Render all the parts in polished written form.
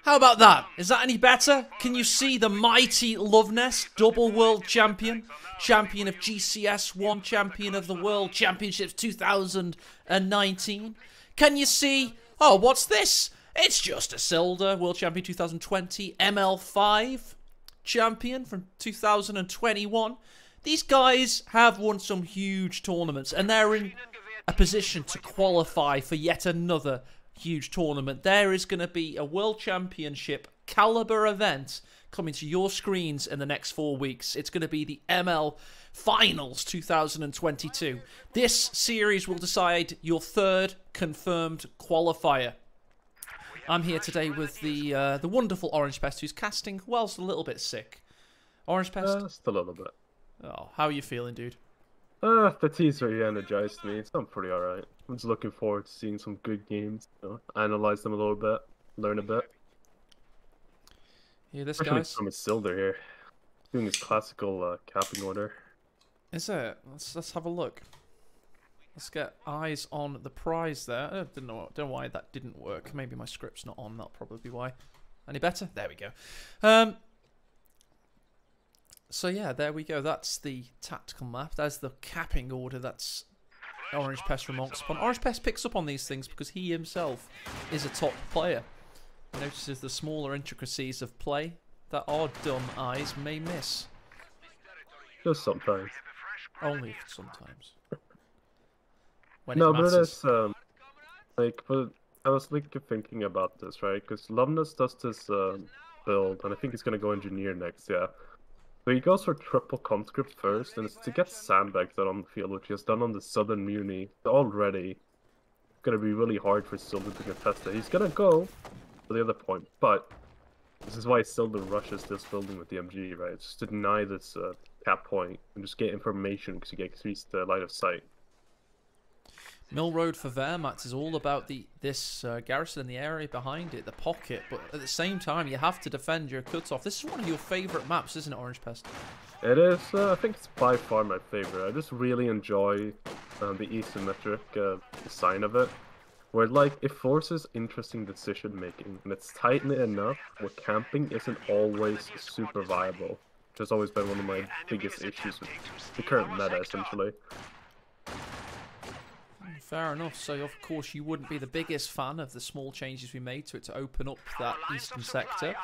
How about that? Is that any better? Can you see the mighty Luvnest, double world champion? Champion of GCS 1, champion of the World Championships 2019. Can you see... Oh, what's this? It's just Isildur, World Champion 2020, ML5 champion from 2021. These guys have won some huge tournaments, and they're in a position to qualify for yet another huge tournament. There is going to be a World Championship caliber event coming to your screens in the next 4 weeks. It's going to be the ML Finals 2022. This series will decide your third confirmed qualifier. I'm here today with the wonderful Orange Pest, who's casting whilst a little bit sick. Orange Pest? Just a little bit. Oh, how are you feeling, dude? The teaser re-energized me, so I'm pretty alright. I'm just looking forward to seeing some good games, analyze them a little bit, learn a bit. Hear this, Especially guys? from Isildur here, doing his classical capping order. Is it? Let's have a look. Let's get eyes on the prize there. I don't know why that didn't work. Maybe my script's not on. That'll probably be why. Any better? There we go. So yeah, there we go. That's the tactical map. That's the capping order. That's Orange Pest remarks upon. Orange Pest picks up on these things because he himself is a top player. He notices the smaller intricacies of play that our dumb eyes may miss. Just sometimes. Only sometimes. When No, it but matters. it is, but I was thinking about this, right? Because Luvnest does this build, and I think he's going to go engineer next, yeah. So he goes for triple conscript first, and it's to get sandbags out on the field, which he has done on the southern muni already. It's going to be really hard for Isildur to contest it. He's going to go for the other point, but this is why Isildur rushes this building with the MG, right? It's just to deny this cap point and just get information because you get increased line of sight. Mill Road for Wehrmacht is all about this garrison and the area behind it, the pocket, but at the same time you have to defend your cutoff. This is one of your favourite maps, isn't it, Orange Pest? It is, I think it's by far my favourite. I just really enjoy the asymmetric design of it, where it forces interesting decision making, and it's tight knit enough where camping isn't always super viable, which has always been one of my biggest issues with the current meta, essentially. Fair enough. So, of course, you wouldn't be the biggest fan of the small changes we made to it to open up that eastern sector,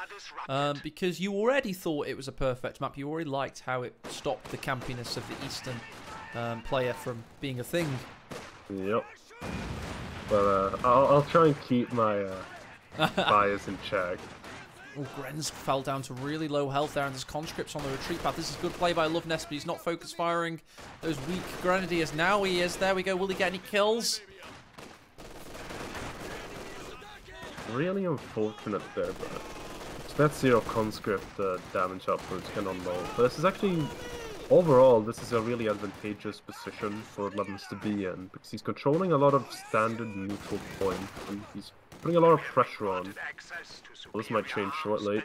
because you already thought it was a perfect map. You already liked how it stopped the campiness of the eastern player from being a thing. Yep. But I'll try and keep my bias in check. Oh, Grenz fell down to really low health there, and there's conscripts on the retreat path. This is good play by Luvnest, but he's not focus firing those weak grenadiers. Now he is. There we go. Will he get any kills? Really unfortunate there, but that zero conscript damage upwards kind of low. But this is actually, overall, this is a really advantageous position for Luvnest to be in, because he's controlling a lot of standard neutral points, and he's putting a lot of pressure on. Well, this might change shortly.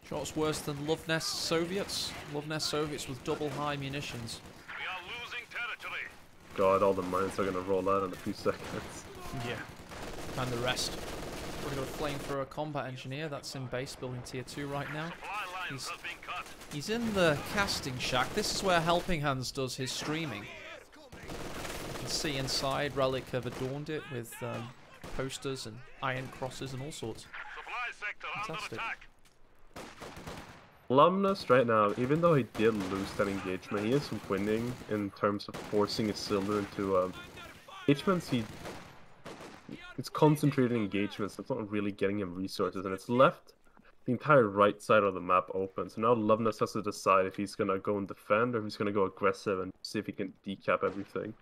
Shots worse than Luvnest Soviets. Luvnest Soviets with double high munitions. God, all the mines are gonna roll out in a few seconds. Yeah. And the rest. We're going to go flamethrower combat engineer. That's in base building tier 2 right now. He's in the casting shack. This is where Helping Hands does his streaming. You can see inside. Relic have adorned it with posters and iron crosses and all sorts. Fantastic. Luvnest right now, even though he did lose that engagement, he is winning in terms of forcing Isildur into engagements. It's concentrated engagements. It's not really getting him resources, and it's left the entire right side of the map open. So now Luvnest has to decide if he's gonna go and defend or if he's gonna go aggressive and see if he can decap everything.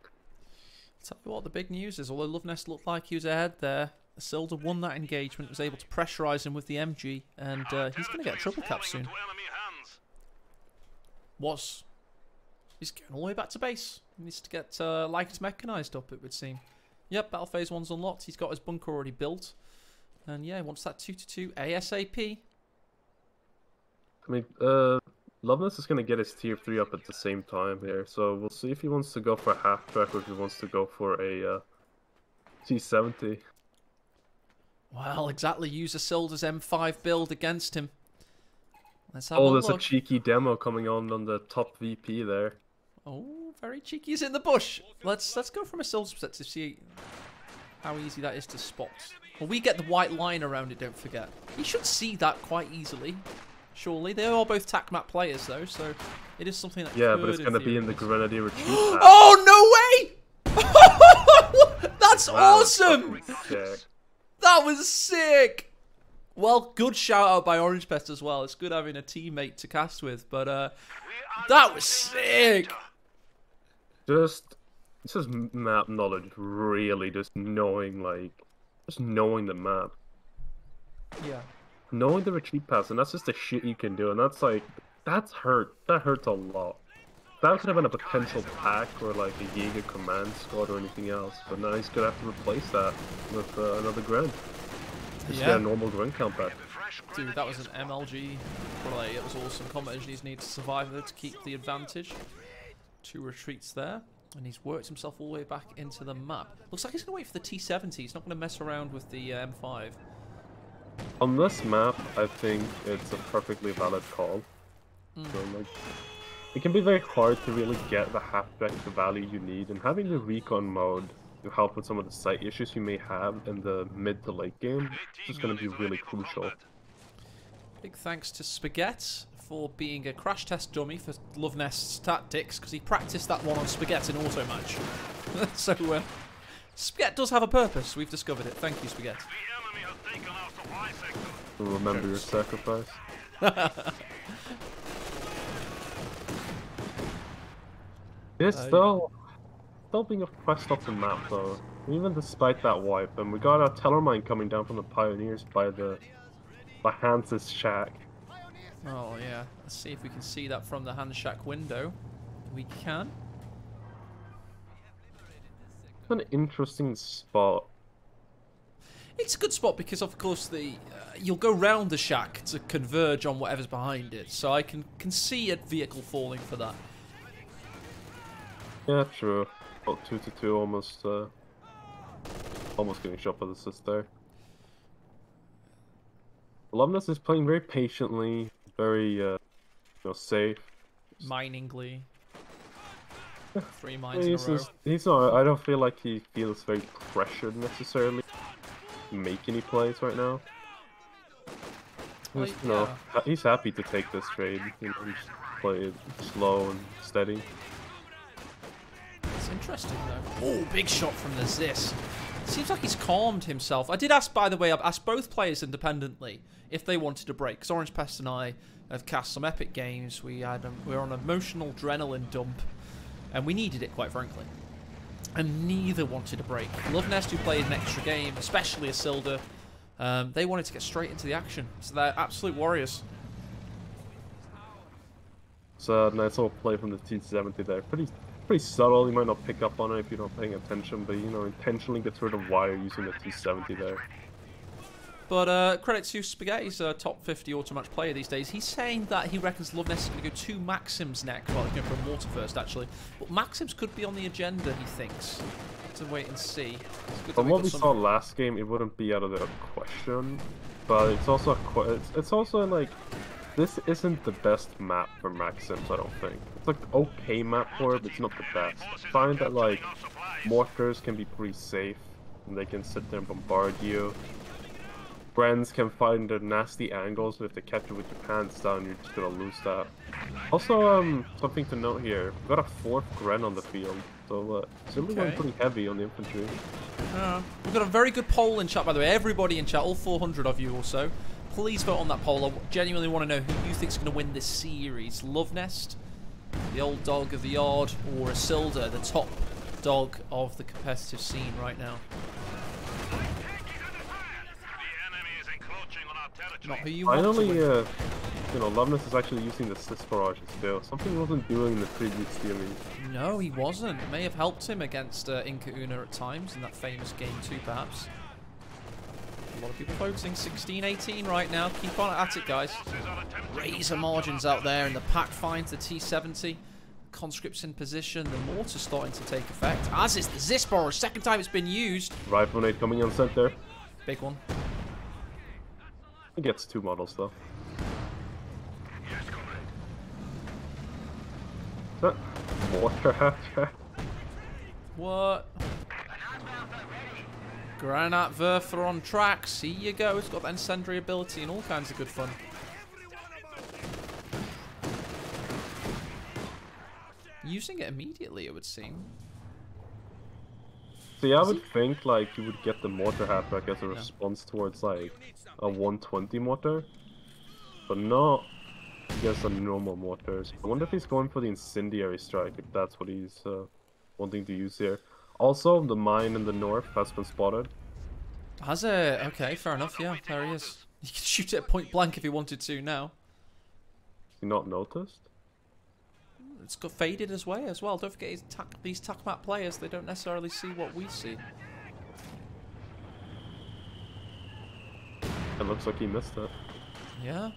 Tell you what, the big news is, although Luvnest looked like he was ahead there, Isildur won that engagement, was able to pressurize him with the MG, and he's going to get a triple cap soon. He's going all the way back to base. He needs to get light mechanized up, it would seem. Yep, Battle Phase 1's unlocked. He's got his bunker already built. And yeah, he wants that 2-2 ASAP. I mean, Luvnest is going to get his tier 3 up at the same time here, so we'll see if he wants to go for a half track or if he wants to go for a T70. Well, exactly. Use Isildur's M5 build against him. Let's have a Oh, look. there's a cheeky demo coming on the top VP there. Oh, very cheeky. He's in the bush. Let's go from Isildur's perspective, see how easy that is to spot. Well, we get the white line around it, don't forget. You should see that quite easily, surely. They are both aecohmatt players, though, so it is something that Yeah, but it's going to be in the Grenadier retreat path. Oh, no way! That's awesome! That was sick! Well, good shout out by Orange Pest as well. It's good having a teammate to cast with, but that was sick! Just map knowledge, really. Just knowing the map. Yeah. Knowing the retreat paths, and that's just the shit you can do, and that's like, that hurts a lot. That could have been a potential pack or like a Jaeger command squad or anything else, but now he's gonna have to replace that with another Gren. Just get a normal Gren count back. Dude, that was an MLG play. It was awesome. Combat engineers need to survive there to keep the advantage. 2 retreats there, and he's worked himself all the way back into the map. Looks like he's gonna wait for the T70. He's not gonna mess around with the M5. On this map, I think it's a perfectly valid call. So, like, it can be very hard to really get the half vector value you need, and having the recon mode to help with some of the site issues you may have in the mid to late game is just going to be really crucial. Big thanks to Spaghetti for being a crash test dummy for Luvnest's tactics, because he practiced that one on Spaghetti in auto match. So Spaghetti does have a purpose. We've discovered it. Thank you, Spaghetti. Remember your sacrifice. It's still being a pressed up the map though, even despite that wipe. And we got a Tellermine coming down from the Pioneers by Hans's shack. Oh yeah, let's see if we can see that from the Hans shack window. We can. It's an interesting spot. It's a good spot because, of course, you'll go round the shack to converge on whatever's behind it. So I can see a vehicle falling for that. Yeah, true. About 2-2, almost getting shot by the assist there. Luvnest is playing very patiently, very safe. Miningly. 3 mines in a row. He's not. I don't feel like he feels very pressured necessarily to make any plays right now. He's happy to take this trade. Just play it slow and steady. It's interesting though. Oh, big shot from the Zis. Seems like he's calmed himself. I did ask, by the way, I've asked both players independently if they wanted to break. Because Orange Pest and I have cast some epic games. We were on an emotional adrenaline dump, and we needed it, quite frankly. And neither wanted to break. Luvnest, who played an extra game, especially Isildur, they wanted to get straight into the action. So they're absolute warriors. So nice little play from the T70 there. Pretty subtle. You might not pick up on it if you're not paying attention, but intentionally gets rid of wire using the T70 there. But credit to Spaghetti, he's a top 50 auto-match player these days. He's saying that he reckons Luvnest is going to go 2 Maxims next. Well, he's going for a mortar first, actually. But Maxims could be on the agenda, he thinks. To wait and see. From what we saw last game, it wouldn't be out of the question. But it's also like, this isn't the best map for Maxims, I don't think. It's like the okay map for it, but it's not the best. I find that like mortars can be pretty safe, and they can sit there and bombard you. Grens can find the nasty angles, but if they catch you with your pants down, you're just gonna lose that. Also, something to note here: we got a 4th Gren on the field, so Isildur went pretty heavy on the infantry. We've got a very good poll in chat, by the way. Everybody in chat, all 400 of you or so, please vote on that poll. I genuinely want to know who you think's going to win this series: Luvnest, the old dog of the yard, or Isildur, the top dog of the competitive scene right now. Not who you want to win. Luvnest is actually using the Sis barrage still. Something he wasn't doing in the previous series. No, he wasn't. It may have helped him against Inca Una at times in that famous game 2, perhaps. A lot of people voting 16-18 right now. Keep on at it, guys. Razor margins out there, and the pack finds the T70. Conscripts in position. The mortar's starting to take effect, as is the Zis barrage. 2nd time it's been used. Rifle nade coming on center. Big one. He gets 2 models though. Is that mortar hatch? What? Granat Werfer on track. See you go. It's got that incendiary ability and all kinds of good fun. Using it immediately, it would seem. See, I would think like you would get the mortar hatchback as a response towards like a 120 mortar, but not against a normal mortars. I wonder if he's going for the incendiary strike, if that's what he's wanting to use here. Also, the mine in the north has been spotted. Has it? Okay, fair enough. Yeah, there he is. He could shoot it at point blank if he wanted to now. Has he not noticed? It's got faded his way as well. Don't forget these aecohmatt players, they don't necessarily see what we see. It looks like he missed it. Yeah.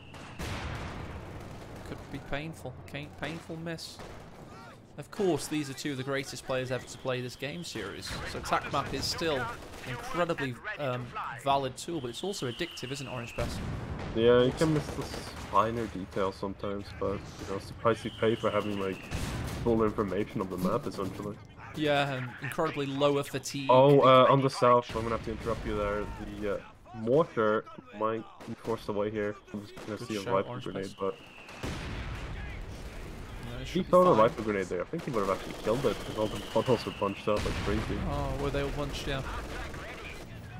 Could be painful. Painful miss. Of course, these are 2 of the greatest players ever to play this game series. So aecohmatt is still an incredibly valid tool, but it's also addictive, isn't it, Orange Best? Yeah, you can miss the finer details sometimes, but you know, it's the price you pay for having like full information of the map, essentially. Yeah, and incredibly lower fatigue. Oh, on the south, I'm gonna have to interrupt you there. The mortar might be forced away here. I'm just gonna see a rifle grenade, but he thrown a rifle grenade there. I think he would have actually killed it because all the bottles were punched out like crazy. Oh, were they all punched? Yeah.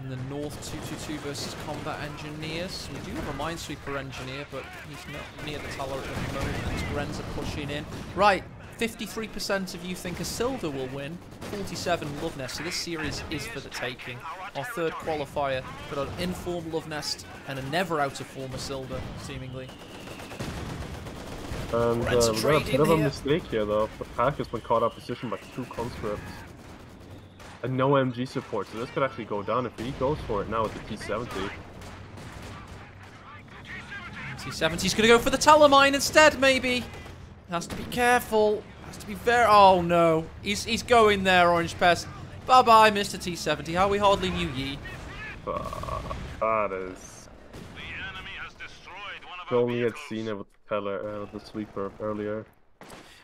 In the north, 222 versus combat engineers. We do have a minesweeper engineer, but he's not near the tower at the moment. Grens are pushing in. Right, 53% of you think Isildur will win. 47 Luvnest. So this series is for the taking. Our third qualifier, but an informed Luvnest and a never out of form Isildur, seemingly. And we got a bit of a mistake here though. The pack has been caught out of position by 2 conscripts. And no MG support, so this could actually go down if he goes for it now with the T70. T70's gonna go for the Talamine instead, maybe. Has to be careful. Has to be very. Oh no, he's going there, Orange Pest. Bye bye, Mr. T70. How we hardly knew ye. That is. If only had seen it with the sweeper earlier.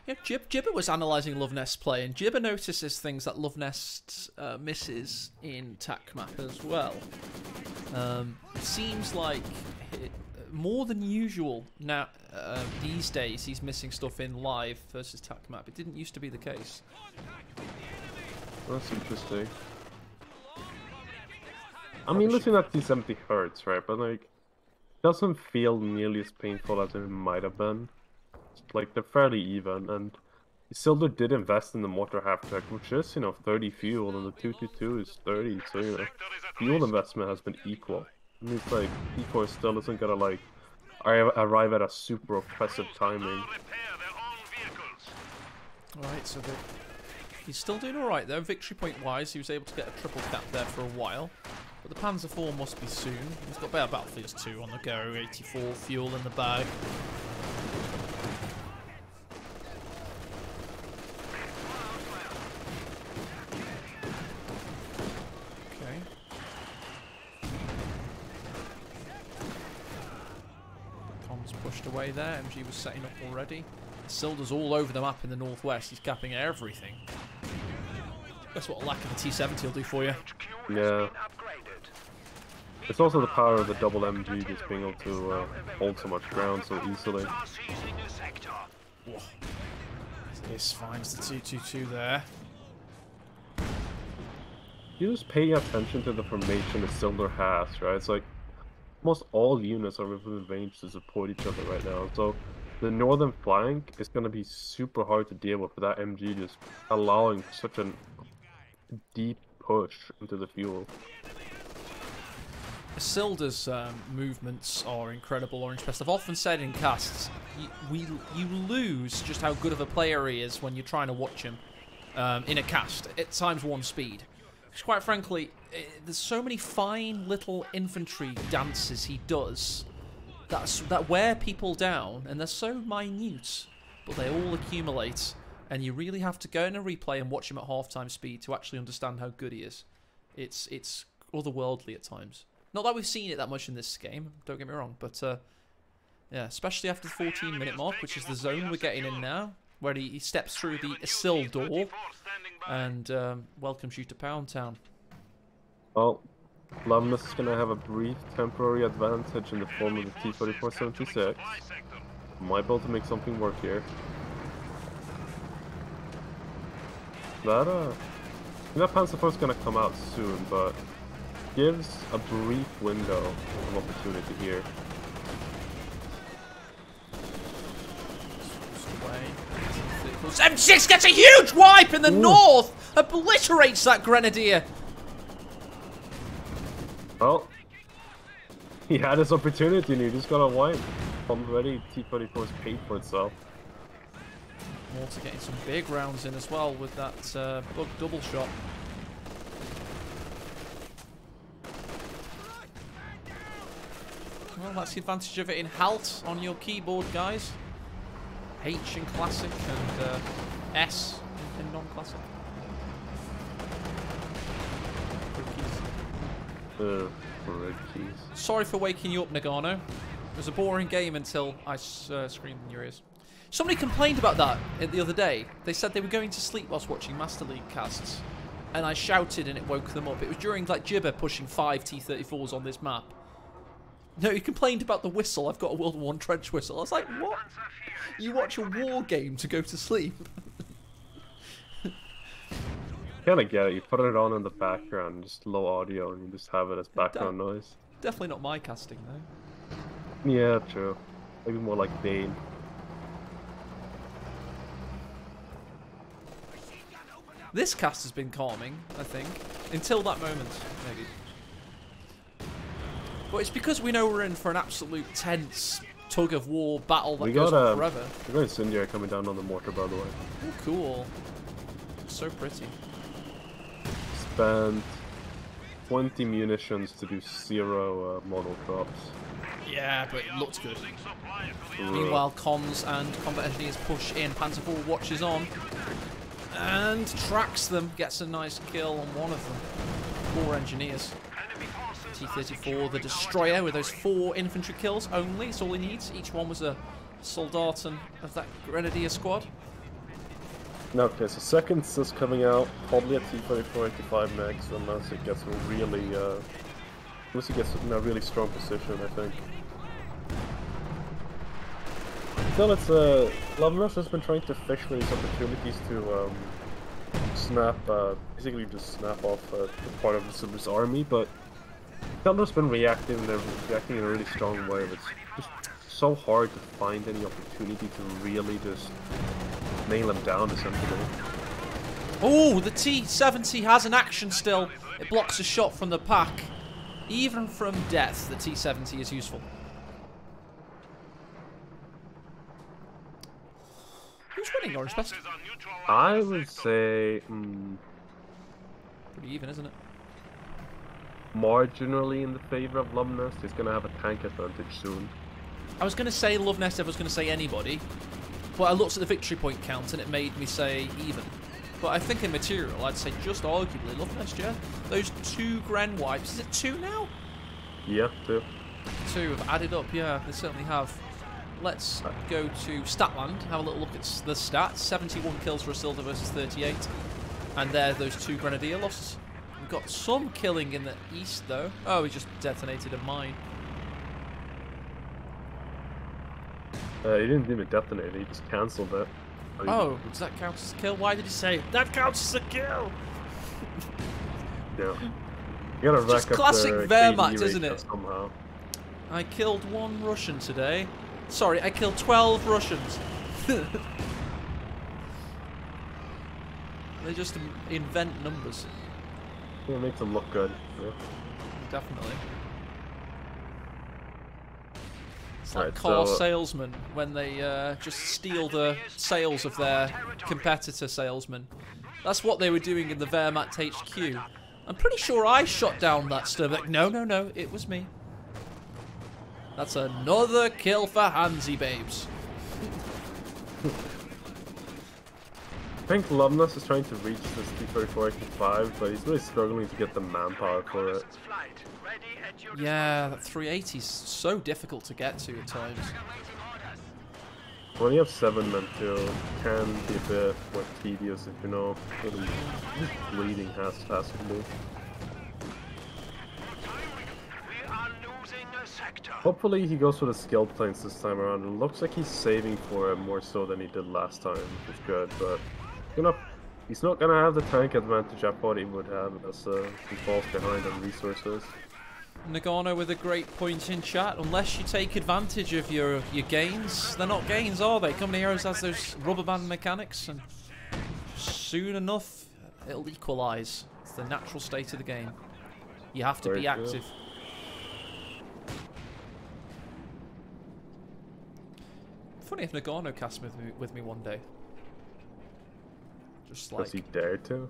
Yeah, Gibber was analysing Luvnest's play, and Gibber notices things that Luvnest misses in aecohmatt as well. It seems like more than usual now these days he's missing stuff in live versus aecohmatt. It didn't used to be the case. That's interesting. I mean, looking at T70 hurts, right? But like, doesn't feel nearly as painful as it might have been. Like, they're fairly even, and Isildur did invest in the mortar half-track, which is, you know, 30 fuel, and the 222 is 30, so, you know, fuel investment has been equal. I mean, it's like, P4 still isn't gonna, like, arrive at a super oppressive timing. Right, so he's still doing alright, though. Victory point-wise, he was able to get a triple cap there for a while. But the Panzer IV must be soon. He's got better Battlefields 2 on the go, 84 fuel in the bag. Pushed away there. MG was setting up already. Isildur's all over the map in the northwest. He's capping everything. That's what a lack of a T70 will do for you. Yeah. It's also the power of the double MG just being able to hold so much ground so easily. Whoa. This finds the 222 there. You just pay attention to the formation Isildur has, right? It's like almost all units are within range to support each other right now. So the northern flank is going to be super hard to deal with that MG just allowing such a deep push into the fuel. Isildur's movements are incredible, Orange Pest. I've often said in casts, you lose just how good of a player he is when you're trying to watch him in a cast at times 1 speed. Because quite frankly, there's so many fine little infantry dances he does that wear people down, and they're so minute, but they all accumulate, and you really have to go in a replay and watch him at half-time speed to actually understand how good he is. It's otherworldly at times. Not that we've seen it that much in this game, don't get me wrong, but yeah, especially after the 14-minute mark, which is the zone we're getting in now, where he steps through the Isildur and welcomes you to Pound Town. Well, Luvnest is going to have a brief temporary advantage in the form of the T-3476. Might be able to make something work here. That Panzer IV is going to come out soon, but gives a brief window of opportunity here. M6 gets a huge wipe in the north! Obliterates that Grenadier! Well, he had his opportunity and he just got a wipe. Already, T-34's paid for itself. Mortar getting some big rounds in as well with that bug double shot. Well, that's the advantage of it in HALT on your keyboard, guys. H in classic and S in non-classic. Sorry for waking you up, Nagano. It was a boring game until I screamed in your ears. Somebody complained about that the other day. They said they were going to sleep whilst watching Master League casts. And I shouted and it woke them up. It was during like Gibber pushing 5 T-34s on this map. No, he complained about the whistle. I've got a World War I trench whistle. I was like, what? You watch a war game to go to sleep? Kinda get it. You put it on in the background, just low audio, and you just have it as background noise. Definitely not my casting, though. Yeah, true. Maybe more like Bane. This cast has been calming, I think. Until that moment, maybe. But it's because we know we're in for an absolute tense tug-of-war battle that goes on forever. We got Incendiary coming down on the mortar, by the way. Oh, cool. So pretty. Spent 20 munitions to do 0 model drops. Yeah, but it looked good. Meanwhile, comms and combat engineers push in. Panzer IV watches on. And tracks them. Gets a nice kill on one of them. 4 engineers. T-34, the destroyer, with those 4 infantry kills only. That's all he needs. Each one was a soldaten of that Grenadier squad. Okay, so seconds is coming out. Probably a T-34-85 next, unless it gets really, unless it gets in a really strong position, I think. Still, it's Luvnest has been trying to fish for these opportunities to snap, basically just snap off part of Isildar's army, but Isildar's been reacting. They're reacting in a really strong way. It's just so hard to find any opportunity to really just nail him down, essentially. Oh, the T-70 has an action still. It blocks a shot from the pack. Even from death, the T-70 is useful. Who's winning, or best? I would say pretty even, isn't it? Marginally in the favor of Luvnest. He's going to have a tank advantage soon. I was going to say Luvnest if I was going to say anybody, but I looked at the victory point count and it made me say even. But I think in material, I'd say just arguably Luvnest, yeah? Those 2 Gren wipes, is it 2 now? Yeah, 2. 2 have added up, yeah, they certainly have. Let's go to Statland, have a little look at the stats. 71 kills for Isildur versus 38. And there, those 2 Grenadier losses. We've got some killing in the east, though. Oh, he just detonated a mine. He didn't even detonate it, he just cancelled it. Oh, does that count as a kill? Why did he say that counts as a kill? Yeah. You gotta rack just up classic Wehrmacht, isn't it? Somehow. I killed 1 Russian today. Sorry, I killed 12 Russians. They just invent numbers. It makes them look good. Yeah. Definitely. It's like car salesmen when they just steal the sales of their competitor salesmen. That's what they were doing in the Wehrmacht HQ. I'm pretty sure I shot down that stuff. Like, no, it was me. That's another kill for Hansi babes. think Luvnest is trying to reach this T-3485, but he's really struggling to get the manpower for it. Yeah, that 380 is so difficult to get to at times. When you have 7 men too, it can be a bit more tedious if you know really bleeding has to be. Hopefully he goes for the skill planes this time around. It looks like he's saving for it more so than he did last time, which is good, but he's not gonna have the tank advantage I thought he would have as he falls behind on resources. Nagano with a great point in chat. Unless you take advantage of your gains, they're not gains, are they? Company Heroes has those rubber band mechanics, and soon enough it'll equalise. It's the natural state of the game. You have to be active. Funny if Nagano casts with me one day. Just like. Does he dare to?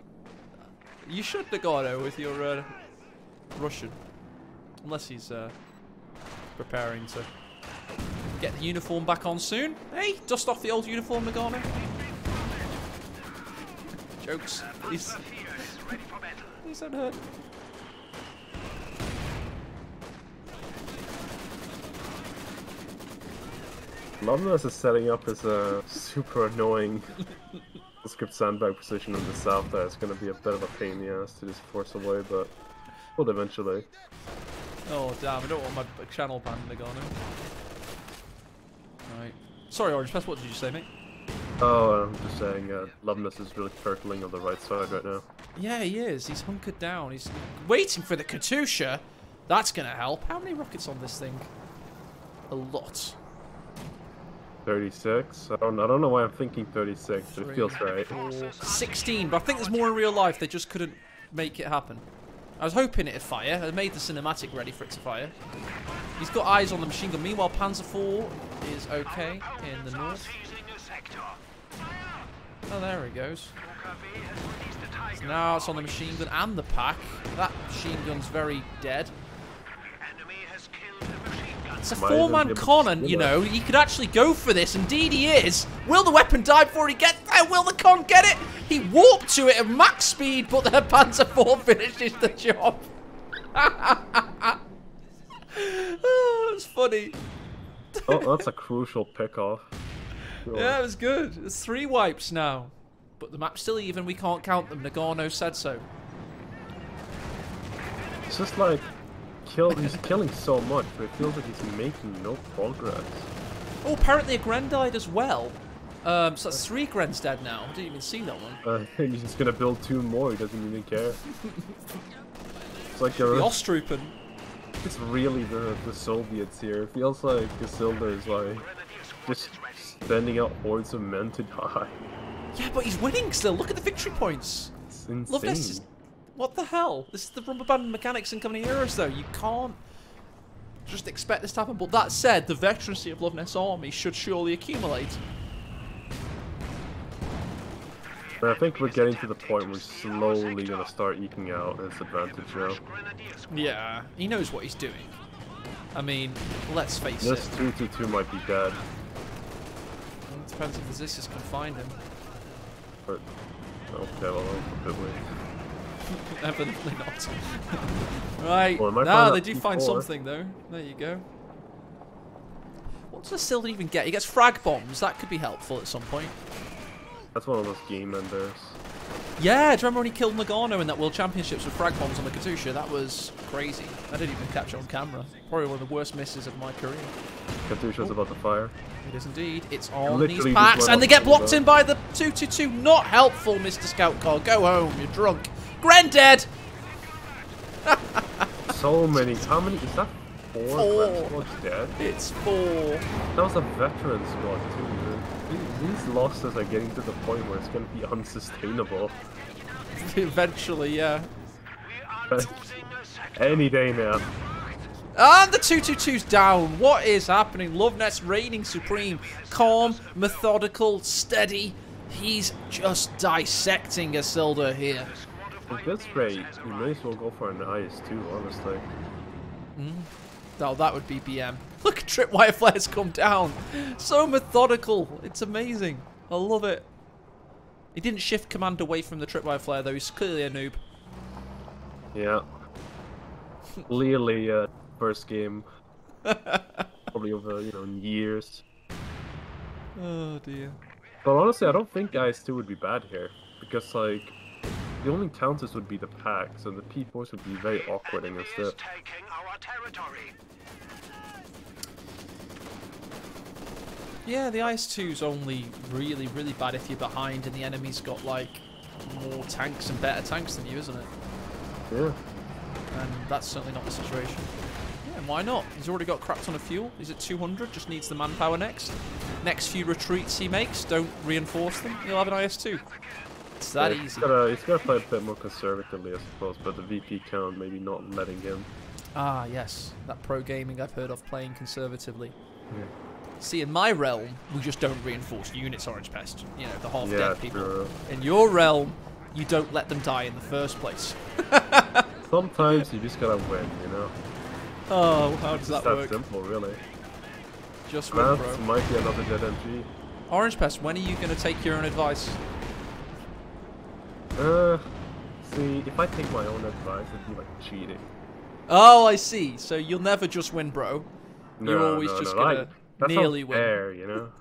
You should, Nagano, with your Russian. Unless he's preparing to get the uniform back on soon. Hey, dust off the old uniform, Nagano. Jokes. Please don't hurt. Luvnest is setting up his super annoying script sandbag position in the south there. It's going to be a bit of a pain in the ass to just force away, but will eventually. Oh damn, I don't want my channel banned, Nagano. Right. Sorry, Orange Pest, what did you say, mate? Oh, I'm just saying, Luvnest is really turtling on the right side right now. Yeah, he is. He's hunkered down. He's waiting for the Katusha. That's going to help. How many rockets on this thing? A lot. 36? I don't know why I'm thinking 36, but it feels right. 16, but I think there's more in real life. They just couldn't make it happen. I was hoping it'd fire. I made the cinematic ready for it to fire. He's got eyes on the machine gun. Meanwhile, Panzer IV is okay in the north. Oh, there he goes. So now it's on the machine gun and the pack. That machine gun's very dead. It's a 4-man con, you know, he could actually go for this. Indeed he is. Will the weapon die before he gets there? Will the con get it? He warped to it at max speed, but the Panzer IV finishes the job. Oh, it's funny. Oh, that's a crucial pick-off. Yeah, it was good. It's 3 wipes now. But the map's still even, we can't count them. Nagano said so. It's just like... he's killing so much, but it feels like he's making no progress. Oh, apparently a Gren died as well. So that's 3 Grens dead now. I didn't even see that one. He's just gonna build 2 more, he doesn't even care. It's like the Ostrupen. It's really the Soviets here. It feels like Isildur is like just sending out hordes of men to die. Yeah, but he's winning still. Look at the victory points. It's insane. Luvnest is... What the hell? This is the rubber band mechanics in Company Heroes, though. You can't just expect this to happen. But that said, the veterancy of Luvnest's army should surely accumulate. But I think we're getting to the point where we're slowly going to start eking out his advantage now. Yeah, he knows what he's doing. I mean, let's face it. This 222 might be dead. It depends if the Zissis can find him. But, okay, well, a bit weird. Evidently not. Right, well, now they do find something though. There you go. What does Isildur even get? He gets frag bombs. That could be helpful at some point. That's one of those game enders. Yeah, do you remember when he killed Nagano in that World Championships with frag bombs on the Katusha? That was crazy. I didn't even catch it on camera. Probably one of the worst misses of my career. Katusha's about to fire. It is indeed. It's on these packs, and they get blocked in by the 222. Not helpful, Mr. Scout Car. Go home. You're drunk. Gren dead. So many. How many? Is that 4? 4. Squad's dead? It's 4. That was a veteran squad too. These losses are getting to the point where it's going to be unsustainable. Eventually, yeah. Any day now. And the 222's down. What is happening? Luvnest reigning supreme. Calm, methodical, steady. He's just dissecting Isildur here. At this rate, you may as well go for an IS-2, honestly. Oh, that would be BM. Look, tripwire flares come down. So methodical. It's amazing. I love it. He didn't shift command away from the tripwire flare though. He's clearly a noob. Yeah. Clearly, first game. Probably over, you know, years. Oh dear. But honestly, I don't think IS2 would be bad here. Because, like, the only counters would be the packs, and the P4s would be very awkward against it. Yeah, the IS-2's only really, really bad if you're behind and the enemy's got, like, more tanks and better tanks than you, isn't it? Yeah. And that's certainly not the situation. Yeah, and why not? He's already got crap ton of fuel. He's at 200, just needs the manpower next. Next few retreats he makes, don't reinforce them, he'll have an IS-2. It's that easy. He's got to play a bit more conservatively, I suppose, but the VP count maybe not letting him. Ah, yes. That pro gaming I've heard of, playing conservatively. Yeah. See, in my realm, we just don't reinforce units, Orange Pest. You know, the half-dead people. True. In your realm, you don't let them die in the first place. Sometimes you just gotta win, you know? Oh, how does that It's work? that simple, really. Just win, bro. Might be another dead MG. Orange Pest, when are you going to take your own advice? See, if I take my own advice, it'd be like cheating. Oh, I see. So you'll never just win, bro. No, You're always just going to nearly win. Fair, you know?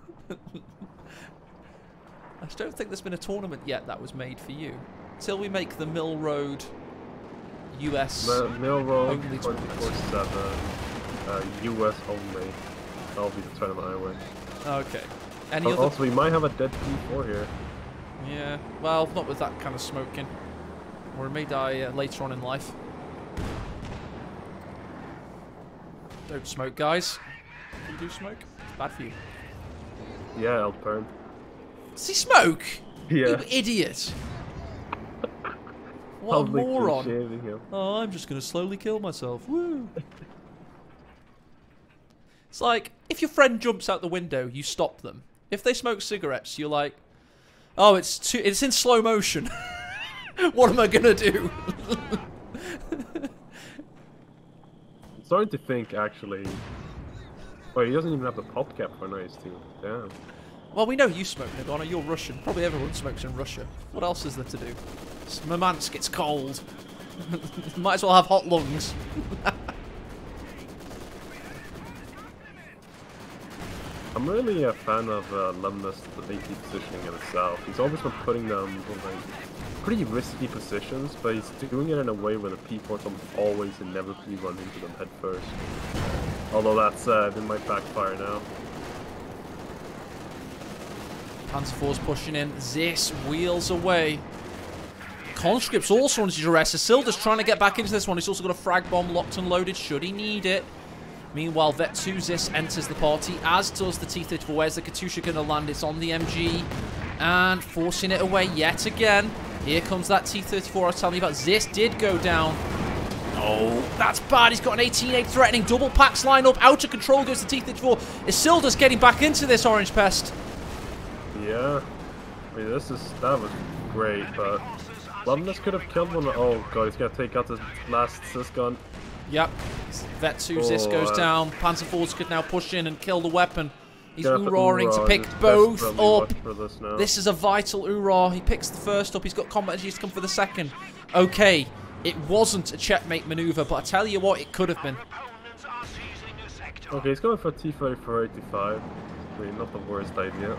I don't think there's been a tournament yet that was made for you. Till we make the Mill Road US Mill Road only 24/7, US only. That'll be the tournament I win. Okay. Any Also, other... we might have a dead P4 here. Yeah, well, not with that kind of smoking. Or it may die later on in life. Don't smoke, guys. If you do smoke, it's bad for you. Yeah, I'll burn. Does he smoke? Yeah. You idiot. What a Publicly moron. shaving him. Oh, I'm just going to slowly kill myself. Woo. It's like, if your friend jumps out the window, you stop them. If they smoke cigarettes, you're like, oh, it's in slow motion. What am I going to do? I'm starting to think, actually... Wait, he doesn't even have the pop cap for nice too. Damn. Well, we know you smoke, Nagano. You're Russian. Probably everyone smokes in Russia. What else is there to do? Murmansk, it's cold. Might as well have hot lungs. I'm really a fan of Luvnest, the VP positioning in itself. He's always been putting them in like pretty risky positions, but he's doing it in a way where the P4s always inevitably run into them head first. Although that's it might backfire now. Panzer IV's pushing in. This wheels away. Conscript's also under duress. Isildur's trying to get back into this one. He's also got a frag bomb locked and loaded should he need it. Meanwhile, Vet 2 Zis enters the party, as does the T-34. Where's the Katusha going to land? It's on the MG. And forcing it away yet again. Here comes that T-34 I was telling you about. Zis did go down. Oh, that's bad. He's got an 18-8 threatening. Double packs line up. Out of control goes the T-34. Isildur's getting back into this, Orange Pest. Yeah. I mean, that was great, but Luvnest could have killed one. Oh god, he's gonna take out his last Sis gun. Yep. Vet 2 Zis goes down. Panzer IVs could now push in and kill the weapon. He's roaring to pick both up. This is a vital oorah. He picks the first up. He's got combat energies to come for the second. Okay, it wasn't a checkmate maneuver, but I tell you what, it could have been. Okay, he's going for T-34-85. I mean, not the worst idea.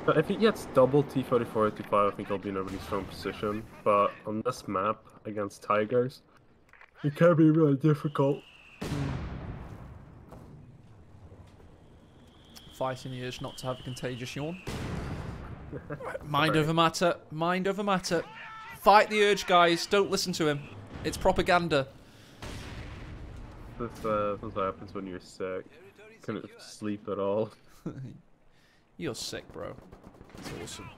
But if he gets double T-34-85, I think he'll be in a really strong position. But on this map, against Tigers, it can be really difficult. Fighting the urge not to have a contagious yawn. Mind over matter. Mind over matter. Fight the urge, guys. Don't listen to him. It's propaganda. This what happens when you're sick. Couldn't sleep at all. You're sick, bro. That's awesome.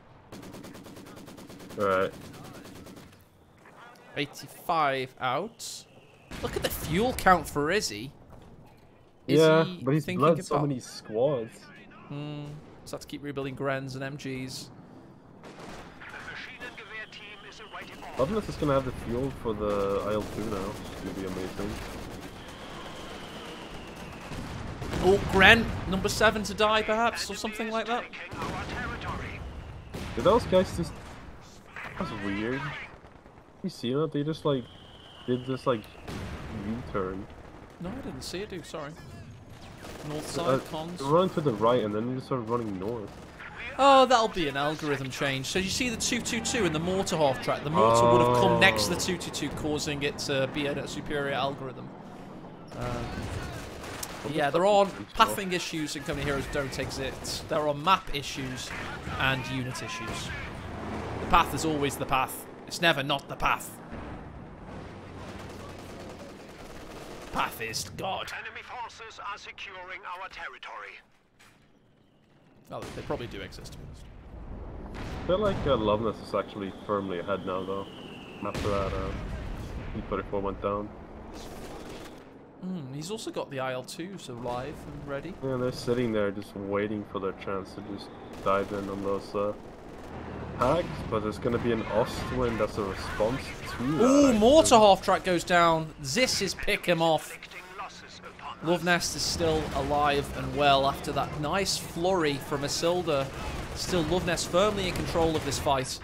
Alright. 85 out. Look at the fuel count for Izzy. Yeah, but he's bled so many squads. Just have to keep rebuilding Grens and MGs. Luvnest is gonna have the fuel for the IL-2 now. It's gonna be amazing. Oh, Gren, number 7 to die, perhaps, or something like that. Did those guys just... That's weird. You see that? They just like... did this like... U-turn. No, I didn't see it, dude, sorry. North side, cons. They run to the right and then you just started running north. Oh, that'll be an algorithm change. So you see the 222 in the mortar half track. The mortar would have come next to the 222, causing it to be a superior algorithm. Yeah, there are pathing issues in Company Heroes don't exist. There are map issues and unit issues. The path is always the path. It's never not the path. Path is God. Enemy forces are securing our territory. Oh, they probably do exist, to be honest. I feel like Luvnest is actually firmly ahead now, though. After that, E34 went down. He's also got the IL-2, so live and ready. Yeah, they're sitting there just waiting for their chance to just dive in on those tags, but there's going to be an Ostwind as a response to that. Ooh, mortar half track goes down. This is pick him off. Luvnest is still alive and well after that nice flurry from Isildur. Still Luvnest firmly in control of this fight.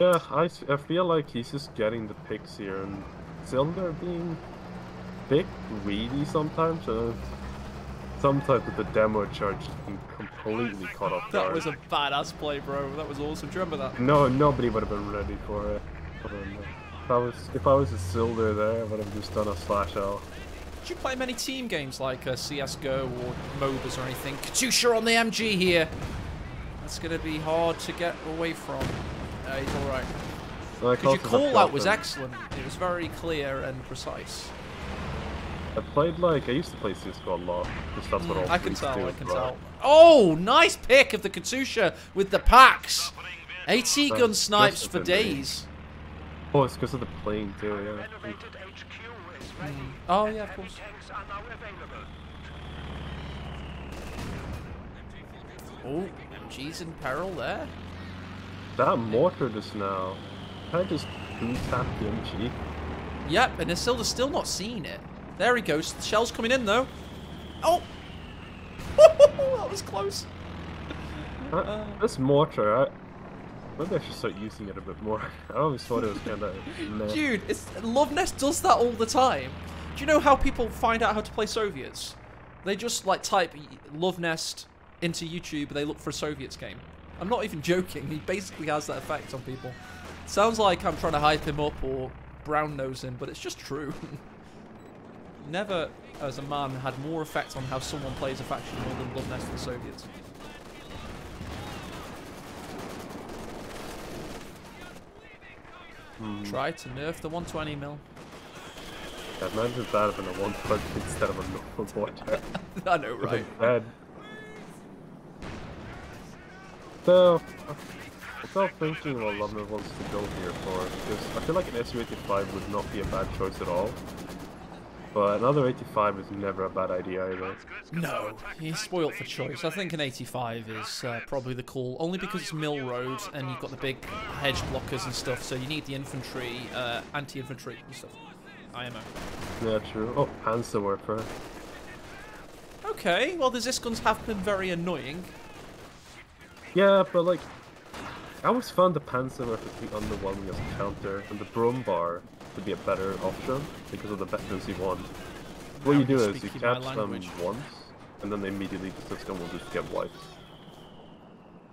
Yeah, I feel like he's just getting the picks here, and Isildur being a bit greedy sometimes. Sometimes with the demo charge being completely caught off guard. That was a badass play, bro. That was awesome. Do you remember that? No, nobody would have been ready for it. If I was Isildur there, I would have just done a /L. Did you play many team games like CSGO or MOBAs or anything? Katusha on the MG here. That's going to be hard to get away from. He's alright. Because your call out was excellent. It was very clear and precise. I used to play CSGO a lot. Because that's what all I can tell. Oh, nice pick of the Katusha with the packs. AT gun snipes for days. Oh, it's because of the plane too, yeah. Oh, yeah, of course. Oh, MG's in peril there. That mortar just now. Can I just tap the MG? Yep, and Isildur's still not seeing it. There he goes. The shell's coming in though. Oh! That was close. This mortar, maybe I should start using it a bit more. I always thought it was kind of... Dude, Luvnest does that all the time. Do you know how people find out how to play Soviets? They just like type Luvnest into YouTube and they look for a Soviets game. I'm not even joking. He basically has that effect on people. Sounds like I'm trying to hype him up or brown nose him, but it's just true. Never, as a man, had more effect on how someone plays a faction more than Luvnest the Soviets. Try to nerf the 120mm. Yeah, imagine that having a 120 instead of a normal mortar. I know, right? Bad. So, I'm still thinking what Luvnest wants to go here for, because I feel like an SU-85 would not be a bad choice at all. But another 85 is never a bad idea either. No, he's spoilt for choice. I think an 85 is probably the call, only because it's Mill Road and you've got the big hedge blockers and stuff, so you need the infantry, anti-infantry and stuff. IMO. Yeah, true. Oh, Panzerwerfer. Okay, well the Ziskuns have been very annoying. Yeah, but like, I always found the Panzerwerfer to be underwhelming as a counter, and the Brumbar to be a better option because of the veterans you want. What you do is you catch them once, and then they immediately the system will just get wiped.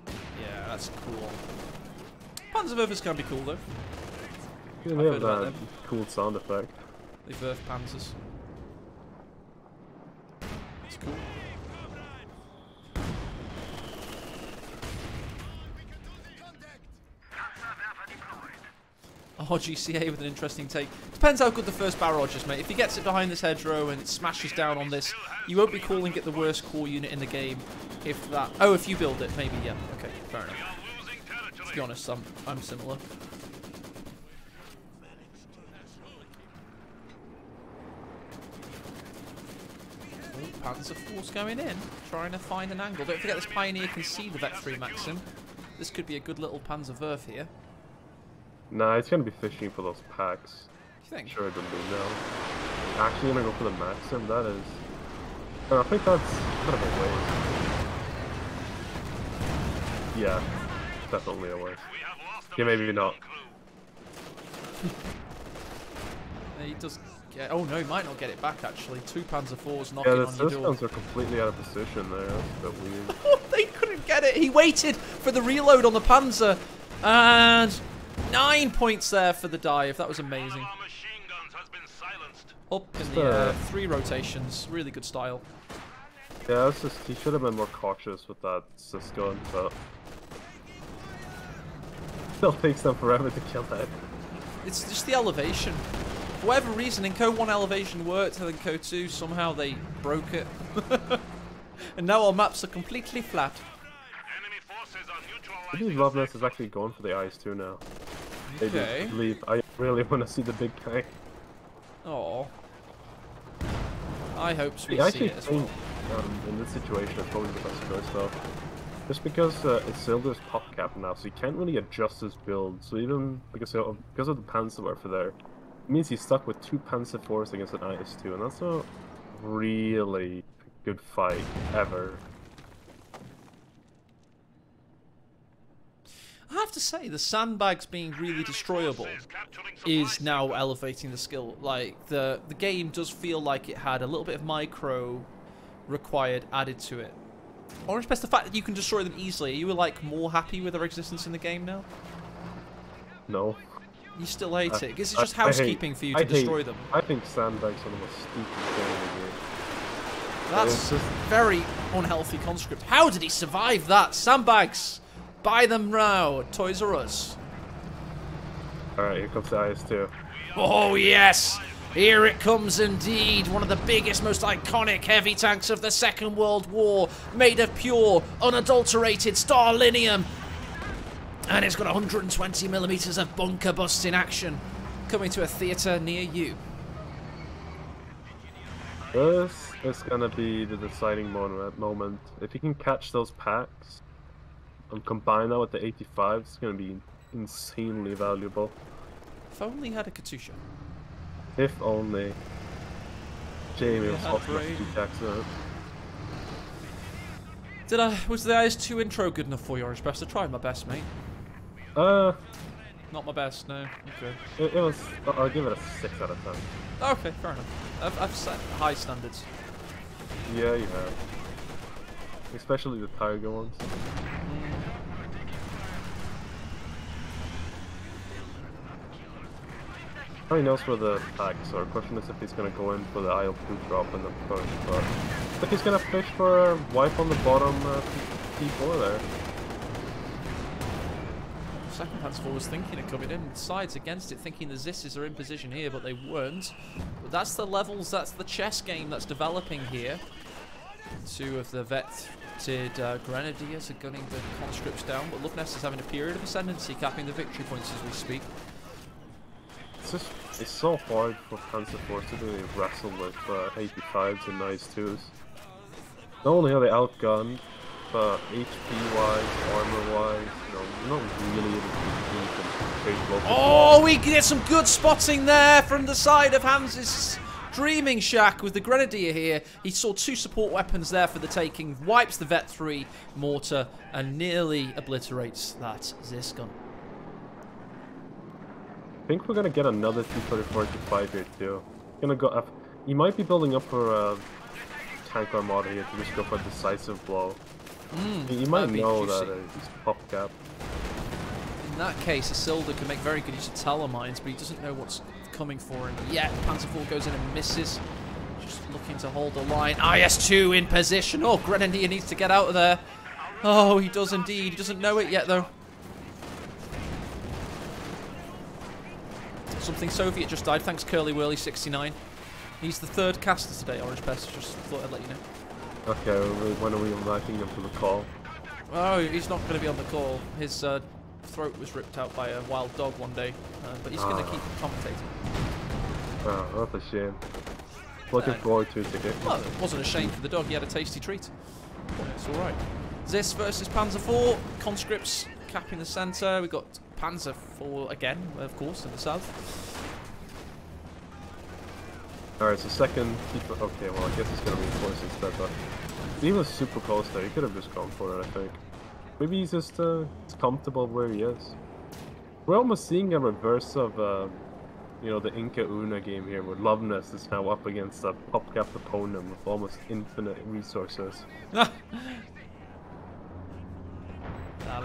Yeah, that's cool. Panzerwerfer's can be cool though. Yeah, they have that cool sound effect. They verf panzers. It's cool. Oh, GCA with an interesting take. Depends how good the first barrage is, mate. If he gets it behind this hedgerow and it smashes down on this, you won't be calling it the worst core unit in the game. If that... Oh, if you build it, maybe, yeah. Okay, fair enough. To be honest, I'm similar. Oh, Panzer Force going in. Trying to find an angle. Don't forget this Pioneer can see the Vec 3 Maxim. This could be a good little Panzerwerf here. Nah, it's gonna be fishing for those packs. You think? Sure, it doesn't do now. actually gonna go for the Maxim? That is... I think that's kind of a waste. Yeah, definitely a waste. Yeah, maybe not. He does get... Oh no, he might not get it back actually. 2 Panzer IVs knocking Yeah, the on your door. systems are completely out of position there. That's a bit weird. They couldn't get it. He waited for the reload on the Panzer. And 9 points there for the dive. That was amazing. Up in the air, 3 rotations. Really good style. Yeah, it's just, he should have been more cautious with that sys gun, but... Still takes them forever to kill that. It's just the elevation. For whatever reason, in Code 1 elevation worked, and in Code 2 somehow they broke it. And now our maps are completely flat. I believe Luvnest is actually going for the eyes too now. They Okay. just leave. I really want to see the big guy. Oh. I hope we I see actually it as well. think in this situation it's probably the best choice though. Just because Isildur's pop cap now, so he can't really adjust his build. So even because of the Panzerwerfer there, it means he's stuck with 2 Panzer IVs against an IS-2, and that's a really good fight ever. I have to say, the sandbags being really destroyable is now elevating the skill. Like, the game does feel like it had a little bit of micro required added to it. Or especially the fact that you can destroy them easily. Are you, like, more happy with their existence in the game now? No. You still hate it? Because it's just housekeeping for you to destroy them. I think sandbags are the most stupid thing in the game. That's very unhealthy conscript. How did he survive that? Sandbags! Buy them now, Toys R Us. Alright, here comes the IS-2. Oh yes! Here it comes indeed, one of the biggest, most iconic heavy tanks of the Second World War, made of pure, unadulterated starlinium. And it's got 120mm of bunker busting action, coming to a theatre near you. This is gonna be the deciding moment. If you can catch those packs and combine that with the 85, it's gonna be insanely valuable. If only had a Katusha. If only. Jamie was had off the brain. accident. Was the IS-2 intro good enough for you, Orange Best? I tried my best, mate. Not my best, no. Okay. It was. I'll give it a 6 out of 10. Okay, fair enough. I've set high standards. Yeah, you have. Especially the Tiger ones. He knows where the packs are. Question is if he's gonna go in for the IL-2 drop and then push, but I think he's gonna fish for a wipe on the bottom T4 there. Second Panzer IV was thinking of coming in, sides against it, thinking the Zisses are in position here, but they weren't. But that's the levels, that's the chess game that's developing here. 2 of the vetted Grenadiers are gunning the conscripts down, but Luvnest is having a period of ascendancy, capping the victory points as we speak. It's so hard for Panzer IVs to really wrestle with 85s and IS-2s. Not only are they outgunned, but HP-wise, armor-wise, you're not really able to compete and trade local. Oh, we get some good spotting there from the side of Hamz's Dreaming Shack with the Grenadier here. He saw 2 support weapons there for the taking, wipes the Vet 3 mortar, and nearly obliterates that Zis gun. I think we're gonna get another T-34-5 here too. Gonna go up. You might be building up for a tank armada here to just go for a decisive blow. You might know that he's pop cap. In that case, Isildur can make very good use of telemines, but he doesn't know what's coming for him yet. Panzer IV goes in and misses. Just looking to hold the line. IS-2 in position. Oh, Grenadier needs to get out of there. Oh, he does indeed. He doesn't know it yet, though. Something Soviet just died. Thanks, Curly Whirly 69. He's the 3rd caster today, Orange Pest. Just thought I'd let you know. Okay, when are we inviting him to the call? Oh, he's not going to be on the call. His throat was ripped out by a wild dog one day, but he's going to keep commentating. Oh, that's a shame. Looking forward to it again. Well, it wasn't a shame for the dog. He had a tasty treat. It's all right. Zis versus Panzer IV. Conscripts capping the centre. We've got Panzer IV again, of course, in the south. Alright, so second keeper. Okay, well, I guess he's gonna reinforce instead, but he was super close there. He could have just gone for it, I think. Maybe he's just comfortable where he is. We're almost seeing a reverse of, you know, the Inca Una game here, where Luvnest is now up against a pop-capped opponent with almost infinite resources. That'll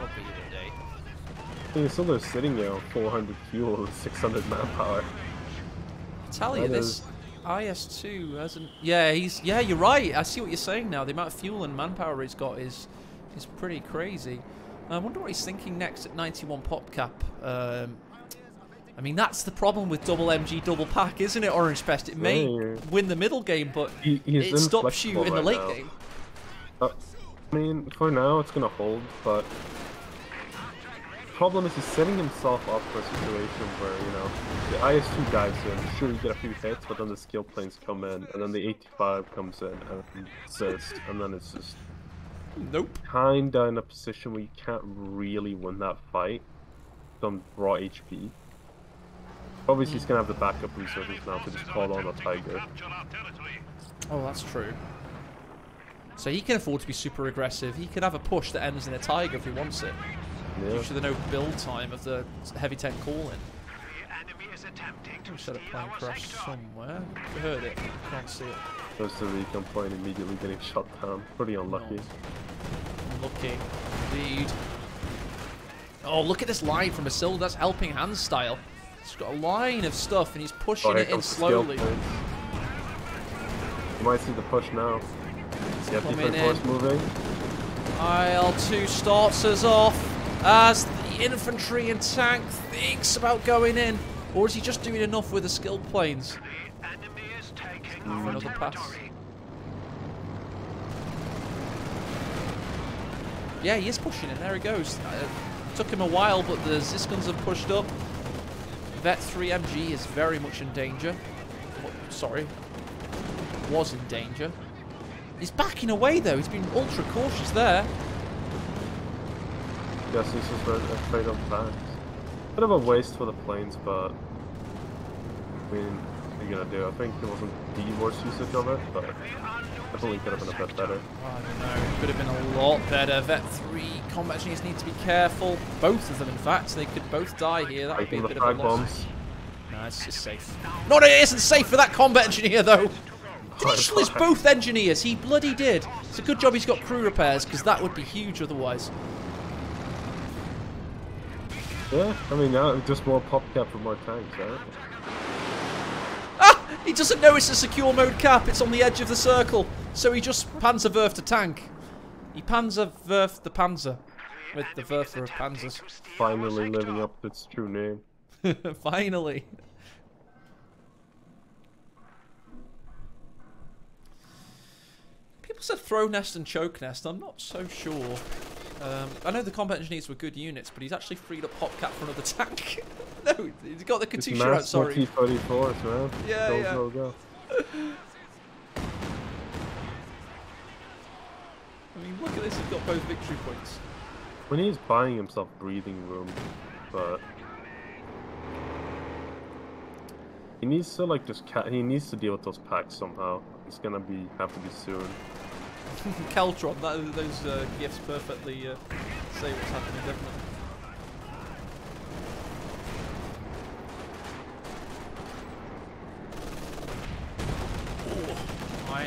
be the day. I think still they're sitting there on 400 fuel and 600 manpower. I tell you, this IS-2 hasn't... Yeah, yeah, you're right. I see what you're saying now. The amount of fuel and manpower he's got is pretty crazy. I wonder what he's thinking next at 91 pop cap. I mean, that's the problem with double MG, double pack, isn't it, Orange Pest? It may win the middle game, but it stops you in the late game. I mean, for now, it's going to hold, but the problem is he's setting himself up for a situation where, you know, the IS-2 dives in, sure, you get a few hits, but then the skill planes come in, and then the 85 comes in and assists, and then it's just kinda in a position where you can't really win that fight on raw HP. Obviously, he's gonna have the backup resources now to just call on a tiger. Oh, that's true. So he can afford to be super aggressive. He could have a push that ends in a tiger if he wants it. Yeah. Due to the no build time of the heavy tank call-in. We set a plane crash somewhere. I heard it. Can't see it. There's the recon plane immediately getting shot down. Pretty unlucky. Unlucky indeed. Oh, look at this line from Isildur. That's helping hand style. He's got a line of stuff and he's pushing it in slowly. You might see the push now. Yeah, defense force moving. IL-2 starts us off as the infantry and tank thinks about going in. Or is he just doing enough with the skilled planes? For another pass. Yeah, he is pushing it. There he goes. Took him a while, but the Ziskuns have pushed up. Vet 3 MG is very much in danger. Sorry. Was in danger. He's backing away, though. He's been ultra cautious there. Yes, he's just afraid of tanks. Bit of a waste for the planes, but I mean, what are you gonna do? I think it wasn't the worst usage of it, but definitely could have been a bit better. I don't know. It could have been a lot better. Vet 3 combat engineers need to be careful. Both of them, in fact. They could both die here. That would be a bit of a loss. No, it's safe. No, it isn't safe for that combat engineer, though. Did he lose both engineers? He bloody did. It's a good job he's got crew repairs, because that would be huge otherwise. Yeah, I mean, now just more pop cap for more tanks, right? Ah! He doesn't know it's a secure mode cap. It's on the edge of the circle. So he just panzerwerft a tank. He panzerwerft the panzer. With the Werfer of panzers. Finally living up to its true name. Finally. People said throw nest and choke nest. I'm not so sure. I know the combat engineers were good units, but he's actually freed up Hopcat for another tank. No, he's got the Katusha out, sorry. T-34s, man. Yeah, Go. I mean, look at this, he's got both victory points. When he's buying himself breathing room, but he needs to like he needs to deal with those packs somehow. It's gonna have to be soon. Keltron, those gifts perfectly say what's happening, definitely.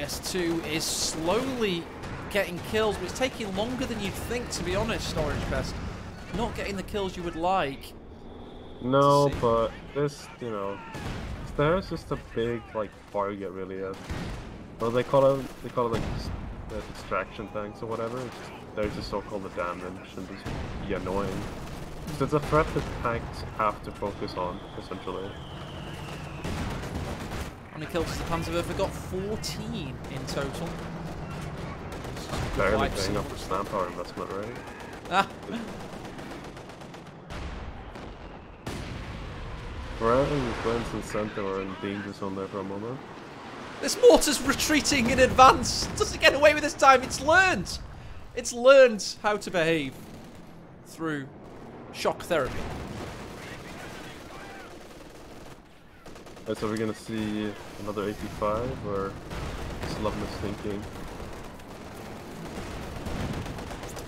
IS-2 is slowly getting kills, but it's taking longer than you'd think, to be honest, Orange Pest. Not getting the kills you would like. No, but this, you know, there's just a big, like, target, really. Well, they call it like distraction tanks or whatever. There's just so-called the damage and just be annoying. So it's a threat that tanks have to focus on, essentially. How many kills has the Panzerwerfer got? 14 in total. Barely paying off its manpower investment, right? Ah. Right, and Glens and Center are in danger zone there for a moment. This mortar's retreating in advance. It doesn't get away with this time. It's learned. It's learned how to behave through shock therapy. Right, so we're gonna see another 85, or is Luvnest thinking?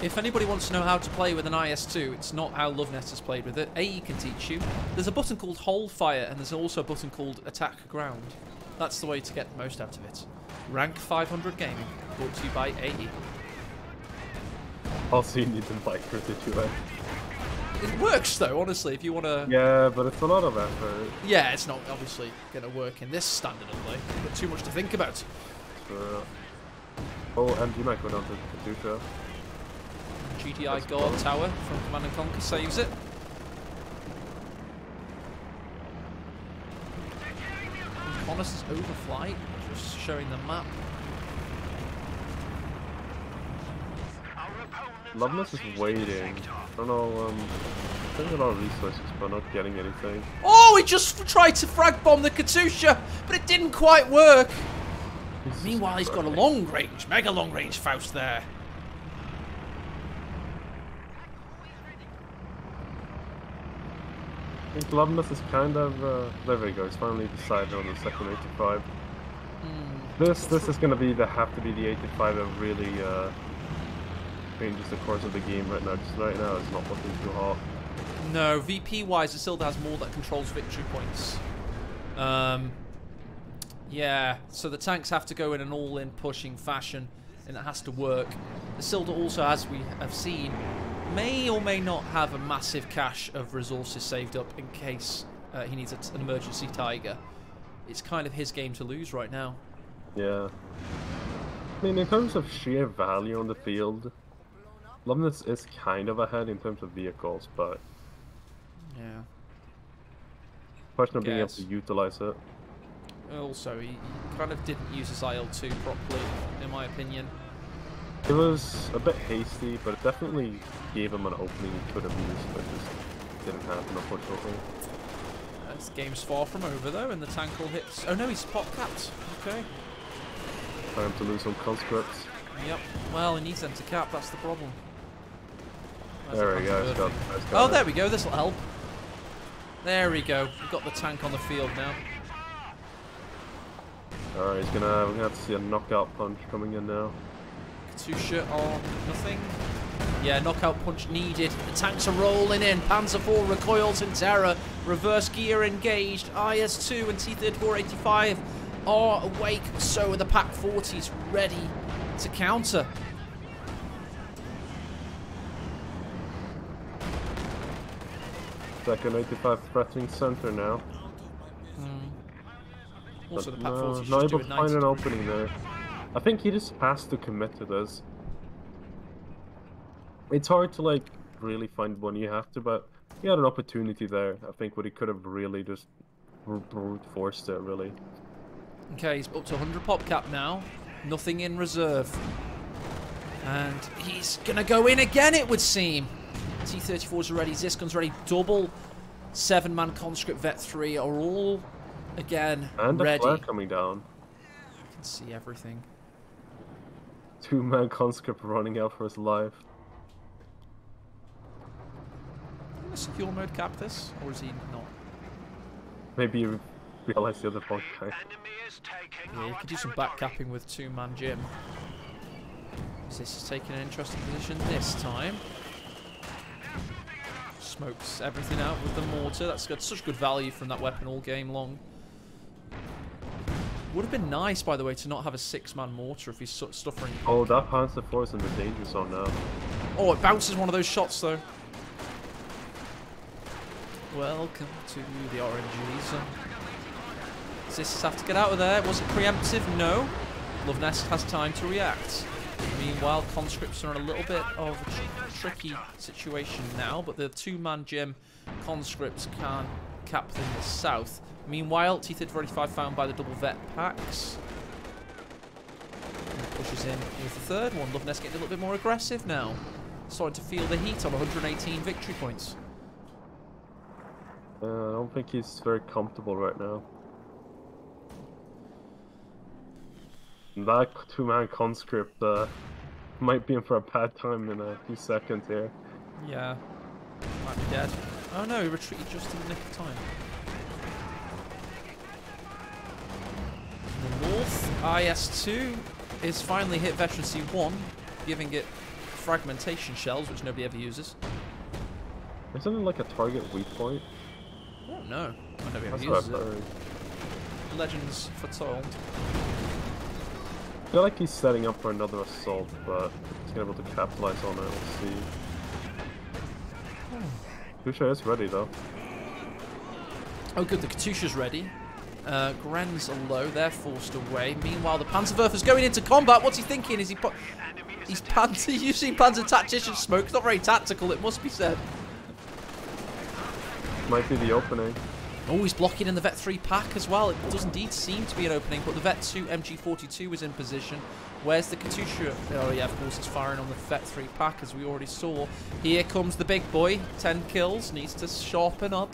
If anybody wants to know how to play with an IS-2, it's not how Luvnest has played with it. AE can teach you. There's a button called Hold Fire, and there's also a button called Attack Ground. That's the way to get the most out of it. Rank 500 Gaming, brought to you by AE. Also, you need the micro to It works though, honestly, if you want to... Yeah, but it's a lot of effort. Yeah, it's not obviously going to work in this standard of play. But too much to think about. Oh, and you might go down to Katusha. GDI Guard Tower from Command & Conquer saves it. Honest's overflight, just showing the map. Luvnest is waiting. I don't know, there's a lot of resources, but not getting anything. Oh, he just tried to frag bomb the Katusha, but it didn't quite work. Meanwhile, he's got a long range, mega long range Faust there. I think Luvnest is kind of, there we go, he's finally decided on the second 85. This is going to have to be the 85 that really changes the course of the game right now. Just right now, it's not looking too hot. No, VP-wise, Isildur has more that controls victory points. Yeah, so the tanks have to go in an all-in pushing fashion, and it has to work. Isildur also, as we have seen, may or may not have a massive cache of resources saved up in case he needs an emergency tiger. It's kind of his game to lose right now. Yeah. I mean, in terms of sheer value on the field, Luvnest is kind of ahead in terms of vehicles, but... Yeah. Question of being able to utilize it. Also, he kind of didn't use his IL-2 properly, in my opinion. It was a bit hasty, but it definitely gave him an opening he could have used, but just didn't happen, unfortunately. This game's far from over, though, and the tank all hits... Oh, no, he's pop-capped. Okay. Time to lose some conscripts. Yep. Well, he needs them to cap, that's the problem. There we go. Oh, there we go. This will help. There we go. We've got the tank on the field now. Alright, we're gonna have to see a knockout punch coming in now. Katusha on nothing. Yeah, knockout punch needed. The tanks are rolling in. Panzer IV recoils in terror. Reverse gear engaged. IS-2 and T-34-85 are awake. So are the PaK-40s ready to counter. Second 85 threatening center now. Also, but the PaK-40s not just able do to a find 90 an opening there. I think he just has to commit to this. It's hard to like really find one you have to, but he had an opportunity there. I think what he could have really just brute forced it really. Okay, he's up to 100 pop cap now. Nothing in reserve. And he's gonna go in again, it would seem. T-34's ready, Ziskon's ready. Double 7-man conscript Vet 3 are all again and ready. And the flare coming down. You can see everything. 2-man conscript running out for his life. Can secure mode cap this, or is he not? Maybe you realize the other point. Yeah, you could do some back capping with 2-man Jim. This is taking an interesting position this time. Smokes everything out with the mortar. That's got such good value from that weapon all game long. Would have been nice, by the way, to not have a 6-man mortar if he's suffering. Oh, that Panzer IV is in the danger zone now. Oh, it bounces one of those shots, though. Welcome to the RNG zone. Does this have to get out of there? Was it preemptive? No. Luvnest has time to react. Meanwhile, conscripts are in a little bit of a tricky situation now, but the 2-man Jim conscripts can cap them in the south. Meanwhile, T-34-85 found by the double vet packs. And pushes in with the third one. Luvnest getting a little bit more aggressive now. Starting to feel the heat on 118 victory points. I don't think he's very comfortable right now. That 2-man conscript might be in for a bad time in a few seconds here. Yeah. Might be dead. Oh no, he retreated just in the nick of time. IS-2 is finally hit Veteran C1, giving it fragmentation shells, which nobody ever uses. Isn't it like a target weak point? I don't know. Nobody ever That's uses what I've it. heard. Legends foretold. I feel like he's setting up for another assault, but he's gonna be able to capitalize on it. We'll see. Katusha is ready though. Oh good, the Katusha's ready. Gren's are low, they're forced away. Meanwhile, the Panzerwerfer's going into combat. What's he thinking? Is he he's using Panzer Tactician smoke. It's not very tactical, it must be said. Might be the opening. Oh, he's blocking in the Vet 3 pack as well. It does indeed seem to be an opening, but the Vet 2 MG42 is in position. Where's the Katusha? Oh yeah, of course it's firing on the Vet 3 pack, as we already saw. Here comes the big boy. 10 kills, needs to sharpen up.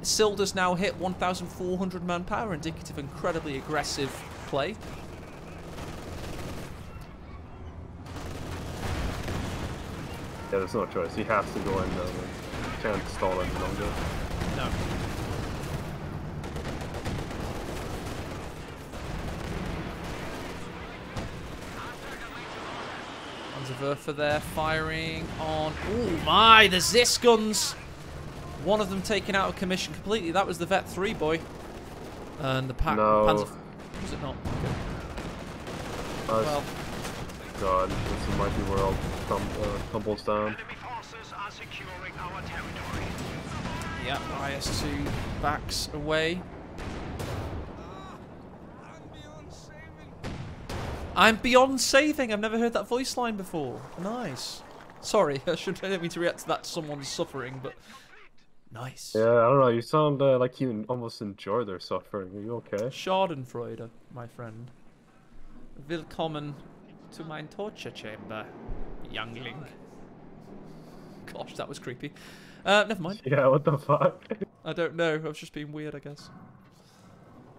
Isildur's now hit 1,400 manpower, indicative of incredibly aggressive play. Yeah, there's no choice. He has to go in there. He can't stall any longer. No. Panzerwerfer there firing on. Oh my, the Zis guns! One of them taken out of commission completely. That was the Vet 3 boy. And the pack. No. Was it not? Okay. Well. God, this might be where all tumbles down. Enemy forces are securing our territory. Yeah, IS-2 backs away. I'm beyond saving. I've never heard that voice line before. Nice. Sorry, I didn't mean to react to that. Someone's suffering, but nice. Yeah, I don't know. You sound like you almost enjoy their suffering. Are you okay? Schadenfreude, my friend. Willkommen to mein torture chamber, youngling. Gosh, that was creepy. Never mind. Yeah, what the fuck? I don't know. I was just being weird, I guess.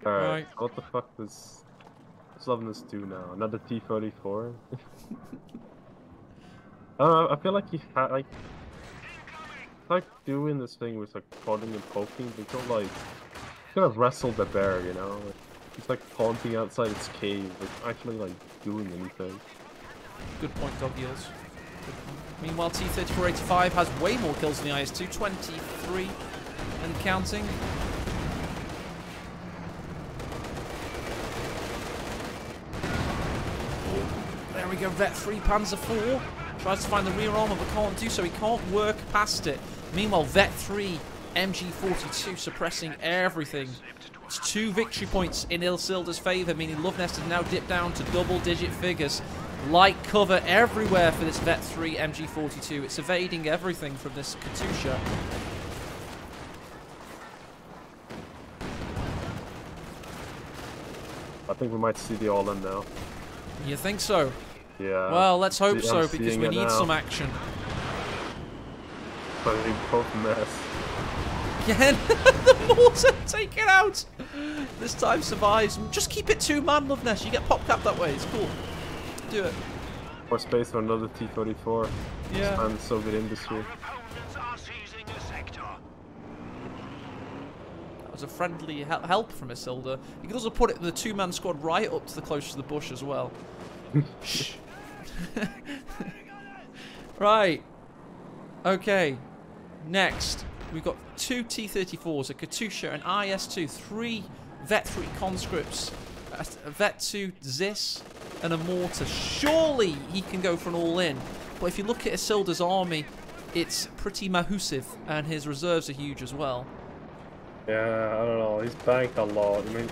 Alright, Right. what the fuck does Luvnest do now? Another T-34? I don't know, I feel like he had like doing this thing with like prodding and poking, but don't like kind of wrestle the bear, you know? Like, he's like taunting outside its cave, like actually like doing anything. Good point, dog eels. Good point. Meanwhile, T-3485 has way more kills than the IS-2, 23 and counting. There we go, Vet 3, Panzer 4. Tries to find the rear armor, but can't do so. He can't work past it. Meanwhile, Vet 3, MG42 suppressing everything. It's 2 victory points in Isildur's favour, meaning Luvnest has now dipped down to double-digit figures. Light cover everywhere for this Vet 3 MG42. It's evading everything from this Katusha. I think we might see the all-in now. You think so? Yeah. Well, let's hope I'm so, because seeing we it need now. some action. But they both miss. Again, the mortar taken out. This time survives. Just keep it 2-man, Luvnest. You get pop cap that way. It's cool. Do it. More space for another T-34. Yeah. And Soviet industry. Our opponents are seizing a sector. That was a friendly help from Isildur. You could also put it the 2-man squad right up to the close to the bush as well. Shh. Right. Okay. Next, we've got 2 T-34s, a Katusha, an IS-2, 3 Vet 3 conscripts, a Vet 2 Zis, and a mortar. Surely he can go for an all-in. But if you look at Isildur's army, it's pretty massive, and his reserves are huge as well. Yeah, I don't know. He's banked a lot. I mean,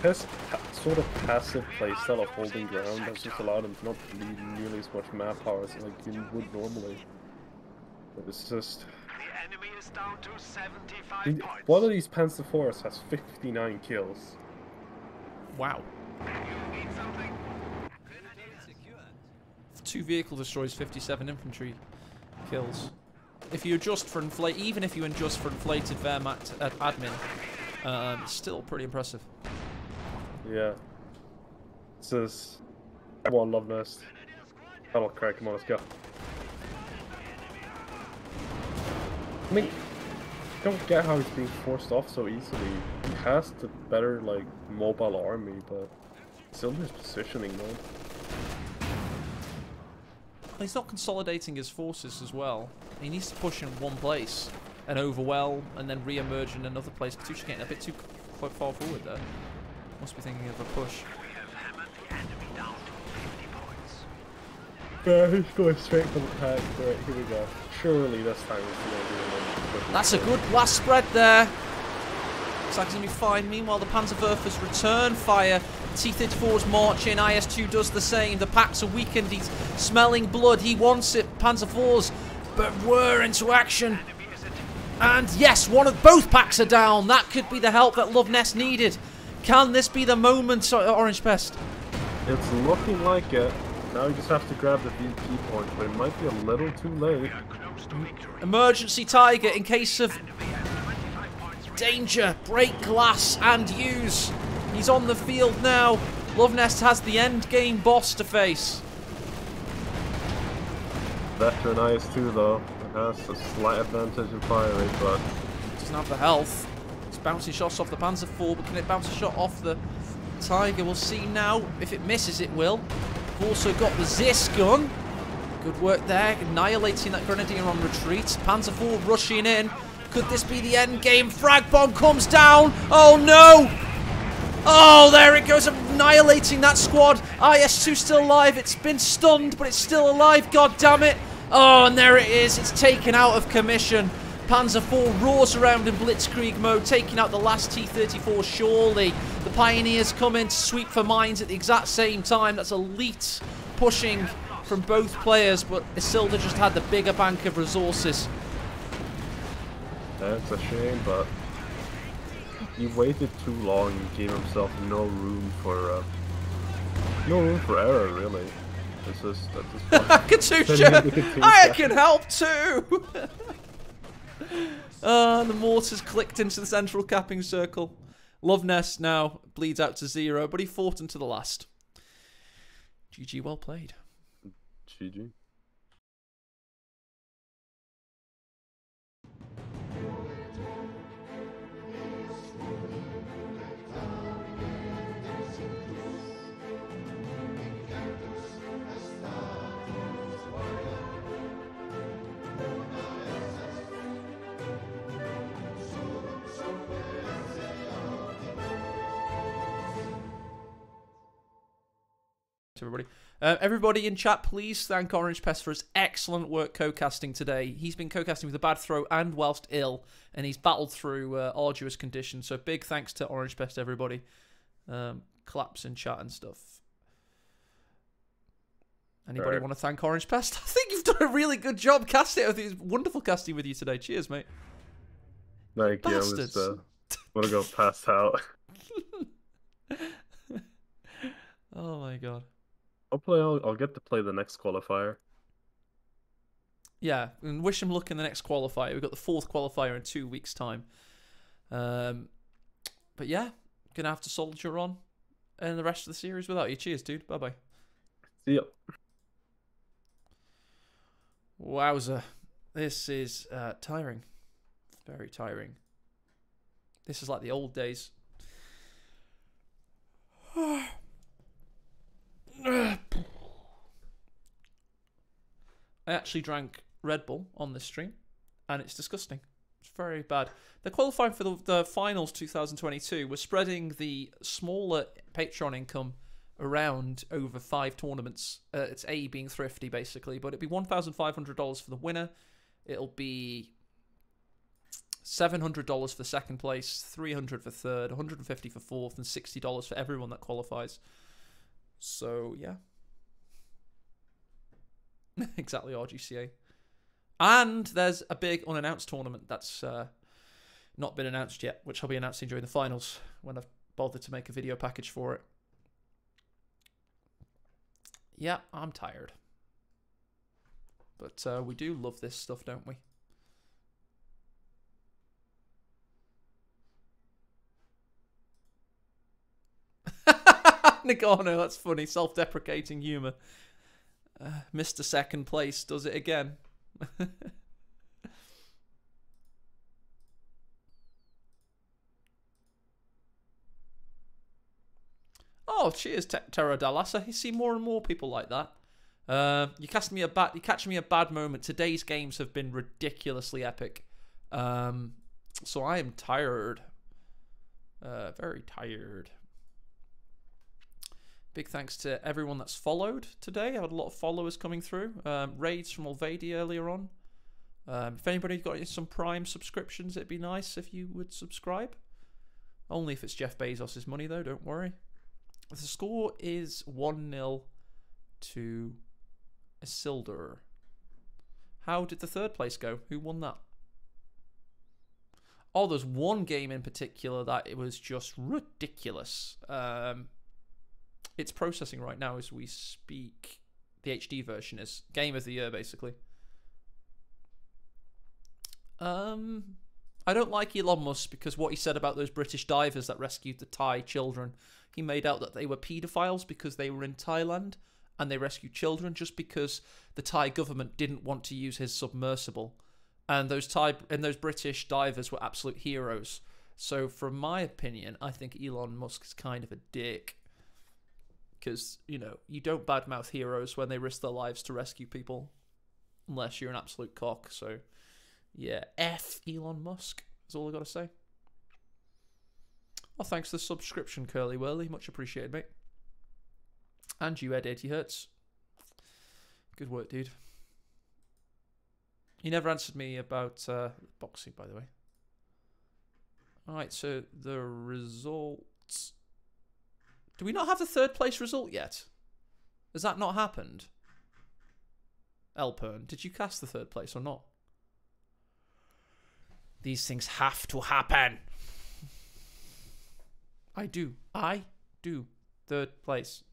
his sort of passive playstyle of holding ground has just allowed him to not need nearly as much map power as like he would normally. But it's just... The enemy is down to 75 Dude, points. one of these Panzer IVs has 59 kills. Wow. You need something? 2 vehicle destroys, 57 infantry kills. If you adjust for even if you adjust for inflated Wehrmacht admin, it's still pretty impressive. Yeah. This is... One Luvnest. Battle crack, come on, let's go. I mean, don't get how he's being forced off so easily. He has the better, like, mobile army, but still his positioning, though. He's not consolidating his forces as well. He needs to push in one place and overwhelm and then re-emerge in another place. Katush's getting a bit too far forward there. Must be thinking of a push. We have hammered the enemy down to 50 points. Yeah, he's going straight for the tank. Right, here we go. Surely this time it's the idea. That's a good last spread there. Looks like he's going to be fine. Meanwhile, the Panzerwerfers return fire. T-34's marching. IS-2 does the same. The packs are weakened. He's smelling blood. He wants it. Panzer IVs, but we're into action. And yes, both packs are down. That could be the help that Luvnest needed. Can this be the moment, Orange Pest? It's looking like it. Now you just have to grab the VP point, but it might be a little too late. Emergency Tiger in case of danger. Break glass and use. He's on the field now. Luvnest has the end game boss to face. Veteran IS-2 though has a slight advantage in fire rate, but doesn't have the health. It's bouncing shots off the Panzer IV, but can it bounce a shot off the Tiger? We'll see now. If it misses, it will. We've also got the Zis gun. Good work there, annihilating that Grenadier on retreat. Panzer IV rushing in. Could this be the end game? Frag bomb comes down. Oh no! Oh, there it goes, annihilating that squad. IS-2 still alive. It's been stunned, but it's still alive. God damn it! Oh, and there it is. It's taken out of commission. Panzer IV roars around in blitzkrieg mode, taking out the last T-34. Surely the Pioneers come in to sweep for mines at the exact same time. That's elite pushing from both players, but Isildur just had the bigger bank of resources. That's a shame, but he waited too long and gave himself no room for error, really. It's just Katusha, I can help too. The mortars clicked into the central capping circle. Luvnest now bleeds out to 0, but he fought until the last. GG, well played. GG. Everybody. Everybody in chat, please thank Orange Pest for his excellent work co-casting today. He's been co-casting with a bad throw and whilst ill, and he's battled through arduous conditions. So big thanks to Orange Pest, everybody. Claps in chat and stuff. Anybody want to thank Orange Pest? I think you've done a really good job casting. I think it's wonderful casting with you today. Cheers, mate. Thank you. I was want to go pass out. Oh my god. Hopefully I'll get to play the next qualifier. Yeah, and wish him luck in the next qualifier. We've got the 4th qualifier in 2 weeks' time. But yeah, gonna have to soldier on in the rest of the series without you. Cheers, dude. Bye-bye. See ya. Wowza. This is tiring. Very tiring. This is like the old days. I actually drank Red Bull on this stream, and it's disgusting. It's very bad. They're qualifying for the finals 2022. We're spreading the smaller Patreon income around over 5 tournaments. It's A being thrifty, basically, but it'd be $1,500 for the winner. It'll be $700 for second place, $300 for third, $150 for fourth, and $60 for everyone that qualifies. So, yeah. Exactly, RGCA. And there's a big unannounced tournament that's not been announced yet, which I'll be announcing during the finals when I've bothered to make a video package for it. Yeah, I'm tired. But we do love this stuff, don't we? Nagano, that's funny. Self-deprecating humour. Mr. Second Place does it again. Oh, cheers, Terra Dallas. I see more and more people like that. You catch me a bad moment. Today's games have been ridiculously epic. So I am tired. Very tired. Big thanks to everyone that's followed today. I had a lot of followers coming through. Raids from Alvadi earlier on. If anybody got some Prime subscriptions, it'd be nice if you would subscribe. Only if it's Jeff Bezos' money, though, don't worry. The score is 1-0 to Isildur. How did the third place go? Who won that? Oh, there's one game in particular that it was just ridiculous. It's processing right now as we speak. The HD version is Game of the Year, basically. I don't like Elon Musk because what he said about those British divers that rescued the Thai children. He made out that they were paedophiles because they were in Thailand and they rescued children just because the Thai government didn't want to use his submersible. And those British divers were absolute heroes. So from my opinion, I think Elon Musk is kind of a dick. Because, you know, you don't badmouth heroes when they risk their lives to rescue people. Unless you're an absolute cock, so... yeah, F Elon Musk is all I got to say. Well, thanks for the subscription, Curly Whirly. Much appreciated, mate. And you, Ed 80 Hertz. Good work, dude. You never answered me about boxing, by the way. Alright, so the results... do we not have the third place result yet? Has that not happened? Elpern, did you cast the third place or not? These things have to happen. I do. Third place.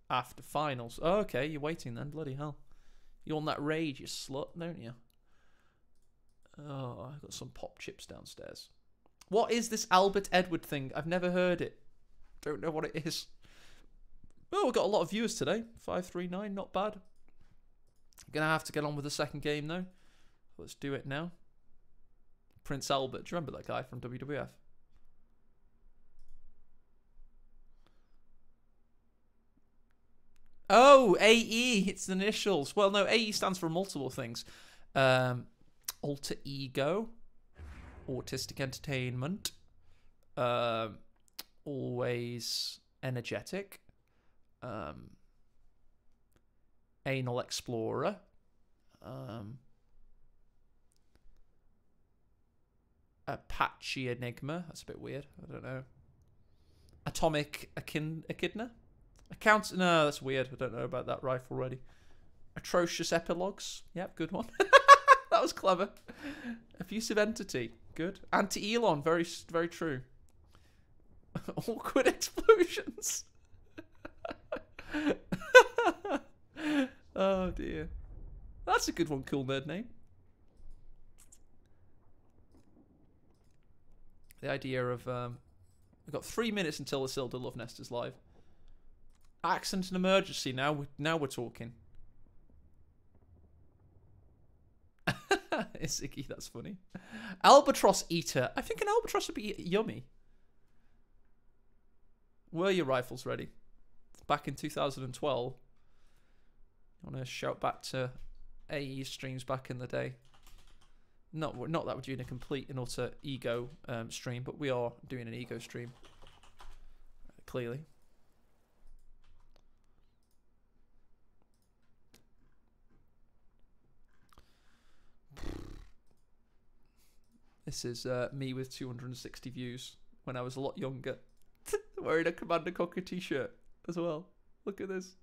After finals. Oh, okay, you're waiting then. Bloody hell. You're on that rage, you slut, don't you? Oh, I've got some pop chips downstairs. What is this Albert Edward thing? I've never heard it. Don't know what it is. Oh, we've got a lot of viewers today. 539, not bad. Gonna have to get on with the second game, though. Let's do it now. Prince Albert. Do you remember that guy from WWF? Oh, AE. It's the initials. Well, no, AE stands for multiple things. Alter Ego. Autistic Entertainment. Always Energetic. Anal Explorer. Apache Enigma. That's a bit weird. I don't know. Atomic Echidna? No, that's weird. I don't know about that rifle already. Atrocious Epilogues. Yep, good one. That was clever. Abusive Entity. Good. Anti-Elon. Very, very true. Awkward Explosions. Oh, dear. That's a good one. Cool nerd name. The idea of... we've got 3 minutes until Isildur Luvnest is live. Accident and emergency. Now we're talking. Izzy, that's funny. Albatross Eater. I think an albatross would be yummy. Were your rifles ready? Back in 2012. I want to shout back to AE streams back in the day. Not that we're doing a complete and utter ego stream, but we are doing an ego stream. Clearly. This is me with 260 views when I was a lot younger. Wearing a Commander Cocker t-shirt as well. Look at this.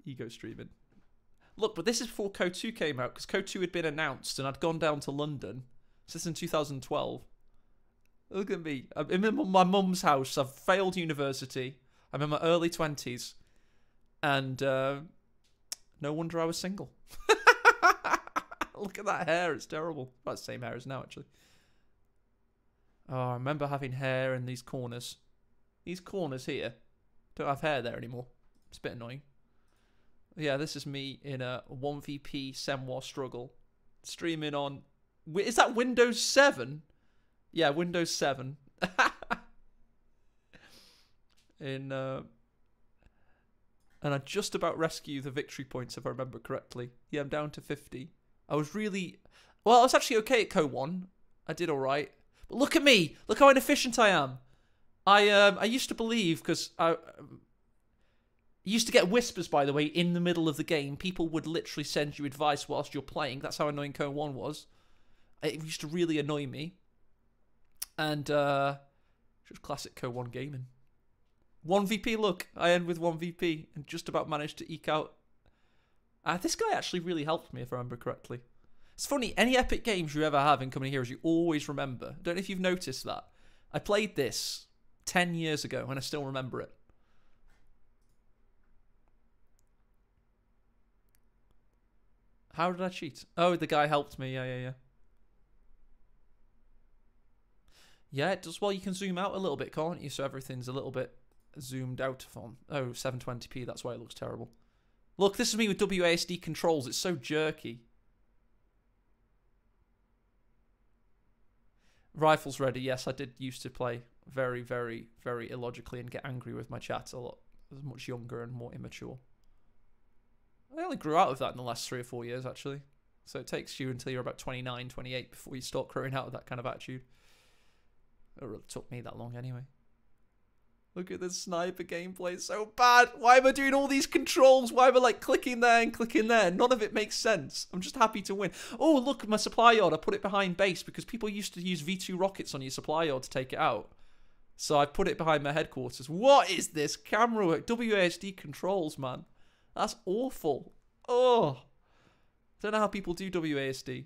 Ego streaming. Look, but this is before Code 2 came out, because Code 2 had been announced and I'd gone down to London. So this is in 2012. Look at me. I'm in my mum's house. I've failed university. I'm in my early 20s. And no wonder I was single. Look at that hair. It's terrible. Well, it's the same hair as now, actually. Oh, I remember having hair in these corners. These corners here. Don't have hair there anymore. It's a bit annoying. Yeah, this is me in a 1VP Semwar struggle. Streaming on... Is that Windows 7? Yeah, Windows 7. in, and I just about rescue the victory points if I remember correctly. Yeah, I'm down to 50. I was really, well, I was actually okay at Co-1. I did all right. But look at me. Look how inefficient I am. I used to believe, because I used to get whispers, by the way, in the middle of the game. People would literally send you advice whilst you're playing. That's how annoying Co-1 was. It used to really annoy me. And, just classic Co-1 gaming. 1 VP, look. I end with 1 VP and just about managed to eke out. This guy actually really helped me, if I remember correctly. It's funny, any epic games you ever have in Company Heroes, you always remember. I don't know if you've noticed that. I played this 10 years ago and I still remember it. How did I cheat? Oh, the guy helped me. Yeah. Yeah, it does. Well, you can zoom out a little bit, can't you? So everything's a little bit zoomed out from. Oh, 720p. That's why it looks terrible. Look, this is me with WASD controls. It's so jerky. Rifles ready. Yes, I did used to play very, very, very illogically and get angry with my chat a lot. I was much younger and more immature. I only grew out of that in the last 3 or 4 years, actually. So it takes you until you're about 29, 28 before you start growing out of that kind of attitude. It really took me that long anyway. Look at this sniper gameplay. It's so bad. Why am I doing all these controls? Why am I like clicking there and clicking there? None of it makes sense. I'm just happy to win. Oh, look at my supply yard. I put it behind base because people used to use V2 rockets on your supply yard to take it out. So I put it behind my headquarters. What is this camera work? WASD controls, man. That's awful. Oh. I don't know how people do WASD.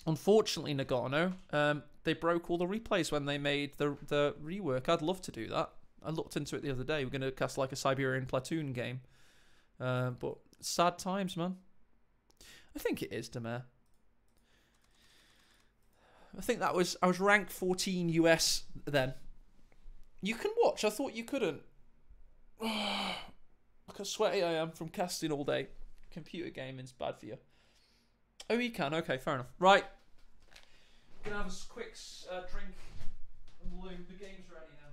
Unfortunately, Nagano, they broke all the replays when they made the rework. I'd love to do that. I looked into it the other day. We're going to cast like a Siberian Platoon game. But sad times, man. I think it is, Demare. I think I was ranked 14 US then. You can watch. I thought you couldn't. Look how sweaty I am from casting all day. Computer gaming's bad for you. Oh, you can. Okay, fair enough. Right. Gonna have a quick drink and lube. The game's ready now.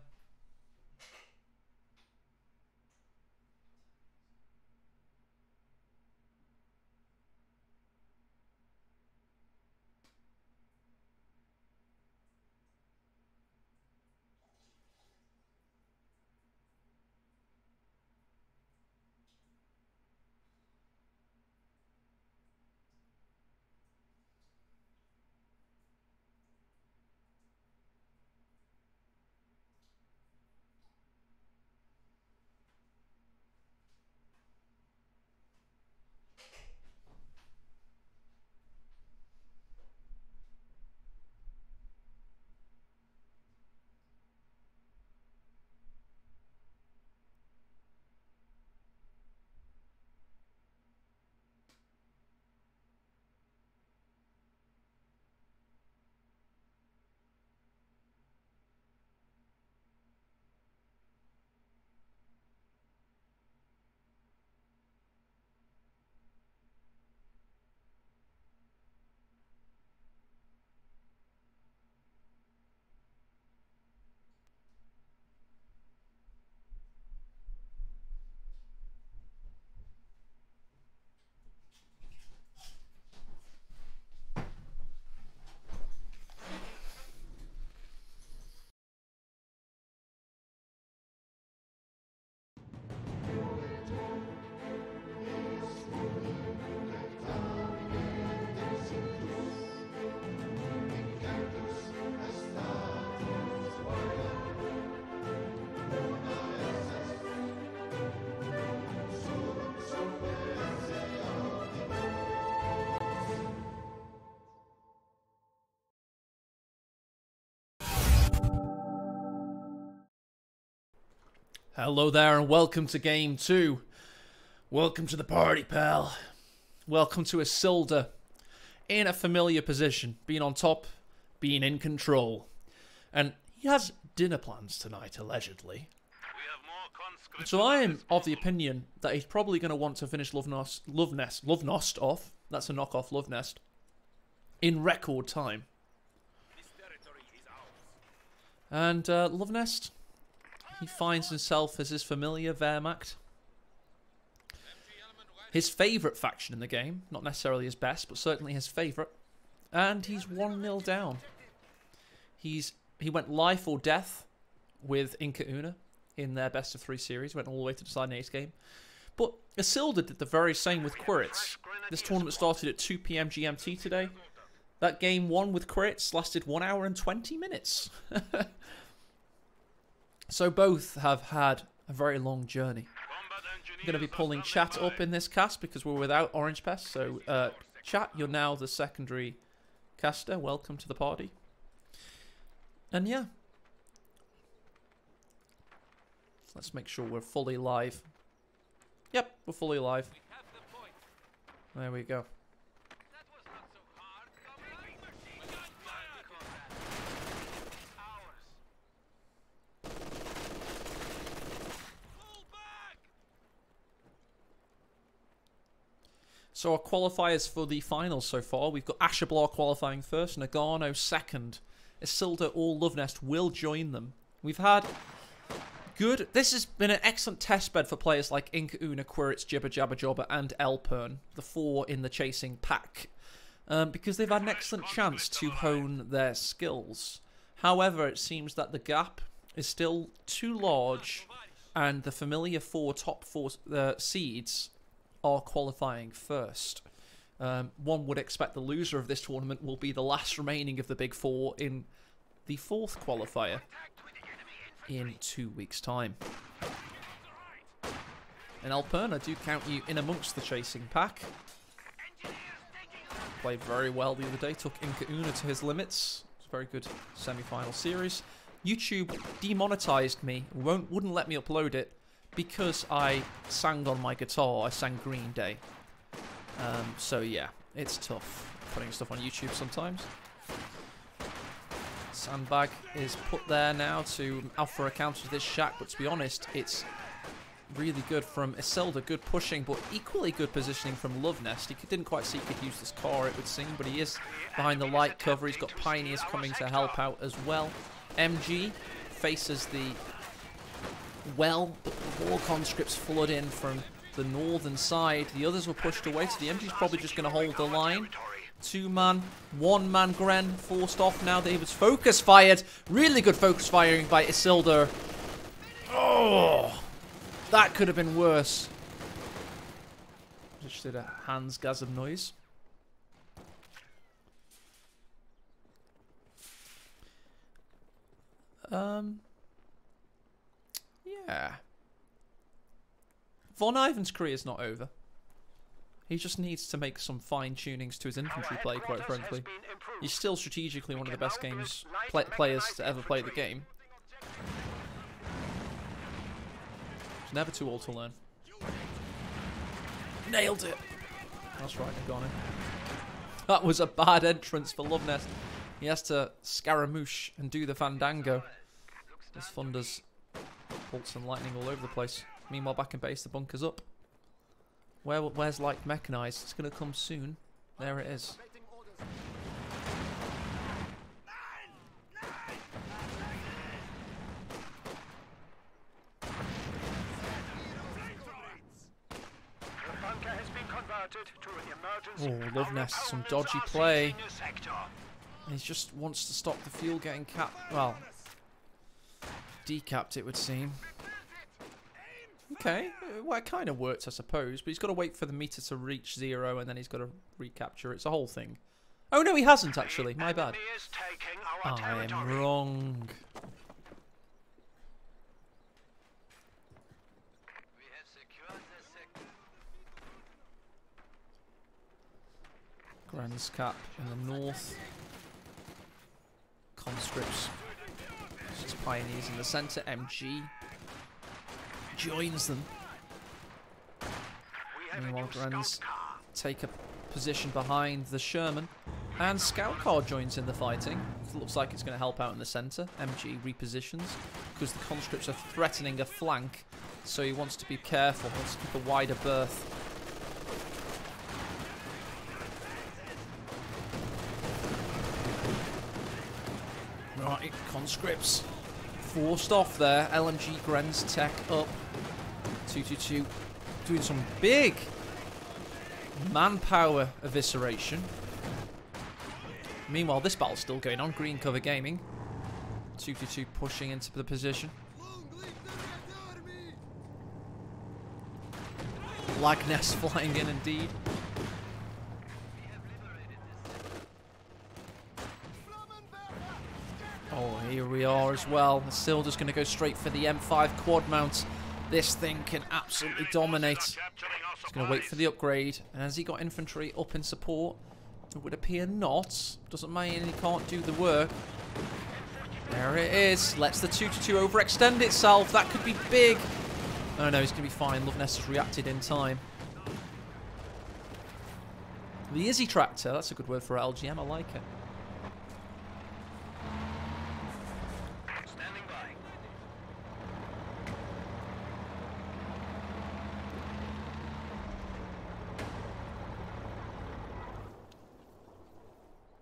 Hello there and welcome to game 2. Welcome to the party, pal. Welcome to Isildur. In a familiar position, being on top, being in control. And he has dinner plans tonight, allegedly. So I am of the opinion that he's probably going to want to finish Luvnest off. That's a knockoff Luvnest. In record time. And Luvnest, he finds himself as his familiar Wehrmacht. His favourite faction in the game. Not necessarily his best, but certainly his favourite. And he's 1-0 down. He went life or death with Inca Una in their best of 3 series. Went all the way to the deciding ace game. But Isildur did the very same with Quirits. This tournament started at 2 PM GMT today. That game 1 with Quirits lasted 1 hour and 20 minutes. So both have had a very long journey. I'm going to be pulling chat up in this cast because we're without Orange Pest. So chat, you're now the secondary caster. Welcome to the party. And yeah. Let's make sure we're fully live. Yep, we're fully live. There we go. So our qualifiers for the finals so far, we've got Ashablar qualifying first, Nagano second. Isildur or Luvnest will join them. We've had good... This has been an excellent testbed for players like Inca Una, Quirits, Jibber Jabber Jobber and Elpern, the 4 in the chasing pack, because they've had an excellent chance to hone their skills. However, it seems that the gap is still too large and the familiar top 4 seeds are qualifying first. One would expect the loser of this tournament will be the last remaining of the big 4 in the 4th qualifier in 2 weeks' time. And Alperna do count you in amongst the chasing pack. Played very well the other day, took Inca Una to his limits. It's a very good semi-final series. YouTube demonetized me, wouldn't let me upload it, because I sang on my guitar. I sang Green Day. So yeah, it's tough putting stuff on YouTube sometimes. Sandbag is put there now to alpha account of this shack, but to be honest, it's really good from Isildur. Good pushing, but equally good positioning from Luvnest. He didn't quite see he could use this car, it would seem, but he is behind the light cover. He's got Pioneers coming to help out as well. MG faces the well, but more conscripts flood in from the northern side. The others were pushed away, so the MG's probably just going to hold the line. 2-man, 1-man Gren forced off now. David's focus fired. Really good focus firing by Isildur. Oh, that could have been worse. Just did a Hansgasm noise. Yeah. Von Ivan's career is not over. He just needs to make some fine-tunings to his infantry play, quite frankly. He's still strategically one of the best players to ever play the game. He's never too old to learn. Nailed it! That's right, I got him. That was a bad entrance for Luvnest. He has to scaramouche and do the fandango. This thunders bolts and lightning all over the place. Meanwhile, back in base, the bunker's up. Where's light mechanized? It's going to come soon. There it is. Oh, Luvnest, some dodgy play. He just wants to stop the fuel getting capped. Well, decapped, it would seem. Okay, well, it kind of works, I suppose, but he's got to wait for the meter to reach 0 and then he's got to recapture it. It's a whole thing. Oh, no, he hasn't, actually. My bad. I am wrong. Gran's cap in the north. Conscripts. Just Pioneers in the centre. MG joins them. Meanwhile, Grens take a position behind the Sherman. And Scout Car joins in the fighting. It looks like it's going to help out in the centre. MG repositions because the conscripts are threatening a flank. So he wants to be careful. He wants to keep a wider berth. Right, conscripts forced off there. LMG Grenz Tech up. 222 doing some big manpower evisceration. Meanwhile, this battle's still going on. Green Cover Gaming. 222 pushing into the position. Luvnest flying in indeed. Oh, here we are as well. Isildur's going to go straight for the M5 quad mount. This thing can absolutely dominate. He's going to wait for the upgrade. And has he got infantry up in support? It would appear not. Doesn't mean he can't do the work. There it is. Lets the 222 overextend itself. That could be big. Oh no, he's going to be fine. Luvnest has reacted in time. The Izzy Tractor. That's a good word for LGM. I like it. Standing by.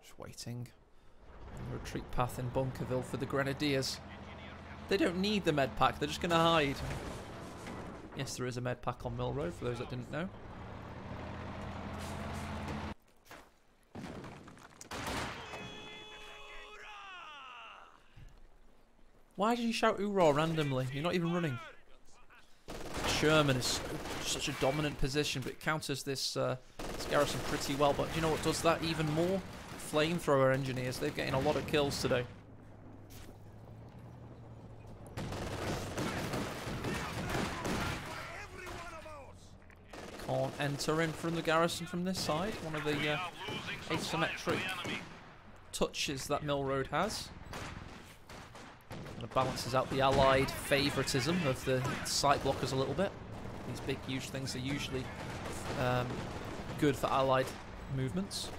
Just waiting on the retreat path in Bunkerville for the Grenadiers. They don't need the med pack. They're just going to hide. Yes, there is a med pack on Mill Road, for those that didn't know. Why did you shout "Hoorah" randomly? You're not even running. Sherman is such a dominant position, but it counters this garrison pretty well. But do you know what does that even more? Flamethrower engineers. They're getting a lot of kills today. Can't enter in from the garrison from this side. One of the asymmetric touches that Mill Road has. And it balances out the allied favoritism of the site blockers a little bit. These big, huge things are usually good for allied movements.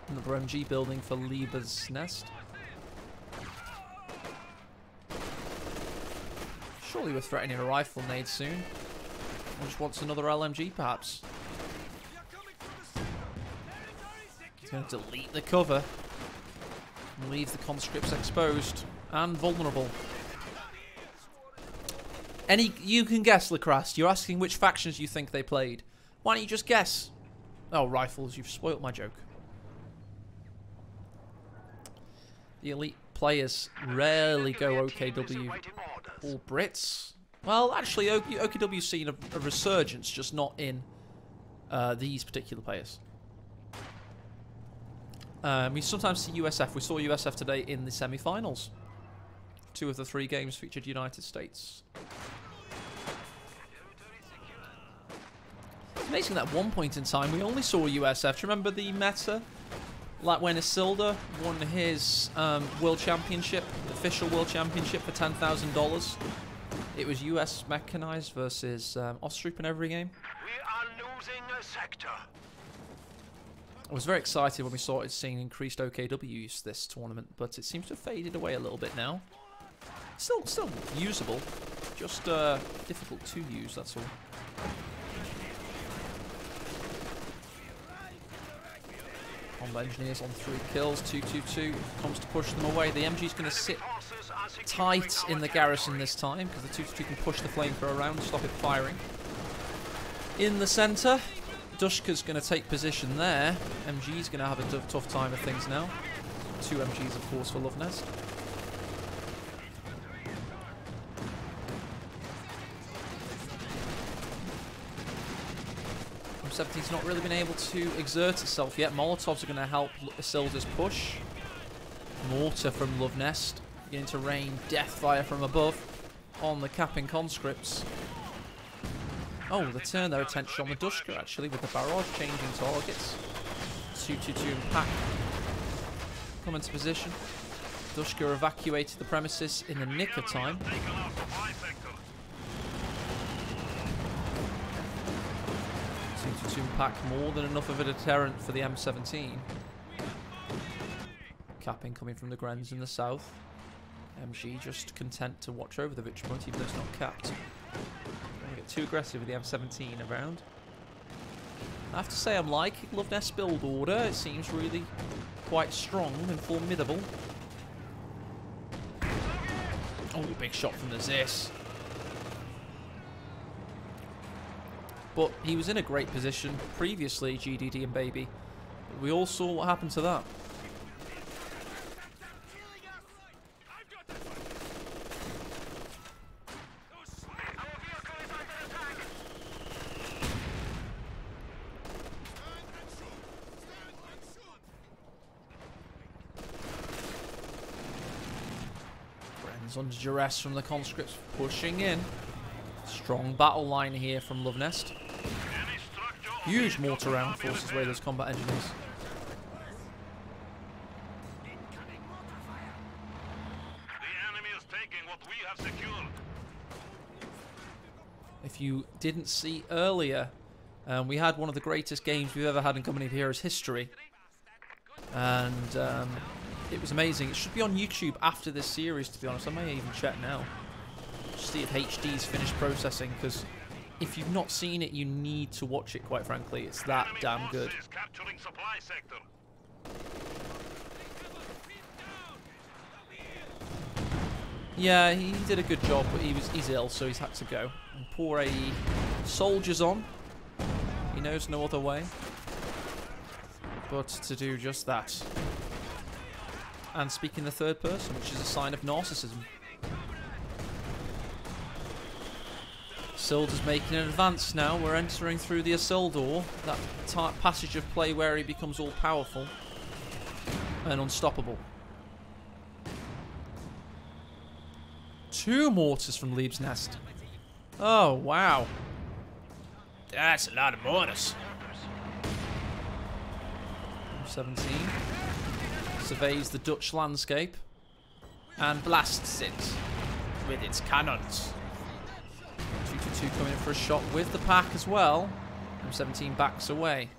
Another MG building for Luvnest. Surely we're threatening a rifle nade soon. He just wants another LMG, perhaps. He's going to delete the cover and leave the conscripts exposed and vulnerable. You can guess, Lacraste. You're asking which factions you think they played. Why don't you just guess? Oh, rifles. You've spoilt my joke. The elite players rarely go OKW all Brits. Well, actually, OKW's seen a resurgence, just not in these particular players. We sometimes see USF. We saw USF today in the semi-finals. 2 of the 3 games featured United States. It's amazing that at one point in time we only saw USF. Do you remember the meta? Like when Isildur won his World Championship, official World Championship for $10,000. It was US Mechanized versus Ostrup in every game. We are losing a sector. I was very excited when we started seeing increased OKW use this tournament, but it seems to have faded away a little bit now. Still usable, just difficult to use, that's all. Combat engineers on 3 kills, 222 comes to push them away. The MG's going to sit tight in the garrison this time because the 222 can push the flamethrower around and stop it firing. In the centre, Dushka's going to take position there. MG's going to have a tough time of things now. 2 MGs, of course, for Luvnest. M17's not really been able to exert itself yet. Molotovs are going to help Isildur's push. Mortar from Luvnest beginning to rain death fire from above on the capping conscripts. Oh, they turned their attention on the Dushka actually with the barrage changing targets. 222 and Pack come into position. Dushka evacuated the premises in the nick of time. 222 and Pack more than enough of a deterrent for the M17. Capping coming from the Grenz in the south. MG just content to watch over the Richmond even though it's not capped. Don't get too aggressive with the M17 around. I have to say I'm liking Luvnest's build order. It seems really quite strong and formidable. Oh, big shot from the Zis. But he was in a great position previously, GDD and Baby. But we all saw what happened to that. Under duress from the conscripts, pushing in. Strong battle line here from Luvnest. Huge mortar round forces away those combat engineers. The enemy is taking what we have secured. If you didn't see earlier, we had one of the greatest games we've ever had in Company of Heroes history. And it was amazing. It should be on YouTube after this series, to be honest. I may even check now. Just see if HD's finished processing, because if you've not seen it, you need to watch it, quite frankly. It's that damn good. Capturing supply sector. Yeah, he did a good job, but he's ill, so he's had to go. And poor AE soldiers on. He knows no other way but to do just that. And speak in the third person, which is a sign of narcissism. Isildur's making an advance now. We're entering through the Isildur, that passage of play where he becomes all powerful and unstoppable. 2 mortars from Luvnest. Oh, wow. That's a lot of mortars. 17. Surveys the Dutch landscape and blasts it with its cannons. 222 coming in for a shot with the pack as well. M17 backs away.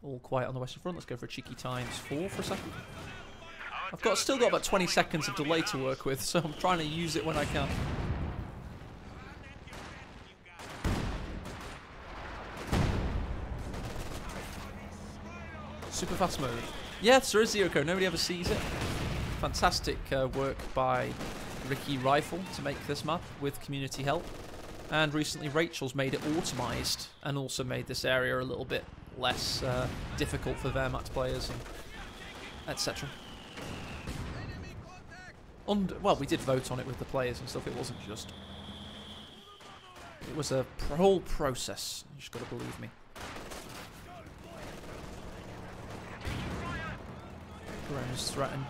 All quiet on the western front. Let's go for a cheeky ×4 for a second. I've still got about 20 seconds of delay to work with, so I'm trying to use it when I can. Super fast mode. Yes, there is zero code. Nobody ever sees it. Fantastic work by Ricky Rifle to make this map with community help. And recently Rachel's made it automized and also made this area a little bit less difficult for Wehrmacht players, etc. Well, we did vote on it with the players and stuff. It wasn't just... It was a whole process. You just got to believe me. Drones threaten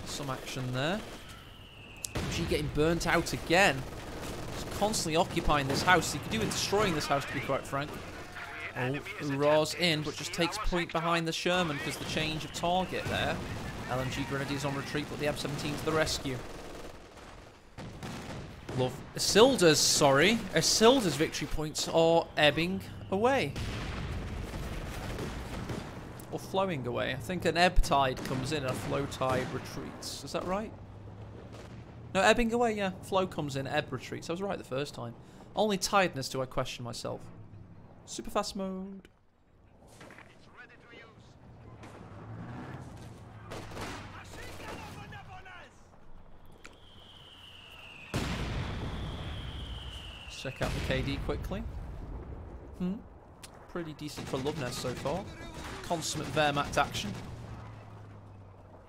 some action there. G getting burnt out again. He's constantly occupying this house. He could do with destroying this house, to be quite frank. Oh, Ura's in, but just takes point behind the Sherman because the change of target there. LMG Grenadiers on retreat, but the M17 to the rescue. Isildur's victory points are ebbing away. Or flowing away. I think an ebb tide comes in and a flow tide retreats. Is that right? No, ebbing away, yeah. Flow comes in, ebb retreats. I was right the first time. Only tiredness do I question myself. Super fast mode. Check out the KD quickly. Pretty decent for Luvnest so far. Consummate Wehrmacht action.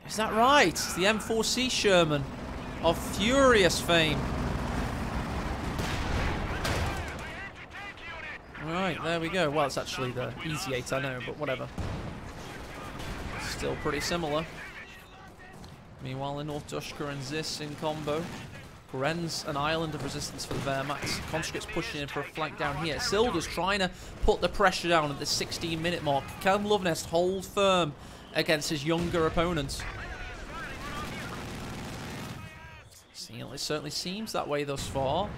Is that right? It's the M4C Sherman of furious fame. Right, there we go. Well, it's actually the Easy 8, I know, but whatever. Still pretty similar. Meanwhile, in North Dushka and Zis in combo. Gren's an island of resistance for the Wehrmacht. Conscripts pushing in for a flank down here. Isildur's trying to put the pressure down at the 16-minute mark. Can Luvnest hold firm against his younger opponents? It certainly seems that way thus far.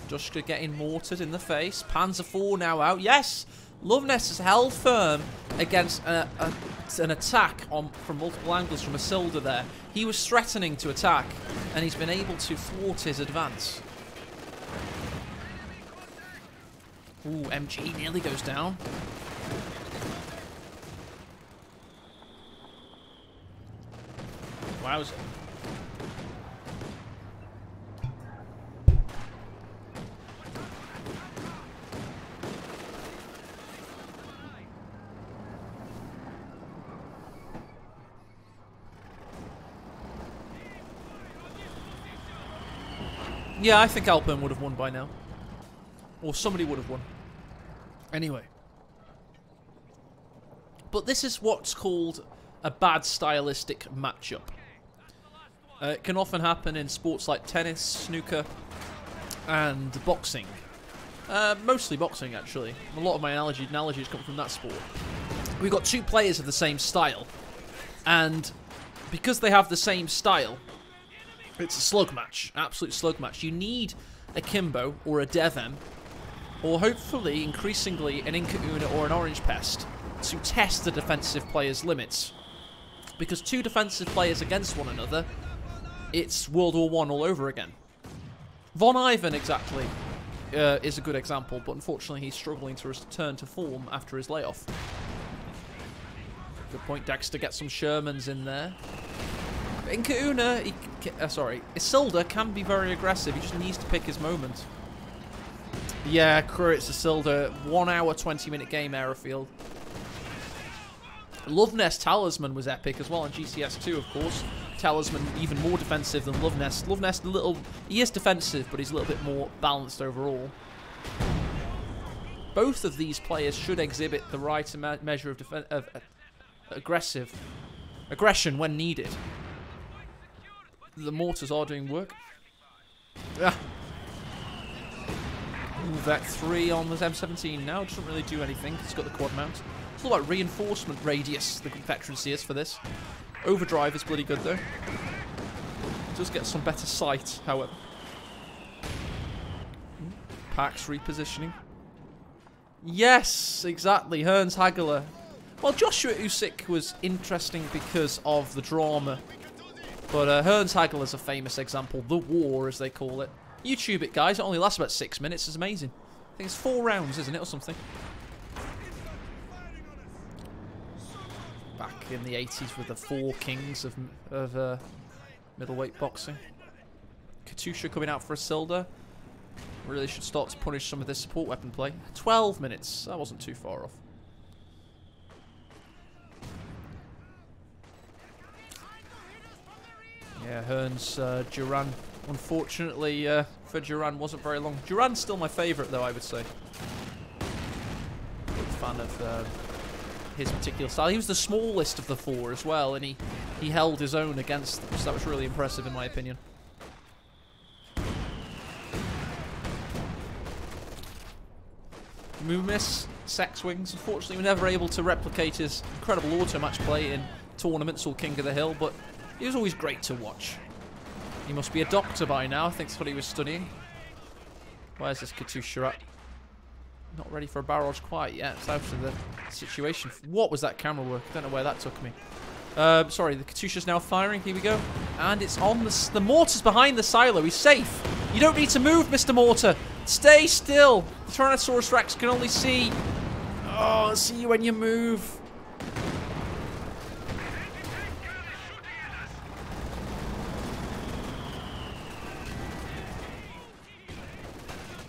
Dushka getting mortared in the face. Panzer IV now out. Yes! Luvnest has held firm against an attack from multiple angles from Isildur there. He was threatening to attack, and he's been able to thwart his advance. Ooh, MG nearly goes down. Wowza. Yeah, I think Alpine would have won by now. Or somebody would have won. Anyway. But this is what's called a bad stylistic matchup. It can often happen in sports like tennis, snooker, and boxing. Mostly boxing, actually. A lot of my analogies come from that sport. We've got two players of the same style. And because they have the same style, it's a slug match. Absolute slug match. You need a Kimbo or a Devem, or hopefully, increasingly, an Inka-Una or an Orange Pest to test the defensive player's limits. Because two defensive players against one another, it's World War I all over again. Von Ivan, exactly, is a good example, but unfortunately he's struggling to return to form after his layoff. Good point, Dexter gets some Shermans in there. Inka-Una, Isildur can be very aggressive. He just needs to pick his moment. Yeah, it's Isildur. 1 hour, 20-minute game, Aerofield. Luvnest Talisman was epic as well on GCS 2, of course. Talisman even more defensive than Luvnest. Luvnest, he is defensive, but he's a little bit more balanced overall. Both of these players should exhibit the right measure of aggression when needed. The mortars are doing work. Ah. Ooh, Vec 3 on the M17 now. Doesn't really do anything. It's got the quad mount. It's all about reinforcement radius, the veterancy is for this. Overdrive is bloody good, though. It does get some better sight, however. Pax repositioning. Yes, exactly. Hearns Hageler. Well, Joshua Usyk was interesting because of the drama. But Hearns Hageler's a famous example. The War, as they call it. YouTube it, guys. It only lasts about 6 minutes. It's amazing. I think it's 4 rounds, isn't it, or something? Back in the 80s with the 4 kings of middleweight boxing. Katusha coming out for Isildur. Really should start to punish some of this support weapon play. 12 minutes. That wasn't too far off. Yeah, Hearns, Duran. Unfortunately, for Duran, wasn't very long. Duran's still my favourite, though, I would say. Big fan of his particular style. He was the smallest of the 4 as well, and he held his own against them, so that was really impressive in my opinion. Moomis, Sex Wings. Unfortunately, we're never able to replicate his incredible auto match play in tournaments or King of the Hill, but he was always great to watch. He must be a doctor by now. I think that's what he was studying. Where's this Katusha at? Not ready for a barrage quite yet. It's out of the situation. What was that camera work? I don't know where that took me. Sorry, the Katusha's now firing. Here we go. And it's on the mortar's behind the silo. He's safe. You don't need to move, Mr. Mortar. Stay still. The Tyrannosaurus Rex can only see. Oh, see you when you move.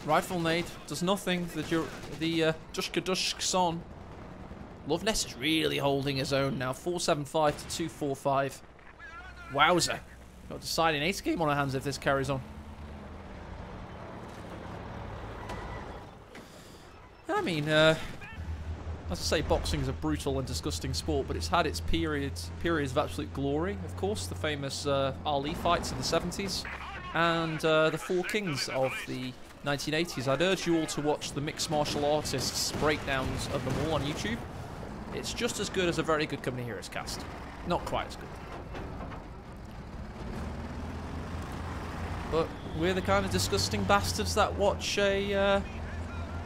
Rifle nade does nothing. The Dushka Dushk's on. Luvnest is really holding his own now. 475 to 245. Wowza. Got a deciding ace game on our hands if this carries on. I mean, as I say, boxing is a brutal and disgusting sport, but it's had its periods of absolute glory. Of course, the famous Ali fights in the 70s, and the 4 kings of the 1980s. I'd urge you all to watch the mixed martial artists' breakdowns of them all on YouTube. It's just as good as a very good Company Heroes cast. Not quite as good. But we're the kind of disgusting bastards that watch a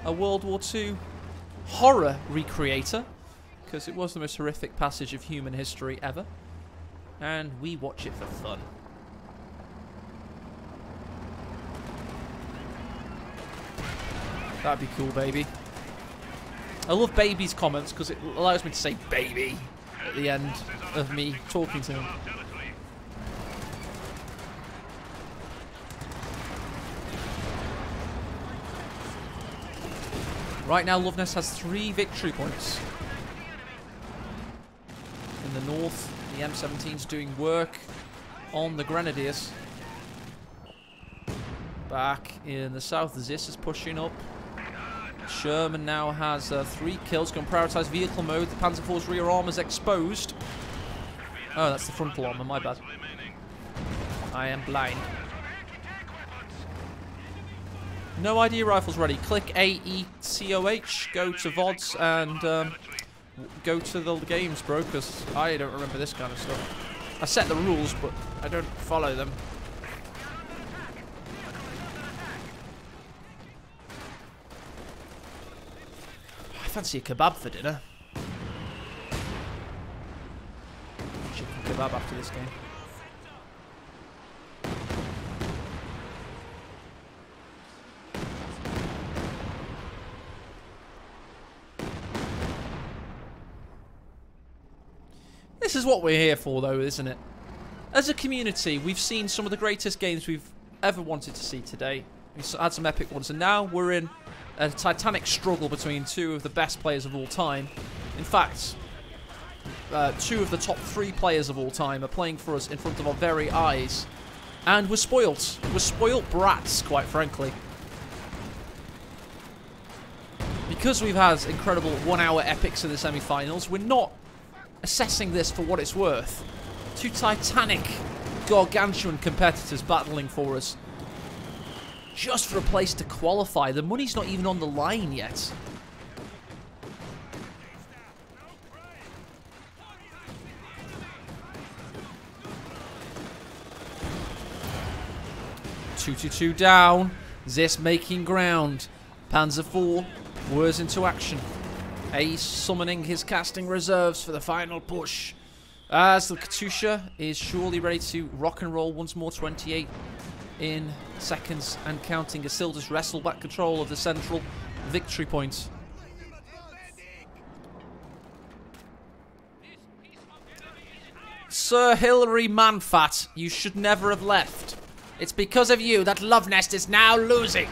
World War II horror recreator, because it was the most horrific passage of human history ever, and we watch it for fun. That'd be cool, baby. I love Baby's comments because it allows me to say baby at the end of me talking to him. Right now, Luvnest has 3 victory points. In the north, the M17's doing work on the Grenadiers. Back in the south, Zis is pushing up. Sherman now has 3 kills. Going to prioritise vehicle mode. The Panzer IV's rear arm is exposed. Oh, that's the frontal armour. My bad. I am blind. No ID rifles ready. Click AECOH. Go to VODs and go to the games, bro, because I don't remember this kind of stuff. I set the rules, but I don't follow them. I fancy a kebab for dinner. Chicken kebab after this game. This is what we're here for, though, isn't it? As a community, we've seen some of the greatest games we've ever wanted to see today. We've had some epic ones, and now we're in a titanic struggle between 2 of the best players of all time. In fact, 2 of the top 3 players of all time are playing for us in front of our very eyes. And we're spoilt. We're spoilt brats, quite frankly. Because we've had incredible 1-hour epics in the semi-finals, we're not assessing this for what it's worth. 2 titanic, gargantuan competitors battling for us. Just for a place to qualify. The money's not even on the line yet. Two down. Zis making ground. Panzer IV whirs into action. Ace summoning his casting reserves for the final push. As the Katusha is surely ready to rock and roll once more. 28 in seconds and counting. Isildur's wrestle back control of the central victory point. Sir Hilary Manfat, you should never have left. It's because of you that Luvnest is now losing.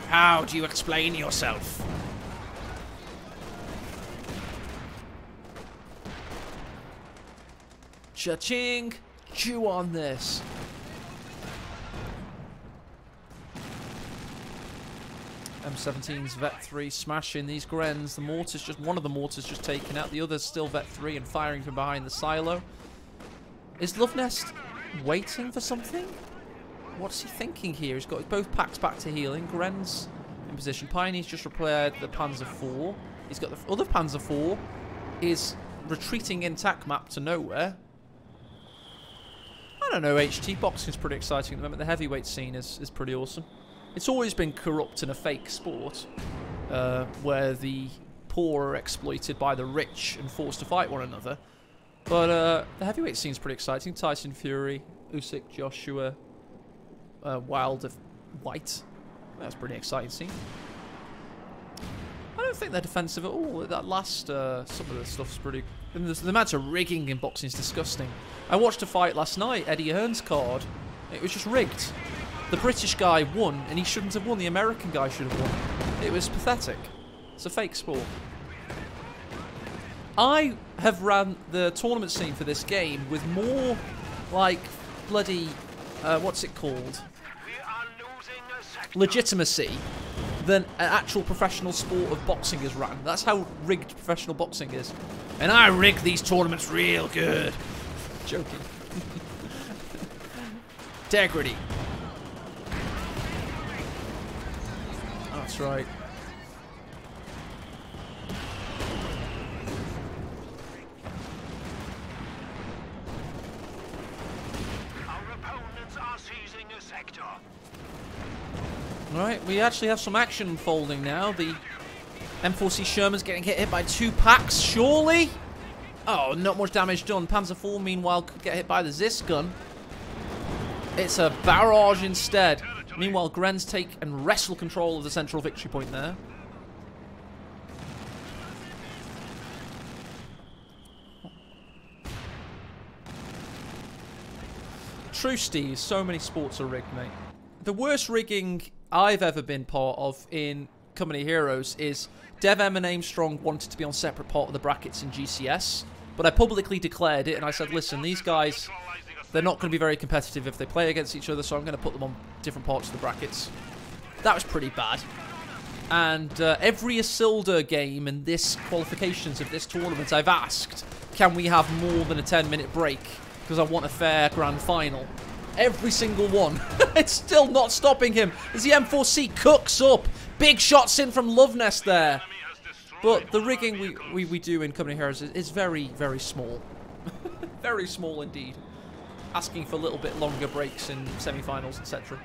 How do you explain yourself? Cha-ching! Chew on this. M17's Vet 3 smashing these Grens. The mortar's just, one of the mortars just taken out. The other's still Vet 3 and firing from behind the silo. Is Luvnest waiting for something? What's he thinking here? He's got both packs back to healing. Gren's in position. Pioneer's just repaired the Panzer IV. He's got the other Panzer IV is retreating in tac map to nowhere. I don't know, HT boxing's pretty exciting at the moment. The heavyweight scene is pretty awesome. It's always been corrupt in a fake sport, where the poor are exploited by the rich and forced to fight one another. But the heavyweight scene's pretty exciting. Tyson Fury, Usyk, Joshua, Wilder, White. That's a pretty exciting scene. I don't think they're defensive at all. That last, some of the stuff's pretty... And the amount of rigging in boxing is disgusting. I watched a fight last night, Eddie Hearn's card. It was just rigged. The British guy won, and he shouldn't have won. The American guy should have won. It was pathetic. It's a fake sport. I have ran the tournament scene for this game with more, like, bloody, what's it called? Legitimacy than an actual professional sport of boxing is run. That's how rigged professional boxing is. And I rig these tournaments real good. Joking. Integrity. That's right. Our opponents are seizing a sector. Alright, we actually have some action unfolding now. The M4C Sherman's getting hit by 2 packs, surely? Oh, not much damage done. Panzer IV, meanwhile, could get hit by the Zis gun. It's a barrage instead. Meanwhile, Gren's take and wrestle control of the central victory point there. true, Steve. So many sports are rigged, mate. The worst rigging I've ever been part of in Company Heroes is Dev M and Aimstrong wanted to be on separate part of the brackets in GCS, but I publicly declared it, and I said, listen, these guys, they're not going to be very competitive if they play against each other, so I'm going to put them on different parts of the brackets. That was pretty bad. And every Isildur game in this qualifications of this tournament, I've asked, can we have more than a 10-minute break? Because I want a fair grand final. Every single one. It's still not stopping him. As the M4C cooks up. Big shots in from Luvnest there. But the rigging we do in Company Heroes is very, very small. Very small indeed. Asking for a little bit longer breaks in semi-finals, etc.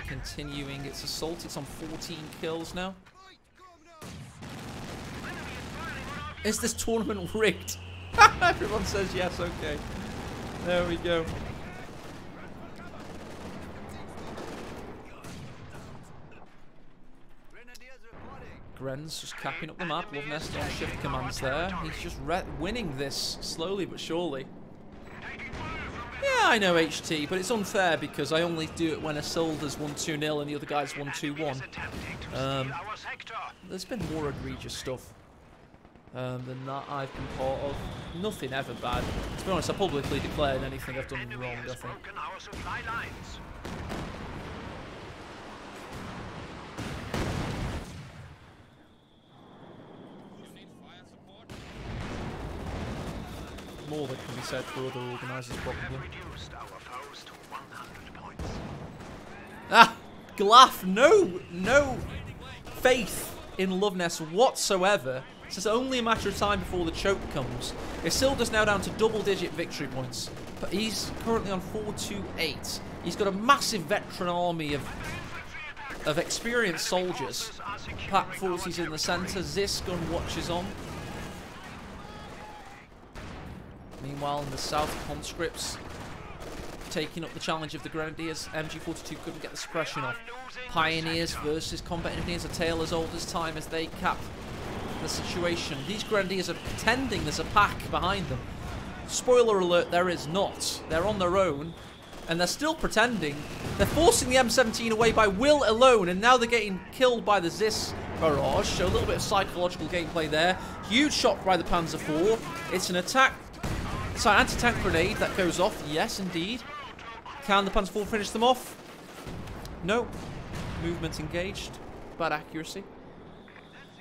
Continuing its assault. It's on 14 kills now. Is this tournament rigged? Everyone says yes, okay. There we go. Gren's just capping up the map. Luvnest on shift commands there. He's just winning this slowly but surely. Yeah, I know HT, but it's unfair because I only do it when Isildur's won 2-0 and the other guy's won 2-1. There's been more egregious stuff than that I've been part of. Nothing ever bad. To be honest, I publicly declared anything I've done wrong, I think. More that can be said for other organisers, probably. Ah! Glaff, no faith in Luvnest whatsoever. It's just only a matter of time before the choke comes. Isildur's now down to double-digit victory points, but he's currently on 428. He's got a massive veteran army of experienced soldiers. Pack 40's in the centre, Zisk gun watches on. Meanwhile, in the south, conscripts taking up the challenge of the Grenadiers. MG42 couldn't get the suppression off. Pioneers versus combat engineers, a tale as old as time as they cap the situation. These Grenadiers are pretending there's a pack behind them. Spoiler alert, there is not. They're on their own, and they're still pretending. They're forcing the M17 away by will alone, and now they're getting killed by the Zis barrage. So a little bit of psychological gameplay there. Huge shot by the Panzer IV. It's an attack. So anti-tank grenade that goes off. Yes, indeed. Can the Panzer IV finish them off? No. Movement engaged. Bad accuracy.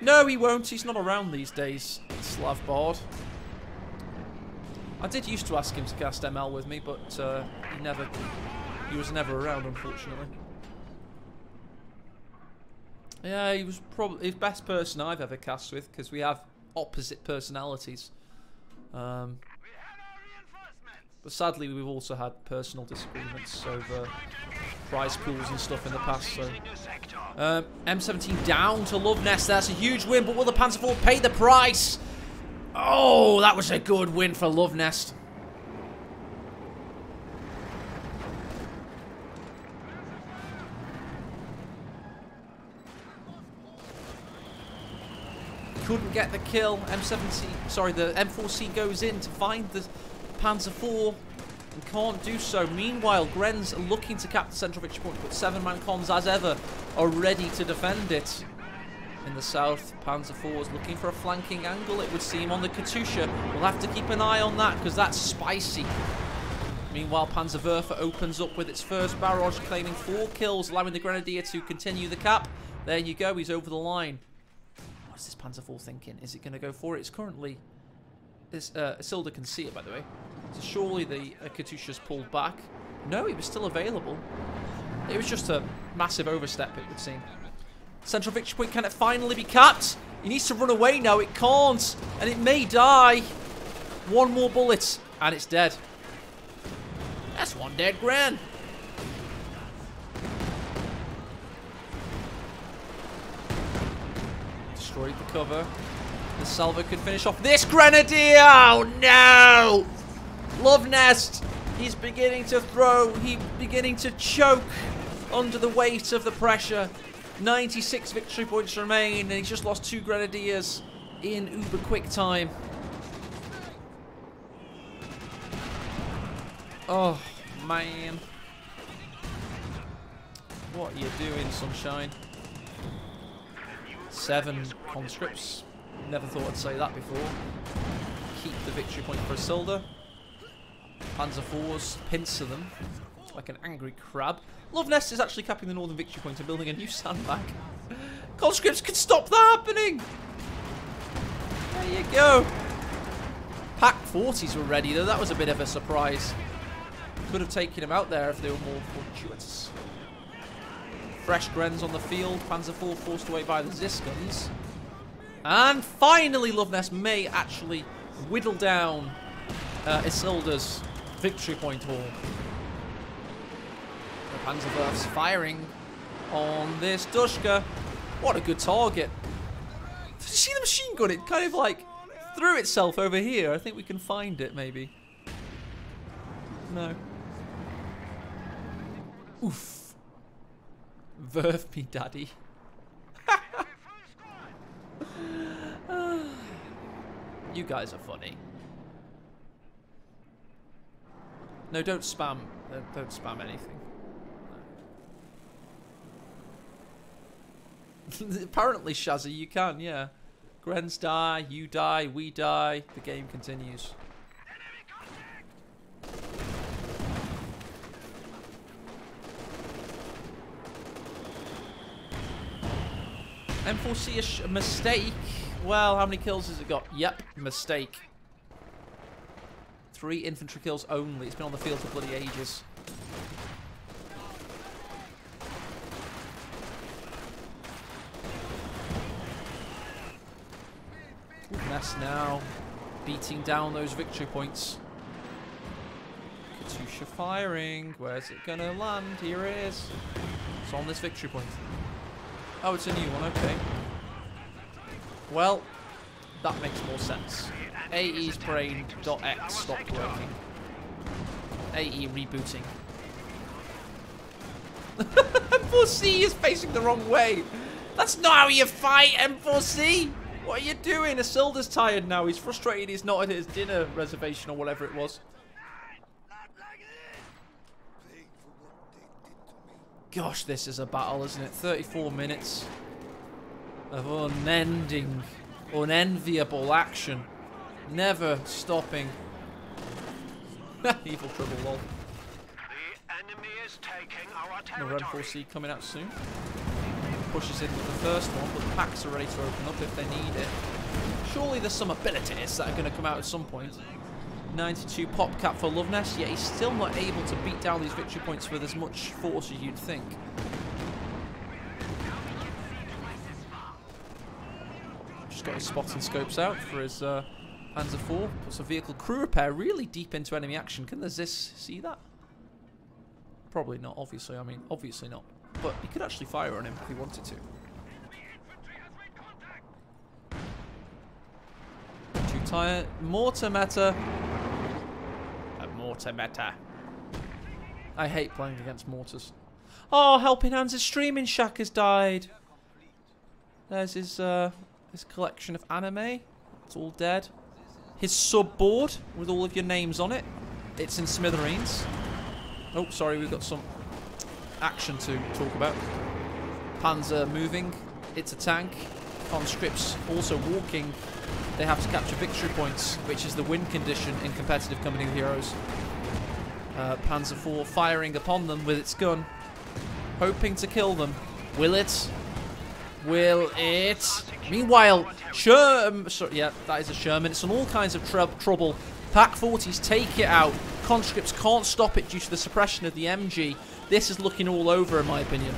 No, he won't. He's not around these days, Slav Bard. I did used to ask him to cast ML with me, but he was never around, unfortunately. Yeah, he was probably the best person I've ever cast with, because we have opposite personalities. But sadly, we've also had personal disagreements over prize pools and stuff in the past. So, M17 down to Luvnest. That's a huge win, but will the Panzer IV pay the price? Oh, that was a good win for Luvnest. Couldn't get the kill. The M4C goes in to find the Panzer IV and can't do so. Meanwhile, Gren's looking to cap the central victory point, but 7-man cons, as ever, are ready to defend it. In the south, Panzer IV is looking for a flanking angle, it would seem, on the Katusha. We'll have to keep an eye on that, because that's spicy. Meanwhile, Panzerwerfer opens up with its first barrage, claiming 4 kills, allowing the Grenadier to continue the cap. There you go, he's over the line. What's this Panzer IV thinking? Is it going to go for it? It's currently... Isildur can see it, by the way. So surely the Katusha's pulled back. No, he was still available. It was just a massive overstep, it would seem. Central victory point, can it finally be capped? He needs to run away now. It can't. And it may die. One more bullet. And it's dead. That's one dead Gren. Destroyed the cover. The Salvo could finish off this Grenadier. Oh no! Luvnest He's beginning to throw. He's beginning to choke under the weight of the pressure. 96 victory points remain, and he's just lost 2 grenadiers in uber quick time. Oh, man. What are you doing, sunshine? 7 conscripts. Never thought I'd say that before. Keep the victory point for Isildur. Panzer IVs pincer them like an angry crab. Luvnest is actually capping the northern victory point and building a new sandbag. Conscripts could stop that happening! There you go. Pack 40s were ready though, that was a bit of a surprise. Could have taken him out there if they were more fortuitous. Fresh Grens on the field, Panzer IV forced away by the Ziskans. And finally Luvnest may actually whittle down Isildur's victory point haul. The Panzerwerf's firing on this Dushka. What a good target. Did you see the machine gun? It kind of like threw itself over here. I think we can find it maybe. No. Oof. Verve me, daddy. You guys are funny. No, don't spam. Don't spam anything. No. Apparently, Shazzy, you can, yeah. Grens die, you die, we die. The game continues. M4C a mistake. Well, how many kills has it got? Yep, mistake. 3 infantry kills only. It's been on the field for bloody ages. Luvnest now beating down those victory points. Katusha firing. Where's it gonna land? Here it is. It's on this victory point. Oh, it's a new one. Okay. Well, that makes more sense. AE's brain.x stopped working. AE rebooting. M4C is facing the wrong way. That's not how you fight, M4C. What are you doing? Isildur's tired now. He's frustrated he's not at his dinner reservation or whatever it was. Gosh, this is a battle, isn't it? 34 minutes of unending, unenviable action. Never stopping. Evil trouble, lol. The enemy is taking our Another territory. M4C coming out soon. Pushes in with the first one, but the packs are ready to open up if they need it. Surely there's some abilities that are going to come out at some point. 92 pop cap for Luvnest, yet he's still not able to beat down these victory points with as much force as you'd think. Just got his spotting scopes out for his Panzer IV. Puts a vehicle crew repair really deep into enemy action. Can the Zis see that? Probably not, obviously. I mean, obviously not. But he could actually fire on him if he wanted to. Two-tire mortar meta. A mortar meta. I hate playing against mortars. Oh, Helping Hands' streaming shack has died. There's his collection of anime. It's all dead. His subboard with all of your names on it. It's in smithereens. Oh, sorry, we've got some action to talk about. Panzer moving. It's a tank. Conscripts also walking. They have to capture victory points, which is the win condition in competitive Company of Heroes. Panzer IV firing upon them with its gun, hoping to kill them. Will it? Will it? Meanwhile, yeah, that is a Sherman. It's in all kinds of trouble. Pack 40s take it out. Conscripts can't stop it due to the suppression of the MG. This is looking all over, in my opinion.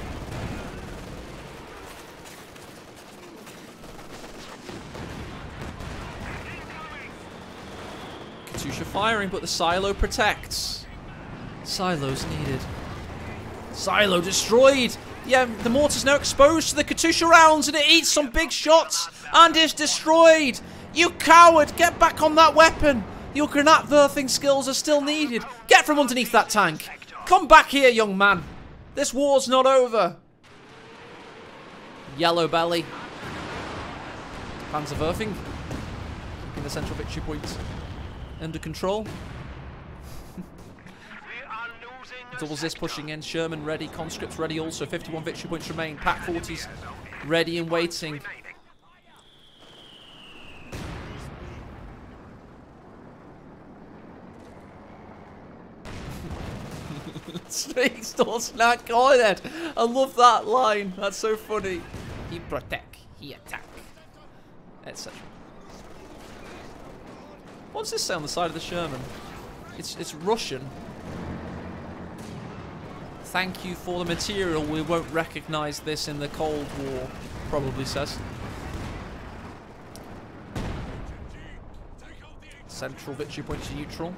Katusha firing, but the silo protects. Silos needed. Silo destroyed. Yeah, the mortar's now exposed to the Katusha rounds, and it eats some big shots and is destroyed. You coward! Get back on that weapon. Your granatwerfing skills are still needed. Get from underneath that tank. Come back here, young man. This war's not over. Yellow belly. Panzerwerfing. Keeping the central victory point under control. Double Zis pushing in. Sherman ready. Conscripts ready also. 51 victory points remain. Pack 40s ready and waiting. Snake store snack on. I love that line. That's so funny. He protect, he attack, etc. What's this say on the side of the Sherman? It's Russian. Thank you for the material. We won't recognize this in the Cold War, probably says. Central victory point to neutral.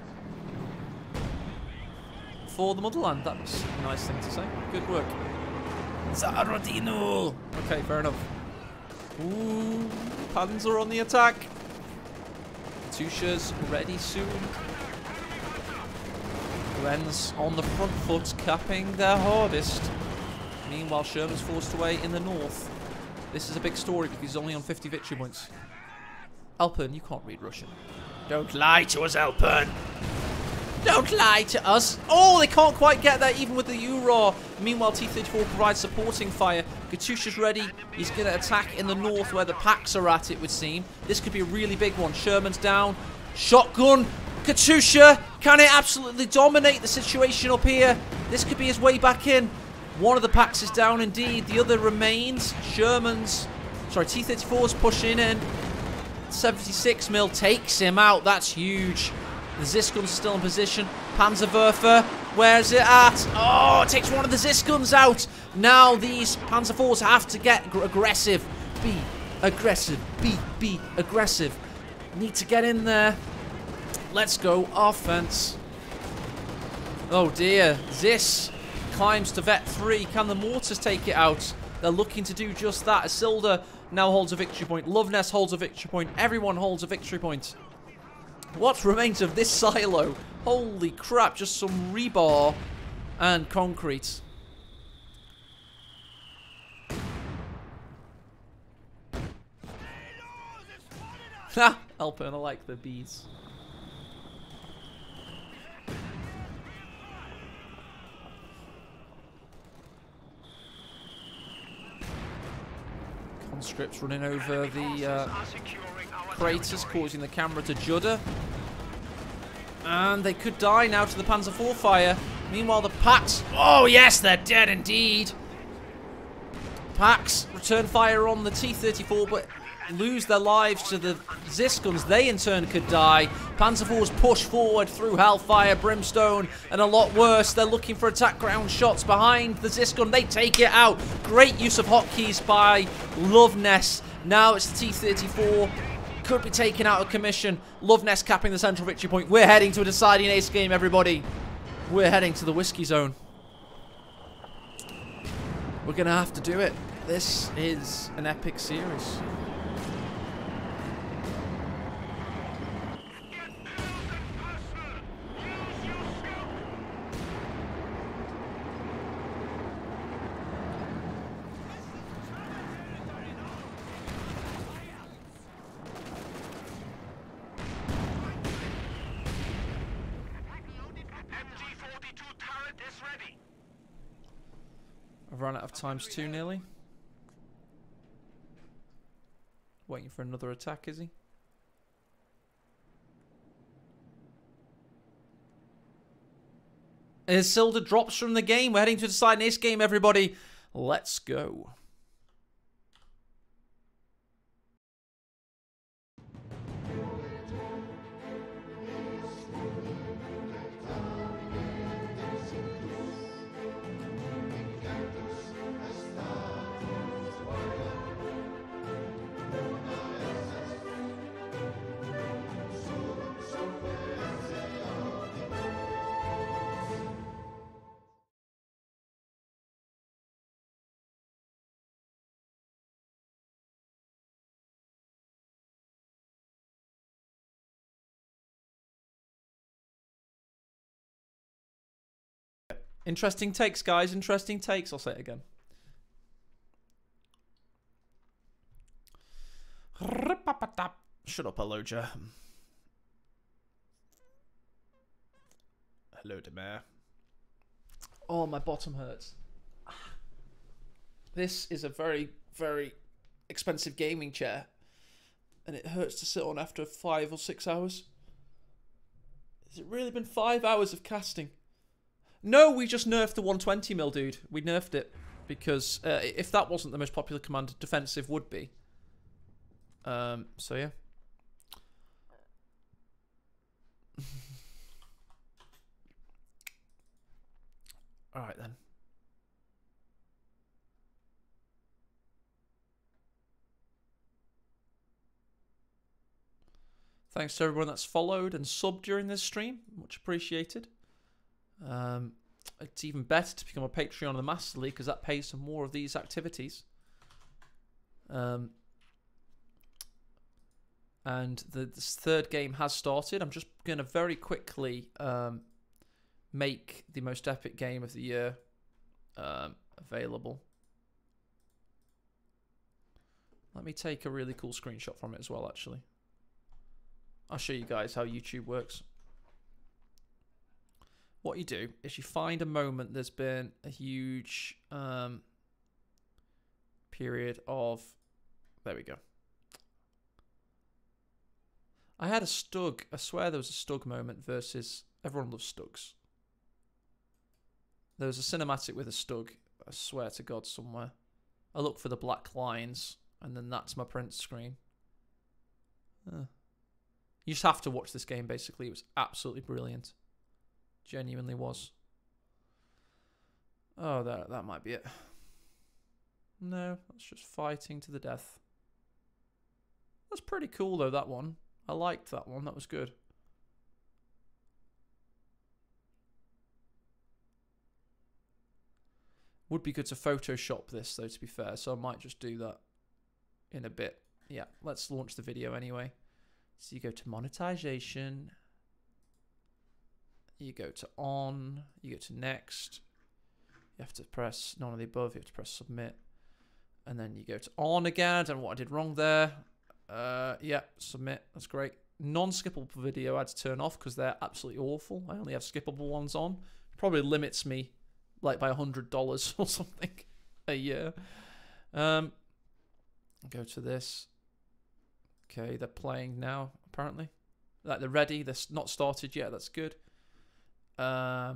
For the motherland, that's a nice thing to say. Good work. Zarodino! Okay, fair enough. Ooh, Panzer on the attack. Katyusha's ready soon. Wren's on the front foot, capping their hardest. Meanwhile, Sherman's forced away in the north. This is a big story because he's only on 50 victory points. Alpern, you can't read Russian. Don't lie to us, Alpern! Don't lie to us! Oh, they can't quite get there even with the URAW. Meanwhile, T-34 provides supporting fire. Katyusha's ready. He's going to attack in the north where the packs are at, it would seem. This could be a really big one. Sherman's down. Shotgun. Katyusha. Can it absolutely dominate the situation up here? This could be his way back in. One of the packs is down indeed. The other remains. T-34's pushing in. 76 mil takes him out. That's huge. The Zisguns are still in position. Panzerwerfer, where's it at? Oh, it takes one of the Zisguns out. Now these Panzer IVs have to get aggressive. Be aggressive. Be aggressive. Need to get in there. Let's go offense. Oh dear. Zis climbs to Vet 3. Can the mortars take it out? They're looking to do just that. Isildur now holds a victory point. Luvnest holds a victory point. Everyone holds a victory point. What remains of this silo? Holy crap, just some rebar and concrete. Ha! Alpern, I like the bees. Conscripts running over the craters, causing the camera to judder. And they could die now to the Panzer IV fire. Meanwhile, the packs... Oh, yes, they're dead indeed. Packs return fire on the T-34, but lose their lives to the Zisguns. They, in turn, could die. Panzer IVs push forward through Hellfire, Brimstone, and a lot worse. They're looking for attack ground shots behind the Zisgun. They take it out. Great use of hotkeys by Luvnest. Now it's the T-34. Could be taken out of commission. Luvnest capping the central victory point. We're heading to a deciding ace game, everybody. We're heading to the whiskey zone. We're going to have to do it. This is an epic series. I've run out of times 2 nearly. Waiting for another attack, is he? Isildur drops from the game. We're heading to a deciding ace game, everybody. Let's go. Interesting takes, guys. Interesting takes. I'll say it again. Shut up, Aloja. Hello, Demare. Oh, my bottom hurts. This is a very, very expensive gaming chair. And it hurts to sit on after 5 or 6 hours. Has it really been 5 hours of casting? No, we just nerfed the 120mm, dude. We nerfed it. Because if that wasn't the most popular command, defensive would be. So yeah. Alright then. Thanks to everyone that's followed and subbed during this stream. Much appreciated. It's even better to become a Patreon of the Master League because that pays for more of these activities. And this third game has started. I'm just going to very quickly make the most epic game of the year available. Let me take a really cool screenshot from it as well, actually. I'll show you guys how YouTube works. What you do is you find a moment there's been a huge period of... There we go. I had a Stug. I swear there was a Stug moment versus... Everyone loves Stugs. There was a cinematic with a Stug. I swear to God, somewhere. I look for the black lines, and then that's my print screen. You just have to watch this game, basically. It was absolutely brilliant. Genuinely was. Oh, that might be it. No, that's just fighting to the death. That's pretty cool, though, that one. I liked that one. That was good. Would be good to Photoshop this, though, to be fair. So I might just do that in a bit. Yeah, let's launch the video anyway. So you go to monetization. You go to on. You go to next. You have to press none of the above. You have to press submit. And then you go to on again. I don't know what I did wrong there. Yeah, submit. That's great. Non-skippable video I had to turn off because they're absolutely awful. I only have skippable ones on. Probably limits me like by $100 or something a year. Go to this. Okay, they're playing now, apparently. Like, they're ready. They're not started yet. That's good. So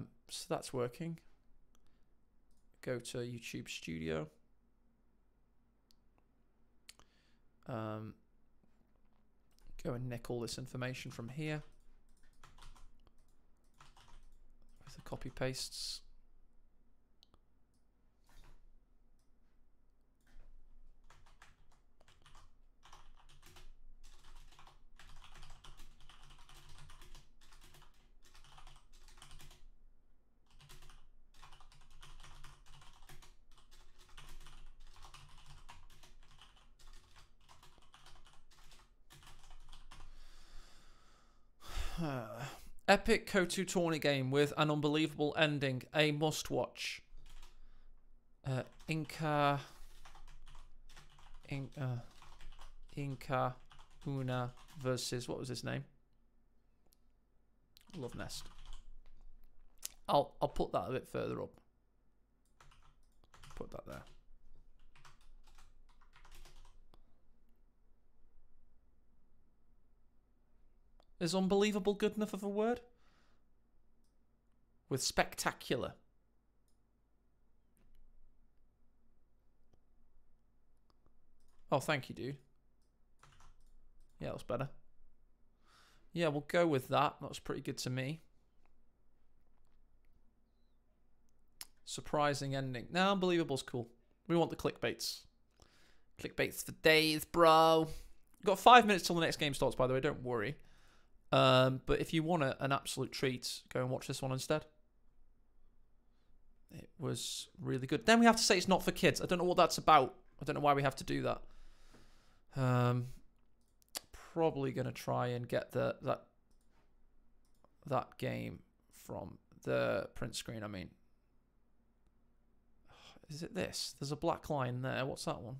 that's working. Go to YouTube Studio. Go and nick all this information from here. With the copy pastes. Epic KO2 tourney game with an unbelievable ending. A must-watch. Inca Una versus... What was his name? Luvnest. I'll put that a bit further up. Put that there. Is unbelievable good enough of a word? With spectacular. Oh, thank you, dude. Yeah, that was better. Yeah, we'll go with that. That was pretty good to me. Surprising ending. No, unbelievable's cool. We want the clickbaits. Clickbaits for days, bro. Got 5 minutes till the next game starts, by the way. Don't worry. But if you want an absolute treat, go and watch this one instead. It was really good. Then we have to say it's not for kids. I don't know what that's about. I don't know why we have to do that. Probably gonna try and get that game from the print screen. I mean, Is it this? There's a black line there. What's that one?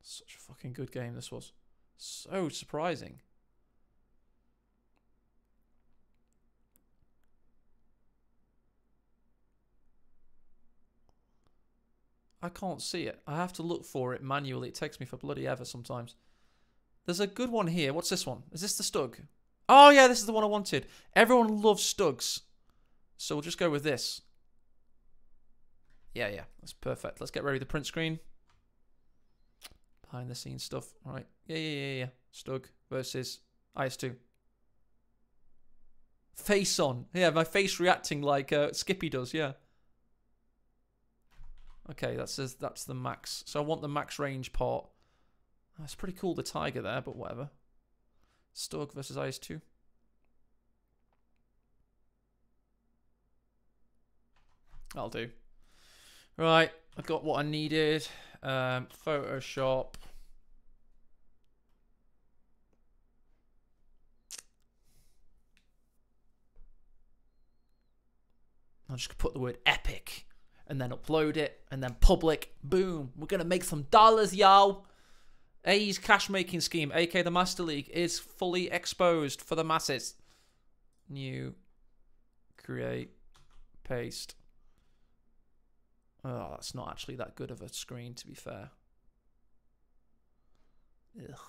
Such a fucking good game this was. So surprising. I can't see it. I have to look for it manually. It takes me for bloody ever sometimes. There's a good one here. What's this one? Is this the Stug? Oh, yeah, this is the one I wanted. Everyone loves Stugs. So we'll just go with this. Yeah, that's perfect. Let's get ready with the print screen. Behind the scenes stuff. All right. Yeah. Stug versus IS2. Face on. Yeah, my face reacting like Skippy does, yeah. Okay, that's the max. So I want the max range part. That's pretty cool, the tiger there, but whatever. Stug versus IS2. I'll do. Right, I got what I needed. Photoshop. I'll just put the word epic and then upload it and then public. Boom. We're going to make some dollars, y'all. AE's cash making scheme, aka the Master League, is fully exposed for the masses. New. Create. Paste. Oh, that's not actually that good of a screen, to be fair. Ugh.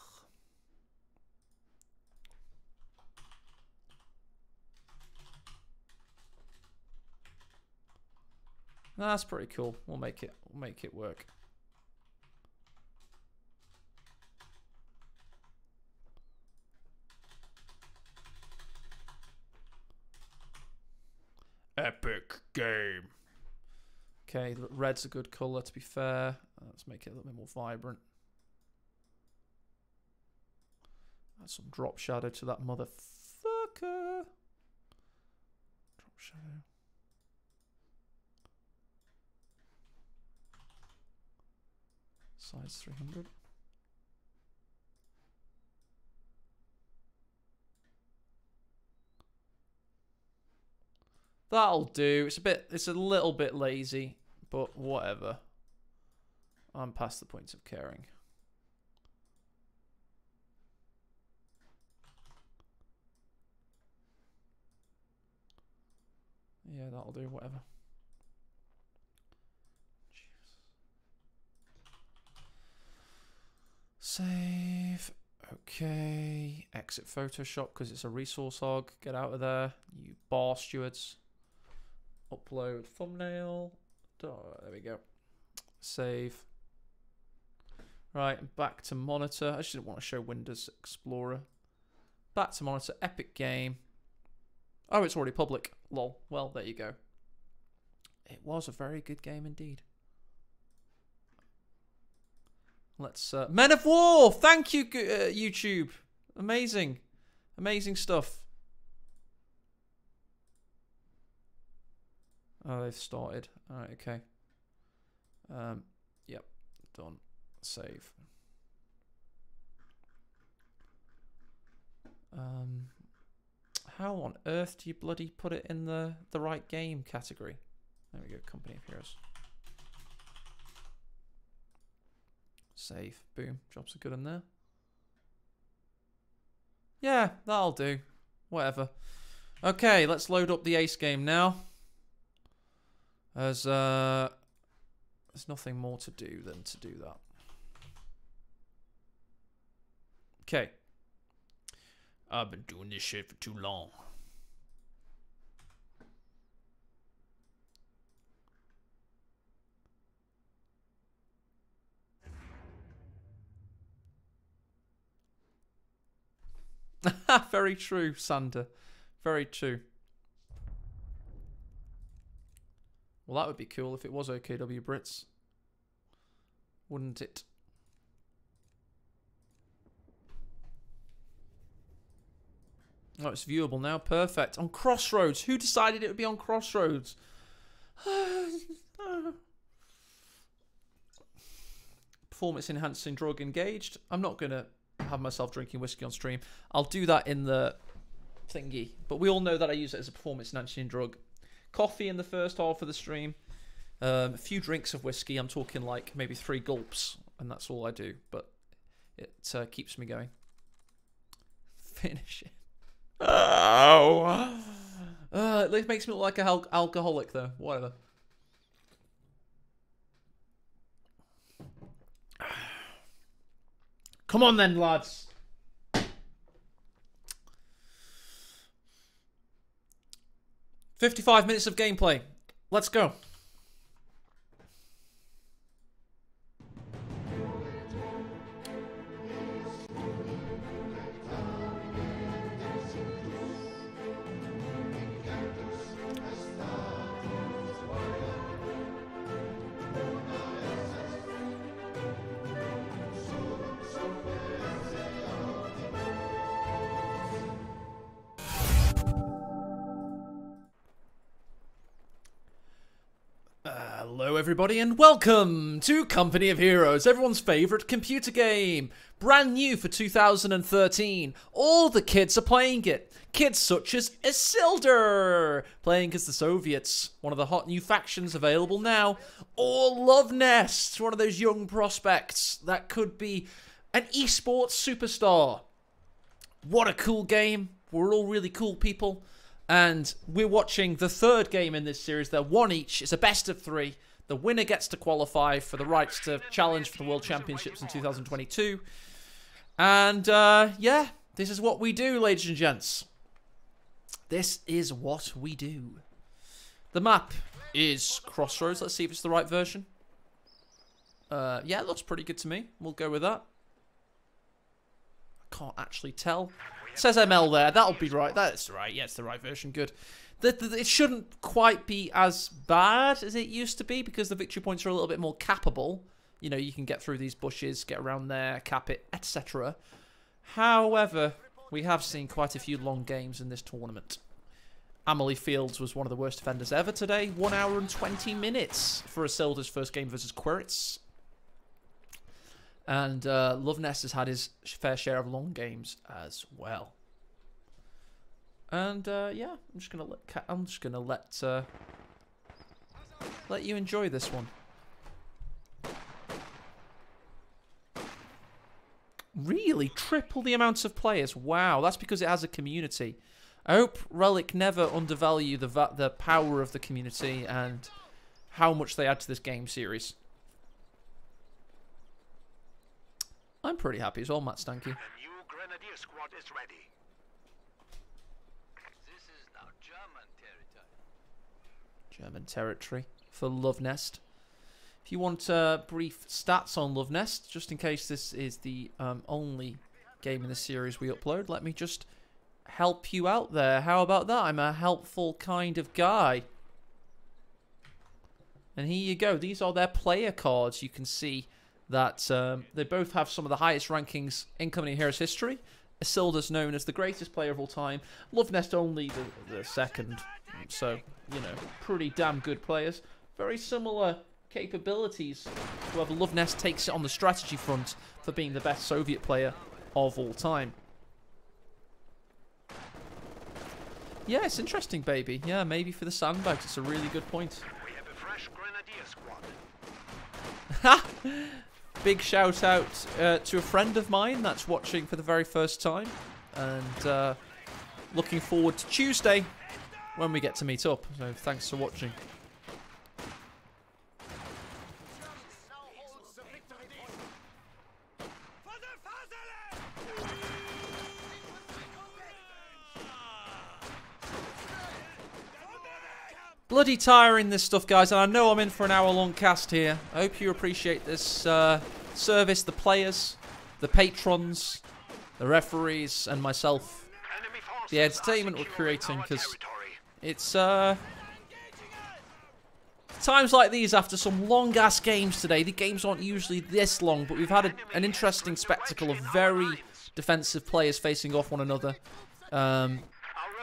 That's pretty cool. We'll make it work. Epic game. Okay, red's a good colour, to be fair. Let's make it a little bit more vibrant. Add some drop shadow to that motherfucker. Drop shadow. Size 300. That'll do. It's a little bit lazy, but whatever. I'm past the point of caring. Yeah, that'll do, whatever. Jeez. Save. Okay. Exit Photoshop because it's a resource hog. Get out of there, you bar stewards. Upload thumbnail. Oh, there we go. Save. Right, back to monitor. I just didn't want to show Windows Explorer. Back to monitor. Epic game. Oh, it's already public. Lol. Well, there you go. It was a very good game indeed. Let's... Men of War! Thank you, YouTube. Amazing. Amazing stuff. Oh, they've started. Alright, okay. Yep. Done. Save. How on earth do you bloody put it in the right game category? There we go. Company of Heroes. Save. Boom. Jobs are good in there. Yeah, that'll do. Whatever. Okay, let's load up the Ace game now. There's nothing more to do than to do that. Okay. I've been doing this shit for too long. Very true, Sander. Very true. Well, that would be cool if it was OKW Brits. Wouldn't it? Oh, it's viewable now. Perfect. On Crossroads. Who decided it would be on Crossroads? Performance enhancing drug engaged. I'm not going to have myself drinking whiskey on stream. I'll do that in the thingy. But we all know that I use it as a performance enhancing drug. Coffee in the first half of the stream. A few drinks of whiskey. I'm talking like maybe 3 gulps, and that's all I do. But it keeps me going. Finish it. Oh, it makes me look like an alcoholic, though. Whatever. Come on, then, lads. 55 minutes of gameplay. Let's go. Hello everybody and welcome to Company of Heroes, everyone's favourite computer game. Brand new for 2013. All the kids are playing it. Kids such as Isildur, playing as the Soviets, one of the hot new factions available now. Or Luvnest, one of those young prospects that could be an esports superstar. What a cool game. We're all really cool people. And we're watching the third game in this series. They're one each. It's a best of 3. The winner gets to qualify for the rights to challenge for the World Championships in 2022. And, yeah, this is what we do, ladies and gents. This is what we do. The map is Crossroads. Let's see if it's the right version. Yeah, it looks pretty good to me. We'll go with that. I can't actually tell. It says ML there. That'll be right. That's right. Yeah, it's the right version. Good. It shouldn't quite be as bad as it used to be because the victory points are a little bit more cappable. You know, you can get through these bushes, get around there, cap it, etc. However, we have seen quite a few long games in this tournament. Amelie Fields was one of the worst defenders ever today. 1 hour and 20 minutes for Isildur's first game versus Quirits. And Luvnest has had his fair share of long games as well. And yeah, I'm just gonna let you enjoy this one. Really, triple the amount of players. Wow, that's because it has a community. I hope Relic never undervalue the power of the community and how much they add to this game series. I'm pretty happy as well, Matt Stanky. The new Grenadier squad is ready. This is now German territory. German territory for Luvnest. If you want brief stats on Luvnest, just in case this is the only game in the series we upload, let me just help you out there. How about that? I'm a helpful kind of guy. And here you go. These are their player cards. You can see that they both have some of the highest rankings in Company of Heroes history. Isildur's known as the greatest player of all time. Luvnest only the second. So, you know, pretty damn good players. Very similar capabilities. However, Luvnest takes it on the strategy front for being the best Soviet player of all time. Yeah, it's interesting, baby. Yeah, maybe for the sandbags. It's a really good point. We have a fresh Grenadier squad. Ha! Big shout out to a friend of mine that's watching for the very first time. And looking forward to Tuesday when we get to meet up. So thanks for watching. Bloody tiring this stuff, guys, and I know I'm in for an hour-long cast here. I hope you appreciate this service, the players, the patrons, the referees, and myself. The entertainment we're creating, because it's times like these after some long-ass games today. The games aren't usually this long, but we've had an interesting spectacle of very defensive players facing off one another.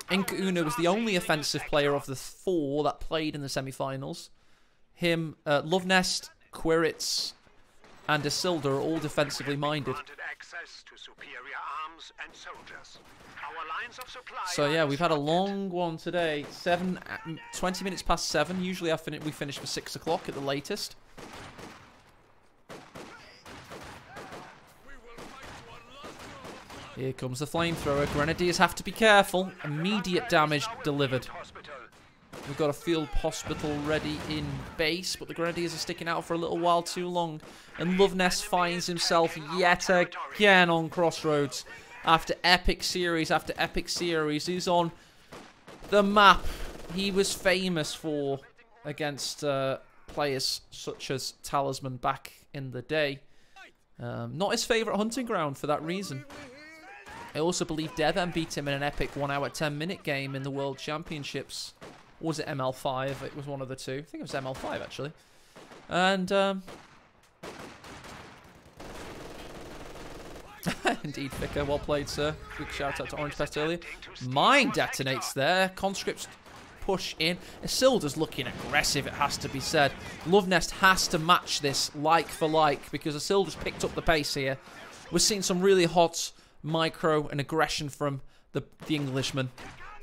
Inca Uno was the only offensive player of the 4 that played in the semi-finals. Him, Luvnest, Quirits, and Isildur are all defensively minded. Access to superior arms and soldiers. Our lines of supply So yeah, we've had a long one today. 20 minutes past 7. Usually we finish for 6 o'clock at the latest. Here comes the flamethrower. Grenadiers have to be careful. Immediate damage delivered. We've got a field hospital ready in base, but the Grenadiers are sticking out for a little while too long. And Luvnest finds himself yet again on crossroads. After epic series after epic series, he's on the map he was famous for against players such as Talisman back in the day. Not his favourite hunting ground for that reason. I also believe Devon beat him in an epic 1 hour 10-minute game in the World Championships. Or was it ML5? It was one of the two. I think it was ML5 actually. And indeed, Vicar, well played, sir. Quick shout out to Orange Pest earlier. Mine detonates there. Conscripts push in. Isildur's looking aggressive, it has to be said. Luvnest has to match this like for like because Isildur's picked up the pace here. We're seeing some really hot micro and aggression from the Englishmen.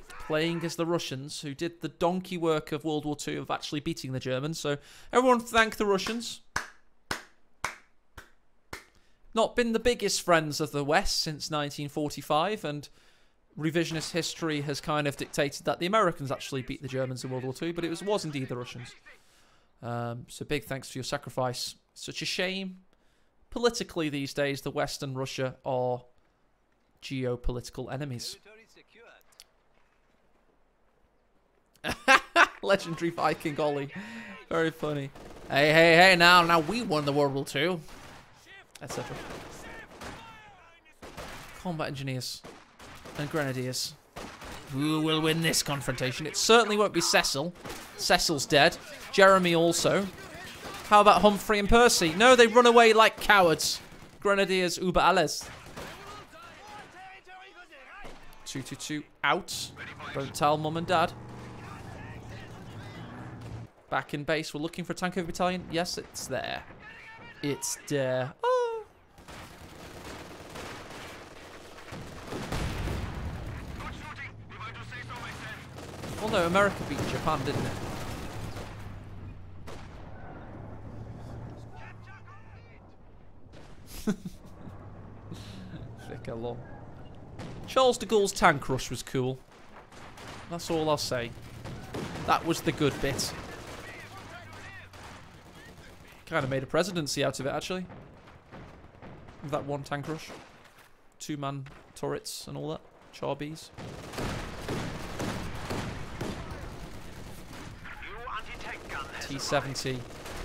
Playing as the Russians, who did the donkey work of World War II of actually beating the Germans. So everyone thank the Russians. Not been the biggest friends of the West since 1945, and revisionist history has kind of dictated that the Americans actually beat the Germans in World War II, but it was indeed the Russians. So big thanks for your sacrifice. Such a shame. Politically these days, the West and Russia are geopolitical enemies. Legendary Viking Ollie. Very funny. Hey, now we won the World War II. Etc. Combat engineers and grenadiers. Who will win this confrontation? It certainly won't be Cecil. Cecil's dead. Jeremy also. How about Humphrey and Percy? No, they run away like cowards. Grenadiers über alles. 222 out. Don't tell mum and dad. Back in base. We're looking for a tank over battalion. Yes, it's there. It's there. Oh. Well, no, America beat Japan, didn't it? Thick a lot. Charles de Gaulle's tank rush was cool. That's all I'll say. That was the good bit. Kind of made a presidency out of it, actually. With that one tank rush. 2-man turrets and all that. Charbies. T-70.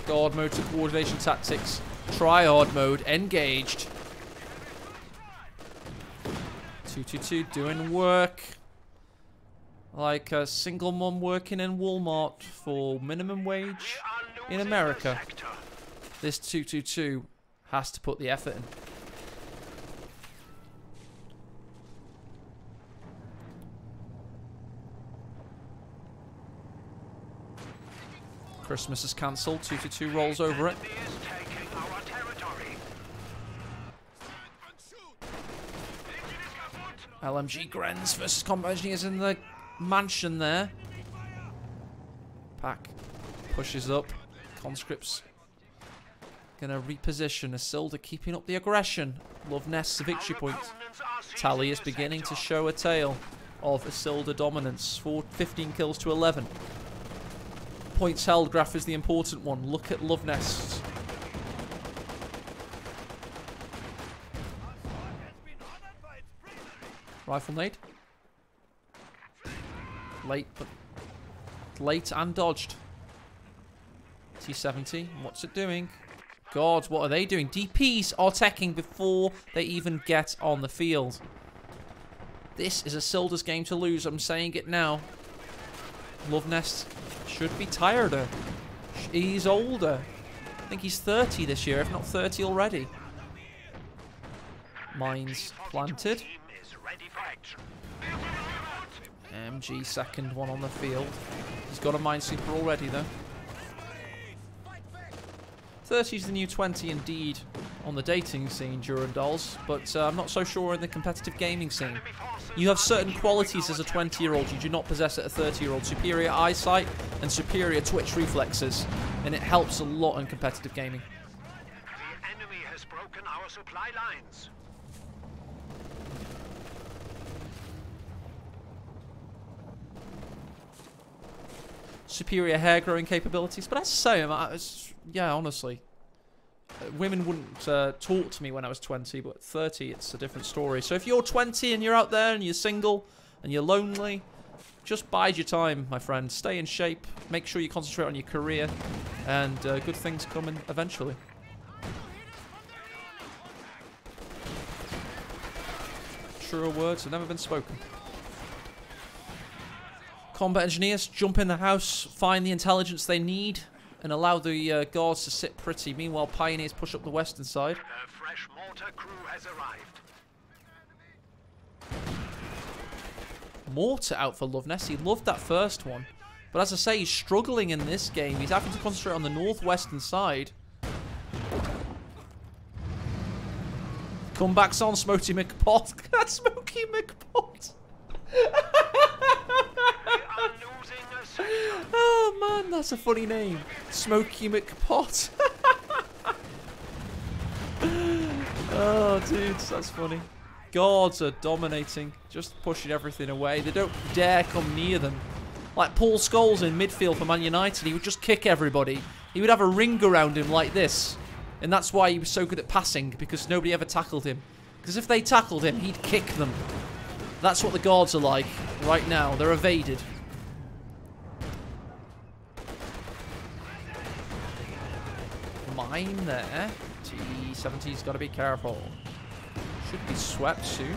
Guard mode to coordination tactics. Try-hard mode engaged. 222 doing work. Like a single mum working in Walmart for minimum wage in America. This 222 has to put the effort in. Christmas is cancelled. 222 rolls over it. LMG Grens versus combat engineers in the mansion there. Pack pushes up. Conscripts gonna reposition. Isildur keeping up the aggression. Luvnest's victory point tally is beginning to show a tale of Isildur dominance. 15 kills to 11. Points held graph is the important one. Look at Luvnest. Rifle nade. Late, but late and dodged. T-70. What's it doing? God, what are they doing? DPs are teching before they even get on the field. This is Isildur's game to lose. I'm saying it now. Luvnest should be tireder. He's older. I think he's 30 this year, if not 30 already. Mines planted. MG second one on the field. He's got a minesweeper already though. 30 is the new 20 indeed on the dating scene, Durandals, but I'm not so sure in the competitive gaming scene. You have certain qualities as a 20-year-old you do not possess at a 30-year-old. Superior eyesight and superior twitch reflexes, and it helps a lot in competitive gaming. The enemy has broken our supply lines. Superior hair growing capabilities, but that's the same. Yeah, honestly. Women wouldn't talk to me when I was 20, but 30, it's a different story. So if you're 20 and you're out there and you're single and you're lonely, just bide your time, my friend. Stay in shape. Make sure you concentrate on your career, and good things coming eventually. Truer words have never been spoken. Combat engineers jump in the house, find the intelligence they need, and allow the guards to sit pretty. Meanwhile, pioneers push up the western side. A fresh mortar crew has arrived. Mortar out for Luvnest. He loved that first one. But as I say, he's struggling in this game. He's having to concentrate on the northwestern side. Comebacks on Smokey McPot. That's Smokey McPot. Oh man, that's a funny name. Smokey McPot. Oh dude, that's funny. Guards are dominating, just pushing everything away. They don't dare come near them. Like Paul Scholes in midfield for Man United, he would just kick everybody. He would have a ring around him like this. And that's why he was so good at passing, because nobody ever tackled him. Because if they tackled him, he'd kick them. That's what the guards are like right now. They're evaded. Mine there. T-70's got to be careful. Should be swept soon.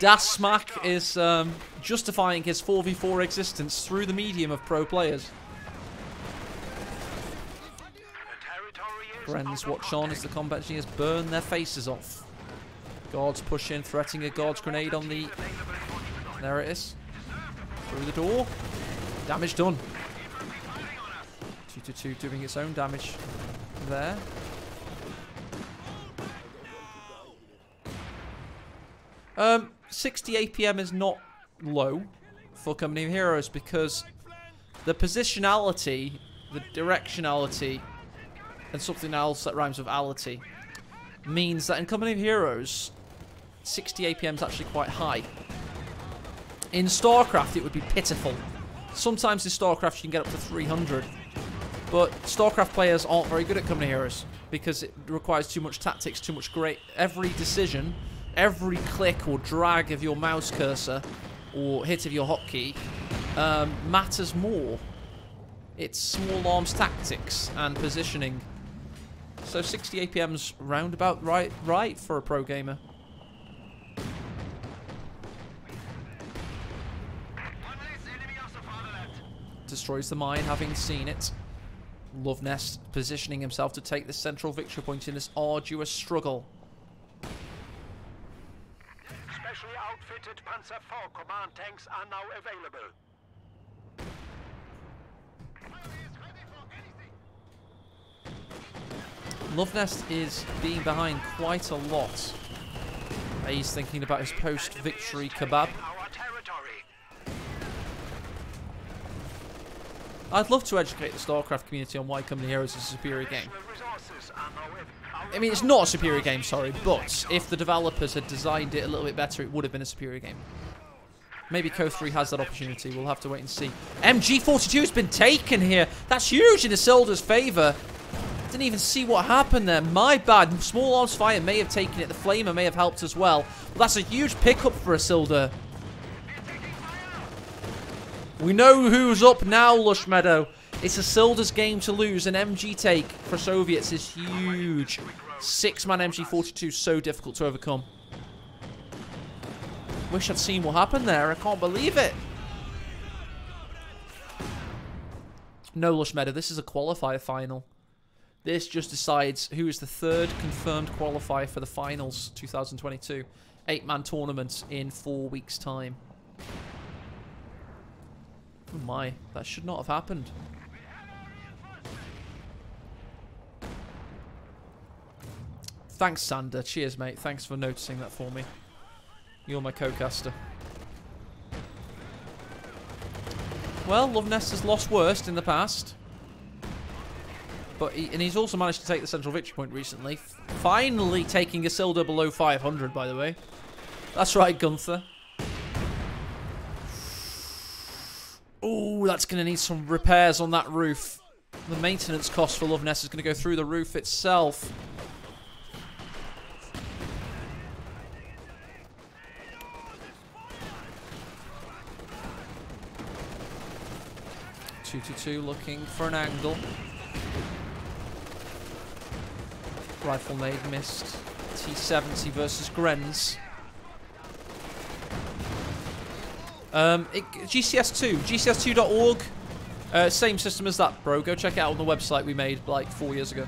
Dasmack is justifying his 4v4 existence through the medium of pro players. Friends watch on as the combat engineers burn their faces off. Guards push in, threatening a guard's grenade on the... There it is. Through the door. Damage done. 222 doing its own damage there. Um, 60 APM is not low for Company of Heroes because the positionality, the directionality, and something else that rhymes with ality means that in Company of Heroes, 60 APM is actually quite high. In StarCraft, it would be pitiful. Sometimes in StarCraft, you can get up to 300. But StarCraft players aren't very good at Company of Heroes because it requires too much tactics, too much great... Every decision, every click or drag of your mouse cursor or hit of your hotkey matters more. It's small arms tactics and positioning. So 60 APM's roundabout right for a pro gamer. Destroys the mine, having seen it. Luvnest positioning himself to take the central victory point in this arduous struggle. Specially outfitted Panzer IV command tanks are now available. Luvnest is being behind quite a lot. He's thinking about his post-victory kebab. I'd love to educate the StarCraft community on why Company Heroes is a superior game. I mean, it's not a superior game, sorry, but if the developers had designed it a little bit better, it would have been a superior game. Maybe Co3 has that opportunity. We'll have to wait and see. MG42 has been taken here. That's huge in Isildur's favour. Didn't even see what happened there. My bad. Small arms fire may have taken it. The flamer may have helped as well. But that's a huge pickup for Isildur. We know who's up now, Lush Meadow. It's Isildur's game to lose. An MG take for Soviets is huge. 6-man MG42 so difficult to overcome. Wish I'd seen what happened there. I can't believe it. No, Lush Meadow. This is a qualifier final. This just decides who is the third confirmed qualifier for the finals 2022. 8-man tournament in 4 weeks' time. Oh my, that should not have happened. Thanks, Sander. Cheers, mate. Thanks for noticing that for me. You're my co-caster. Well, Luvnest has lost worst in the past. But he's also managed to take the central victory point recently. Finally taking Isildur below 500, by the way. That's right, Gunther. Ooh, that's going to need some repairs on that roof. The maintenance cost for Luvnest is going to go through the roof itself. Two looking for an angle. Rifle nade missed. T70 versus Grenz. GCS2. GCS2.org. Same system as that, bro. Go check it out on the website we made like 4 years ago.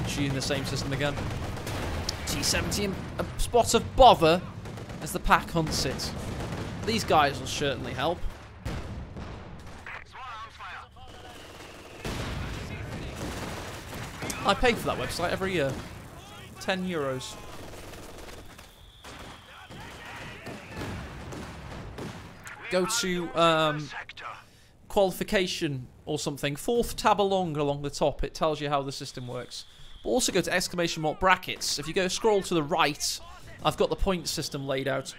It's using the same system again. T70 and a spot of bother as the pack hunts it. These guys will certainly help. I pay for that website every year. €10. Go to qualification or something. 4th tab along the top. It tells you how the system works. But also go to !! brackets. If you go scroll to the right, I've got the point system laid out.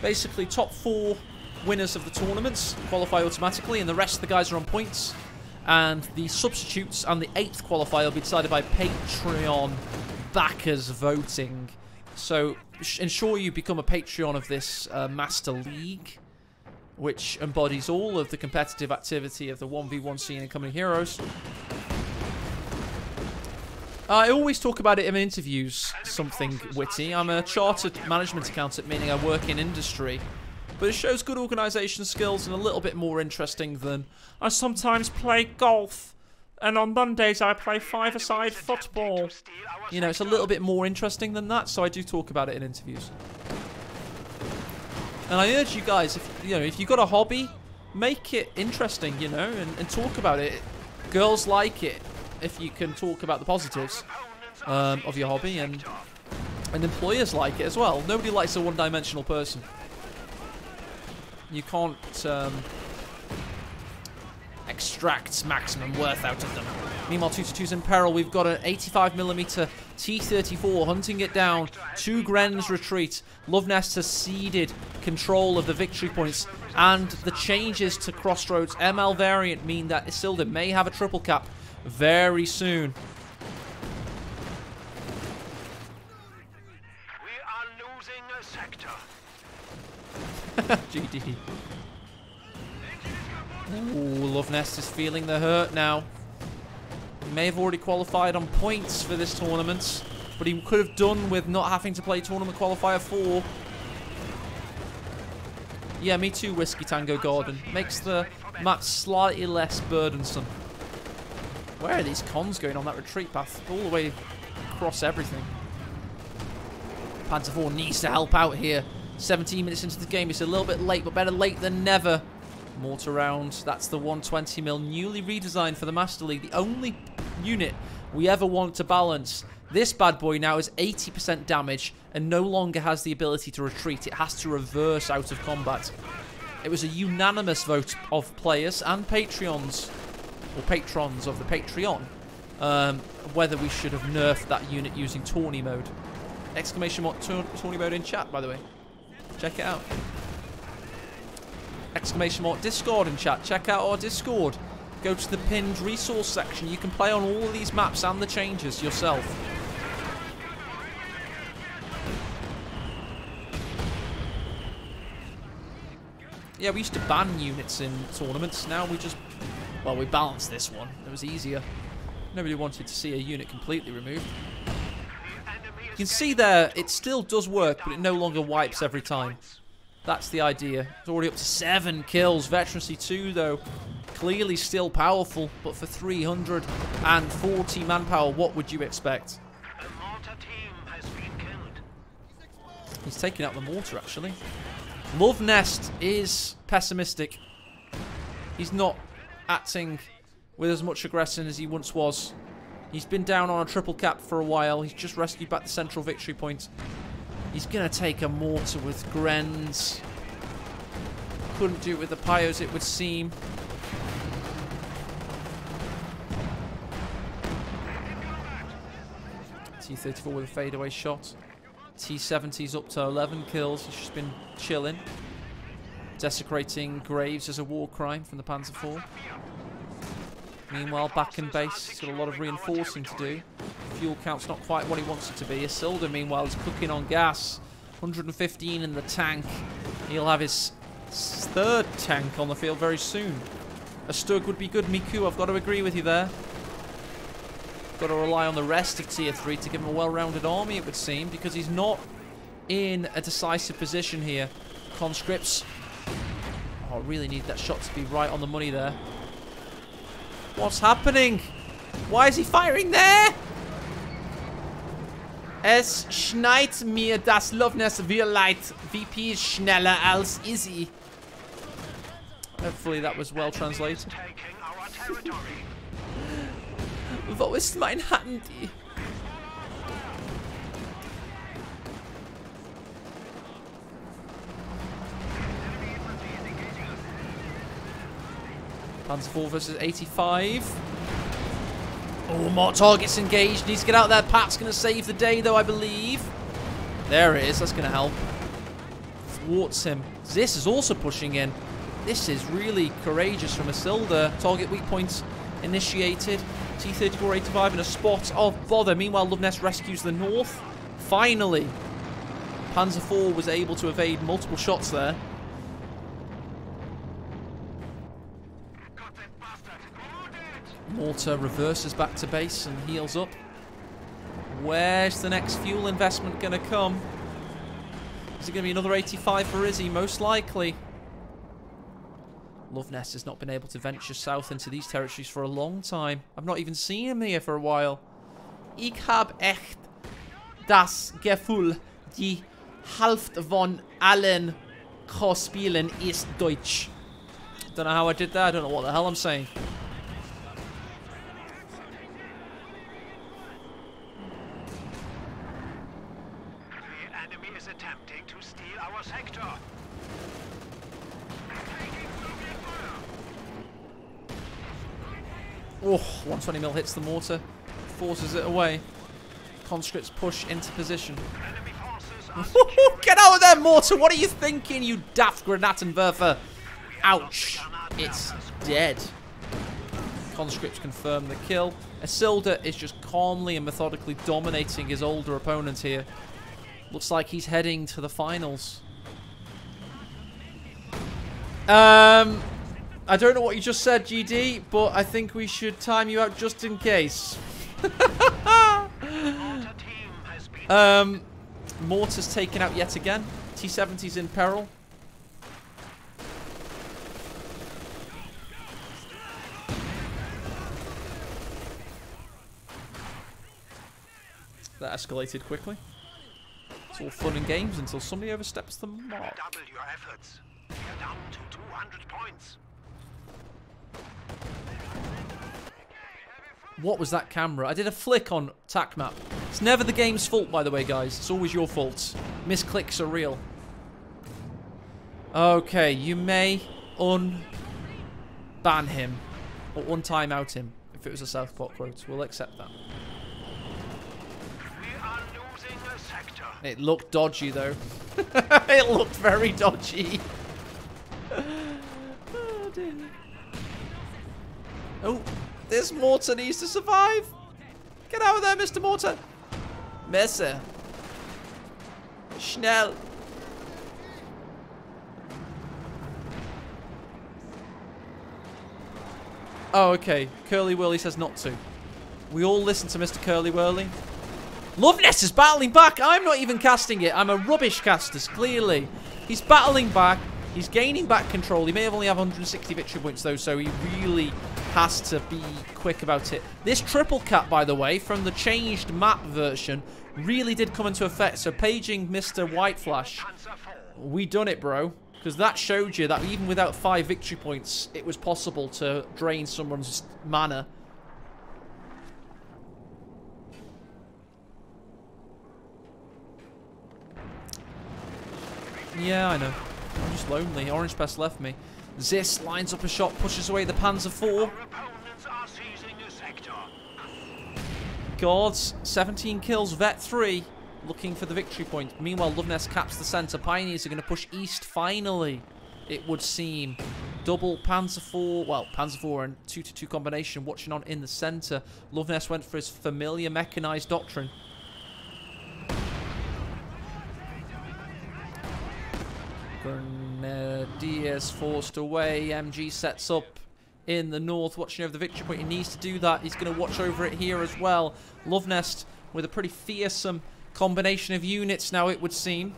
Basically, top 4 winners of the tournaments qualify automatically, and the rest of the guys are on points. And the substitutes and the 8th qualifier will be decided by Patreon backers voting. So ensure you become a Patreon of this Master League, which embodies all of the competitive activity of the 1v1 scene in Coming Heroes. I always talk about it in interviews, something witty. I'm a chartered management accountant, meaning I work in industry. But it shows good organisation skills and a little bit more interesting than I sometimes play golf, and on Mondays I play 5-a-side football. You know, it's a little bit more interesting than that, so I do talk about it in interviews. And I urge you guys, if you've got a hobby, make it interesting, and talk about it. Girls like it if you can talk about the positives of your hobby, and employers like it as well. Nobody likes a one-dimensional person. You can't extract maximum worth out of them. Meanwhile, 222's in peril. We've got an 85mm T34 hunting it down. 2 Grenz retreat. Luvnest has ceded control of the victory points. And the changes to Crossroads ML variant mean that Isildur may have a triple cap very soon. We are losing a sector. GD. Ooh, Luvnest is feeling the hurt now. He may have already qualified on points for this tournament, but he could have done with not having to play Tournament Qualifier 4. Yeah, me too, Whiskey Tango Gordon. Makes the map slightly less burdensome. Where are these cons going on that retreat path? All the way across everything. Panzer IV needs to help out here. 17 minutes into the game, it's a little bit late, but better late than never. Mortar round, that's the 120mm newly redesigned for the Master League. The only unit we ever want to balance. This bad boy now is 80% damage and no longer has the ability to retreat. It has to reverse out of combat. It was a unanimous vote of players and Patreons, or patrons of the Patreon, whether we should have nerfed that unit using tourney mode. Exclamation mark tourney mode in chat, by the way. Check it out. Exclamation mark Discord in chat. Check out our Discord. Go to the pinned resource section. You can play on all of these maps and the changes yourself. Yeah, we used to ban units in tournaments. Now we just... well, we balanced this one. It was easier. Nobody wanted to see a unit completely removed. You can see there, it still does work, but it no longer wipes every time. That's the idea. It's already up to 7 kills. Veterancy 2, though, clearly still powerful, but for 340 manpower, what would you expect? The mortar team has been killed. He's taking out the mortar, actually. Luvnest is pessimistic. He's not acting with as much aggression as he once was. He's been down on a triple cap for a while. He's just rescued back the central victory point. He's going to take a mortar with Grens. Couldn't do it with the Pyos, it would seem. T-34 with a fadeaway shot. T-70's up to 11 kills. He's just been chilling. Desecrating graves as a war crime from the Panzer IV. Meanwhile, back in base, he's got a lot of reinforcing to do. Fuel count's not quite what he wants it to be. Isildur, meanwhile, is cooking on gas. 115 in the tank. He'll have his third tank on the field very soon. A Stug would be good, Miku. I've got to agree with you there. Got to rely on the rest of Tier 3 to give him a well-rounded army, it would seem, because he's not in a decisive position here. Conscripts. Oh, I really need that shot to be right on the money there. What's happening? Why is he firing there? Es schneit mir das Luvnest Wehrleit VP schneller als Izzy. Hopefully that was well translated. Wo ist mein Handy? Panzer IV versus 85. Oh, more targets engaged. Needs to get out there. Pat's going to save the day, though, I believe. There it is. That's going to help. Thwarts him. This is also pushing in. This is really courageous from Isildur. Target weak points initiated. T-34-85 in a spot of bother. Meanwhile, Luvnest rescues the north. Finally. Panzer IV was able to evade multiple shots there. Mortar reverses back to base and heals up. Where's the next fuel investment going to come? Is it going to be another 85 for Izzy? Most likely. Luvnest has not been able to venture south into these territories for a long time. I've not even seen him here for a while. Ich hab echt das Gefühl, die Hälfte von allen Spielen ist Deutsch. Don't know how I did that. I don't know what the hell I'm saying. Oh, 120mm hits the mortar, forces it away. Conscripts push into position. Get out of there, mortar! What are you thinking, you daft Granatenwerfer? Ouch. It's dead. Conscripts confirm the kill. Isildur is just calmly and methodically dominating his older opponent here. Looks like he's heading to the finals. I don't know what you just said, GD, but I think we should time you out just in case. Mortar's taken out yet again. T-70's in peril. That escalated quickly. It's all fun and games until somebody oversteps the mark. Double your efforts. You're down to 200 points. What was that camera? I did a flick on aecohmatt. It's never the game's fault, by the way, guys. It's always your fault. Misclicks are real. Okay, you may ban him. Or one-time out him. If it was a Southpaw quote. We'll accept that. We are losing a sector. It looked dodgy, though. It looked very dodgy. Oh, dear. Oh. This mortar needs to survive. Get out of there, Mr. Mortar. Messer. Schnell. Oh, okay. Curly Whirly says not to. We all listen to Mr. Curly Whirly. Luvnest is battling back. I'm not even casting it. I'm a rubbish caster, clearly. He's battling back. He's gaining back control. He may only have 160 victory points, though, so he really has to be quick about it. This triple cap, by the way, from the changed map version, really did come into effect. So paging Mr. White Flash. We done it, bro. Because that showed you that even without 5 victory points, it was possible to drain someone's mana. Yeah, I know. I'm just lonely. Orange Pest left me. Zis lines up a shot, pushes away the Panzer IV. Our opponents are seizing the sector. Guards, 17 kills, Vet 3, looking for the victory point. Meanwhile, Luvnest caps the centre. Pioneers are going to push east finally, it would seem. Double Panzer IV, well, Panzer IV and 2-2 combination watching on in the centre. Luvnest went for his familiar mechanised doctrine. Grenadiers forced away. MG sets up in the north, watching over the victory point. He needs to do that. He's going to watch over it here as well. Luvnest with a pretty fearsome combination of units now, it would seem.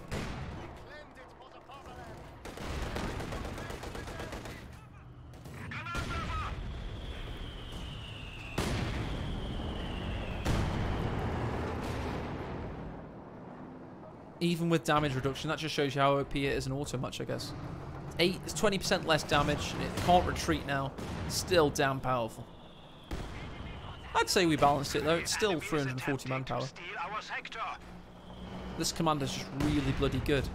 Even with damage reduction, that just shows you how OP it is an auto match, I guess. It's 20% less damage. It can't retreat now. Still damn powerful. I'd say we balanced it though. It's still 340 manpower. This commander's just really bloody good.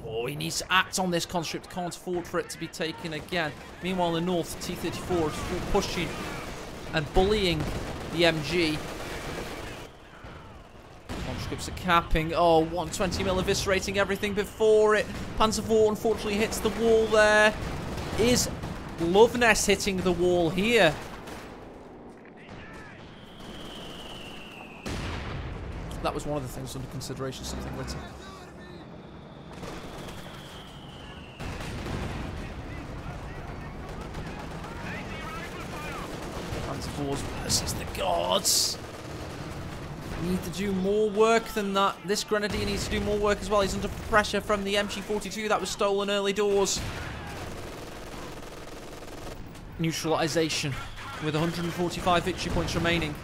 Oh, he needs to act on this conscript. Can't afford for it to be taken again. Meanwhile, in the north, T-34 is pushing and bullying the MG. Conscripts are capping. Oh, 120 mil eviscerating everything before it. Panzer IV unfortunately hits the wall there. Is Luvnest hitting the wall here? That was one of the things under consideration, something written. Panzer IVs versus the Guards. Need to do more work than that. This Grenadier needs to do more work as well. He's under pressure from the MG42 that was stolen early doors. Neutralization with 145 victory points remaining.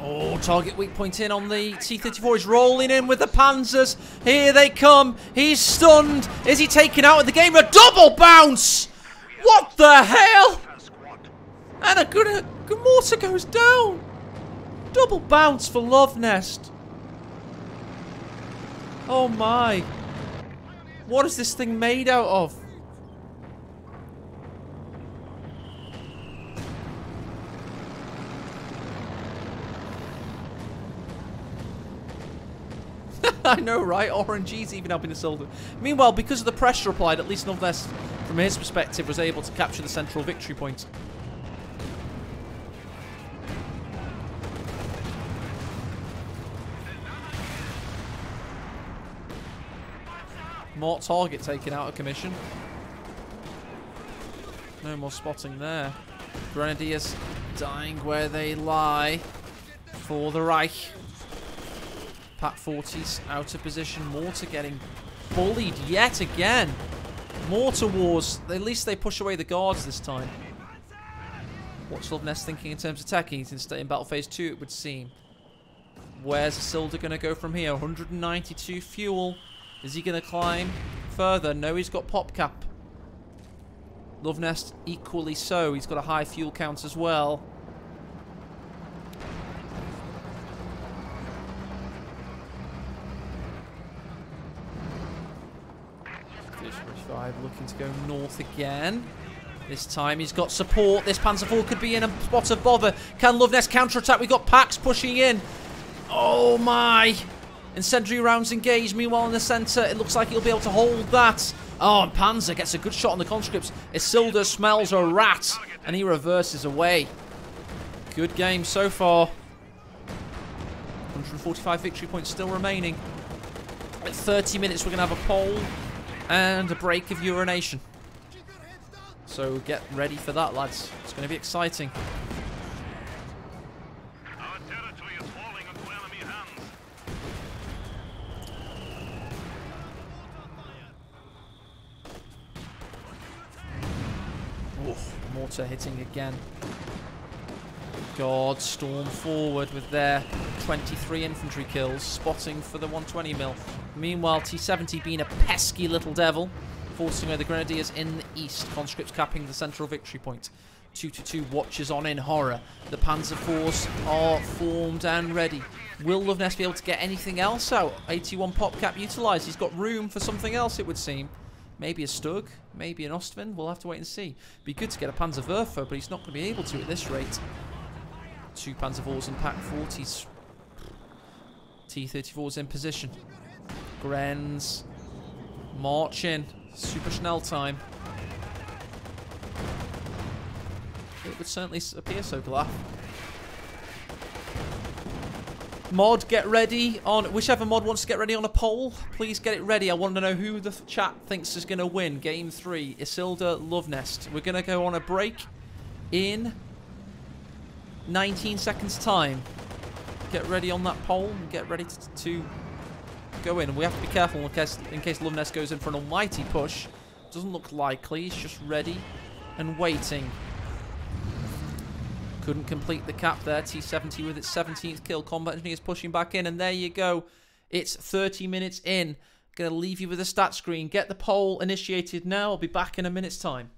Oh, target weak point in on the T-34. He's rolling in with the Panzers. Here they come. He's stunned. Is he taken out of the game? A double bounce! What the hell? And a good mortar goes down. Double bounce for Luvnest. Oh my. What is this thing made out of? I know, right? RNG's even helping Isildur. Meanwhile, because of the pressure applied, at least Luvnest, from his perspective, was able to capture the central victory point. More target taken out of commission. No more spotting there. Grenadiers dying where they lie for the Reich. Pat 40's out of position. Mortar getting bullied yet again. Mortar wars. At least they push away the Guards this time. What's Luvnest thinking in terms of attacking? He's going to stay in battle phase 2, it would seem. Where's Isildur going to go from here? 192 fuel. Is he going to climb further? No, he's got pop cap. Luvnest equally so. He's got a high fuel count as well. Looking to go north again. This time he's got support. This Panzer IV could be in a spot of bother. Can Luvnest counterattack? We've got Pax pushing in. Oh my. Incendiary rounds engaged. Meanwhile in the centre, it looks like he'll be able to hold that. Oh, and Panzer gets a good shot on the conscripts. Isildur smells a rat and he reverses away. Good game so far. 145 victory points still remaining. At 30 minutes we're going to have a poll and a break of urination. So get ready for that, lads. It's going to be exciting. Our territory is falling into enemy hands. Oof, mortar hitting again. God, storm forward with their 23 infantry kills, spotting for the 120mm. Meanwhile, T70 being a pesky little devil, forcing away the Grenadiers in the east. Conscripts capping the central victory point. 2-2 watches on in horror. The Panzer IVs are formed and ready. Will Luvnest be able to get anything else out? 81 pop cap utilised. He's got room for something else, it would seem. Maybe a Stug, maybe an Ostwind. We'll have to wait and see. Be good to get a Panzerwerfer, but he's not going to be able to at this rate. 2 Panzer IVs and Pack 40s. T-34s in position. Grens marching. Super Schnell time. It would certainly appear so, Glaf. Mod, get ready on... Whichever mod wants to get ready on a poll, please get it ready. I want to know who the chat thinks is going to win. Game 3, Isildur Luvnest. We're going to go on a break in 19 seconds' time. Get ready on that poll and get ready to go in. And we have to be careful in case Luvnest goes in for an almighty push. Doesn't look likely. He's just ready and waiting. Couldn't complete the cap there. T70 with its 17th kill. Combat Engineers pushing back in. And there you go. It's 30 minutes in. Going to leave you with a stat screen. Get the poll initiated now. I'll be back in a minute's time.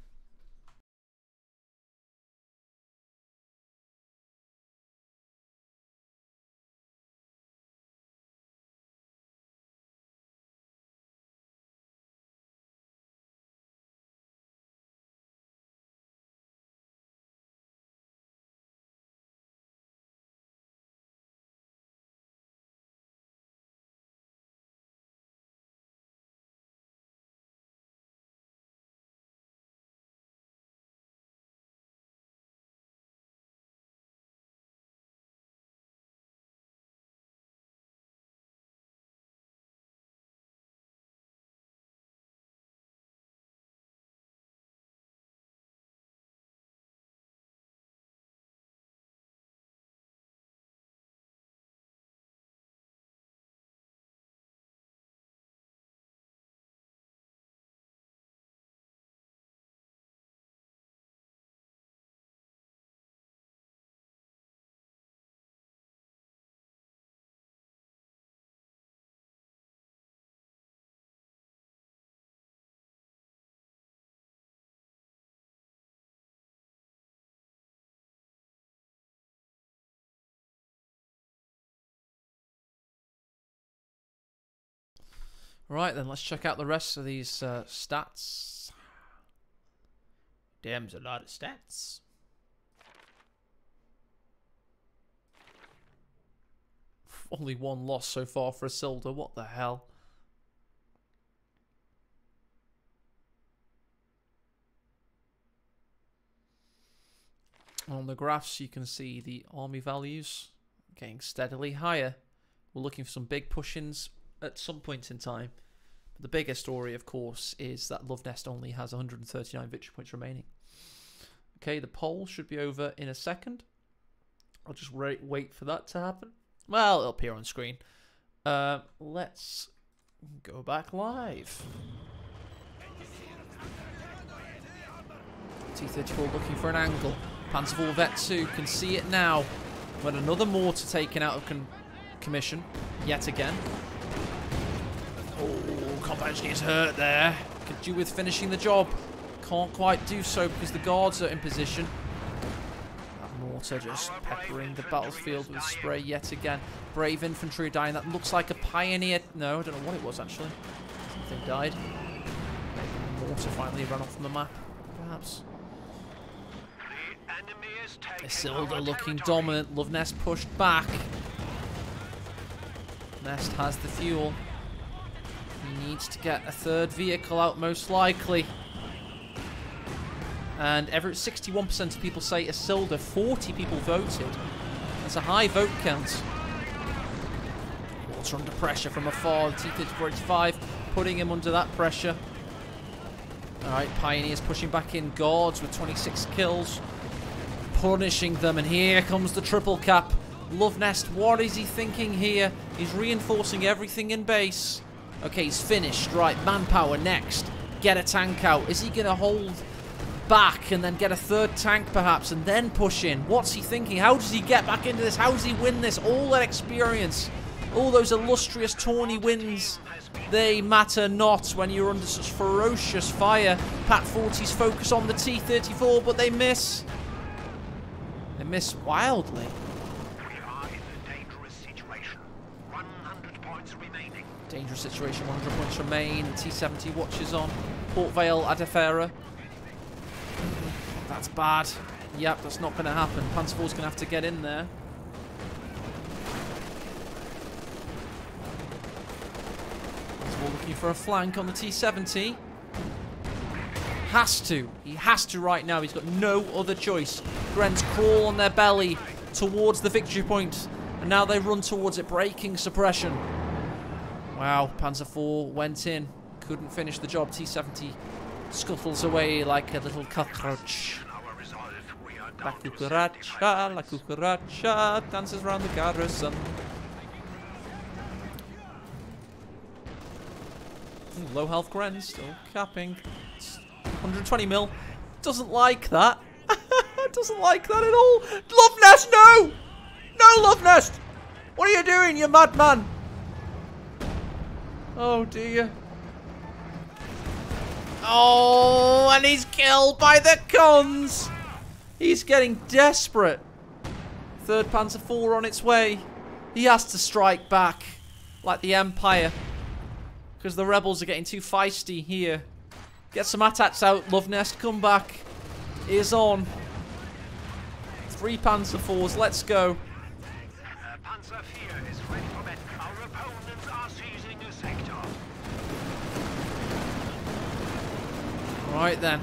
Right then, let's check out the rest of these stats. Damn, there's a lot of stats. Only one loss so far for Isildur. What the hell? On the graphs, you can see the army values getting steadily higher. We're looking for some big push-ins at some point in time. But the bigger story, of course, is that Luvnest only has 139 victory points remaining. Okay, the poll should be over in a second. I'll just wait for that to happen. Well, it'll appear on screen. Let's go back live. T-34 looking for an angle. Panzer IV Vet 2 can see it now. But another mortar taken out of commission yet again. Oh, Combat Engineer's hurt there. Could do with finishing the job. Can't quite do so because the guards are in position. That mortar just peppering the battlefield with spray yet again. Brave infantry dying. That looks like a pioneer. No, I don't know what it was actually. Something died. Maybe the mortar finally ran off from the map, perhaps. Isildur looking dominant. Luvnest pushed back. Nest has the fuel. He needs to get a third vehicle out, most likely. And 61% of people say Isildur. 40 people voted. That's a high vote count. Water under pressure from afar. T-34-85 putting him under that pressure. Alright, Pioneers pushing back in. Guards with 26 kills. Punishing them. And here comes the triple cap. Luvnest, what is he thinking here? He's reinforcing everything in base. Okay, he's finished. Right, manpower next. Get a tank out. Is he going to hold back and then get a third tank perhaps and then push in. What's he thinking? How does he get back into this? How does he win this? All that experience, all those illustrious tourney wins, they matter not when you're under such ferocious fire. Pat 40's focus on the T-34, but they miss. They miss wildly. We are in a dangerous situation. 100 points remaining. Dangerous situation, 100 points remain. T-70 watches on. Port Vale, Adafera. That's bad. Yep, that's not going to happen. Panzer IV's going to have to get in there. Panzer IV looking for a flank on the T-70. Has to. He has to right now. He's got no other choice. Grens crawl on their belly towards the victory point. And now they run towards it, breaking suppression. Wow, Panzer IV went in. Couldn't finish the job. T-70 scuttles away like a little cockroach. La cucaracha dances around the garrison. Low health Gren, still capping. 120 mil. Doesn't like that. Doesn't like that at all. Luvnest, no! No, Luvnest! What are you doing, you madman? Oh, dear. Oh, and he's killed by the cons. He's getting desperate. Third Panzer IV on its way. He has to strike back like the Empire, because the rebels are getting too feisty here. Get some attacks out, Luvnest. Come back. Is on. 3 Panzer IVs. Let's go. Panzer IV is ready for battle. Our opponents are seizing a sector. Right then.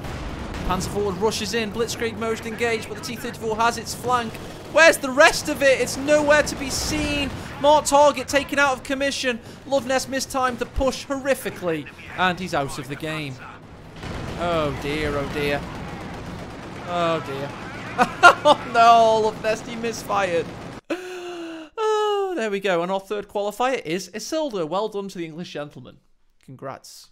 Panzer IV rushes in. Blitzkrieg mode engaged, but the T-34 has its flank. Where's the rest of it? It's nowhere to be seen. Mark target taken out of commission. Luvnest mistimed the push horrifically, and he's out of the game. Oh dear, oh dear. Oh dear. Oh no, Luvnest, he misfired. Oh, there we go. And our third qualifier is Isildur. Well done to the English gentleman. Congrats.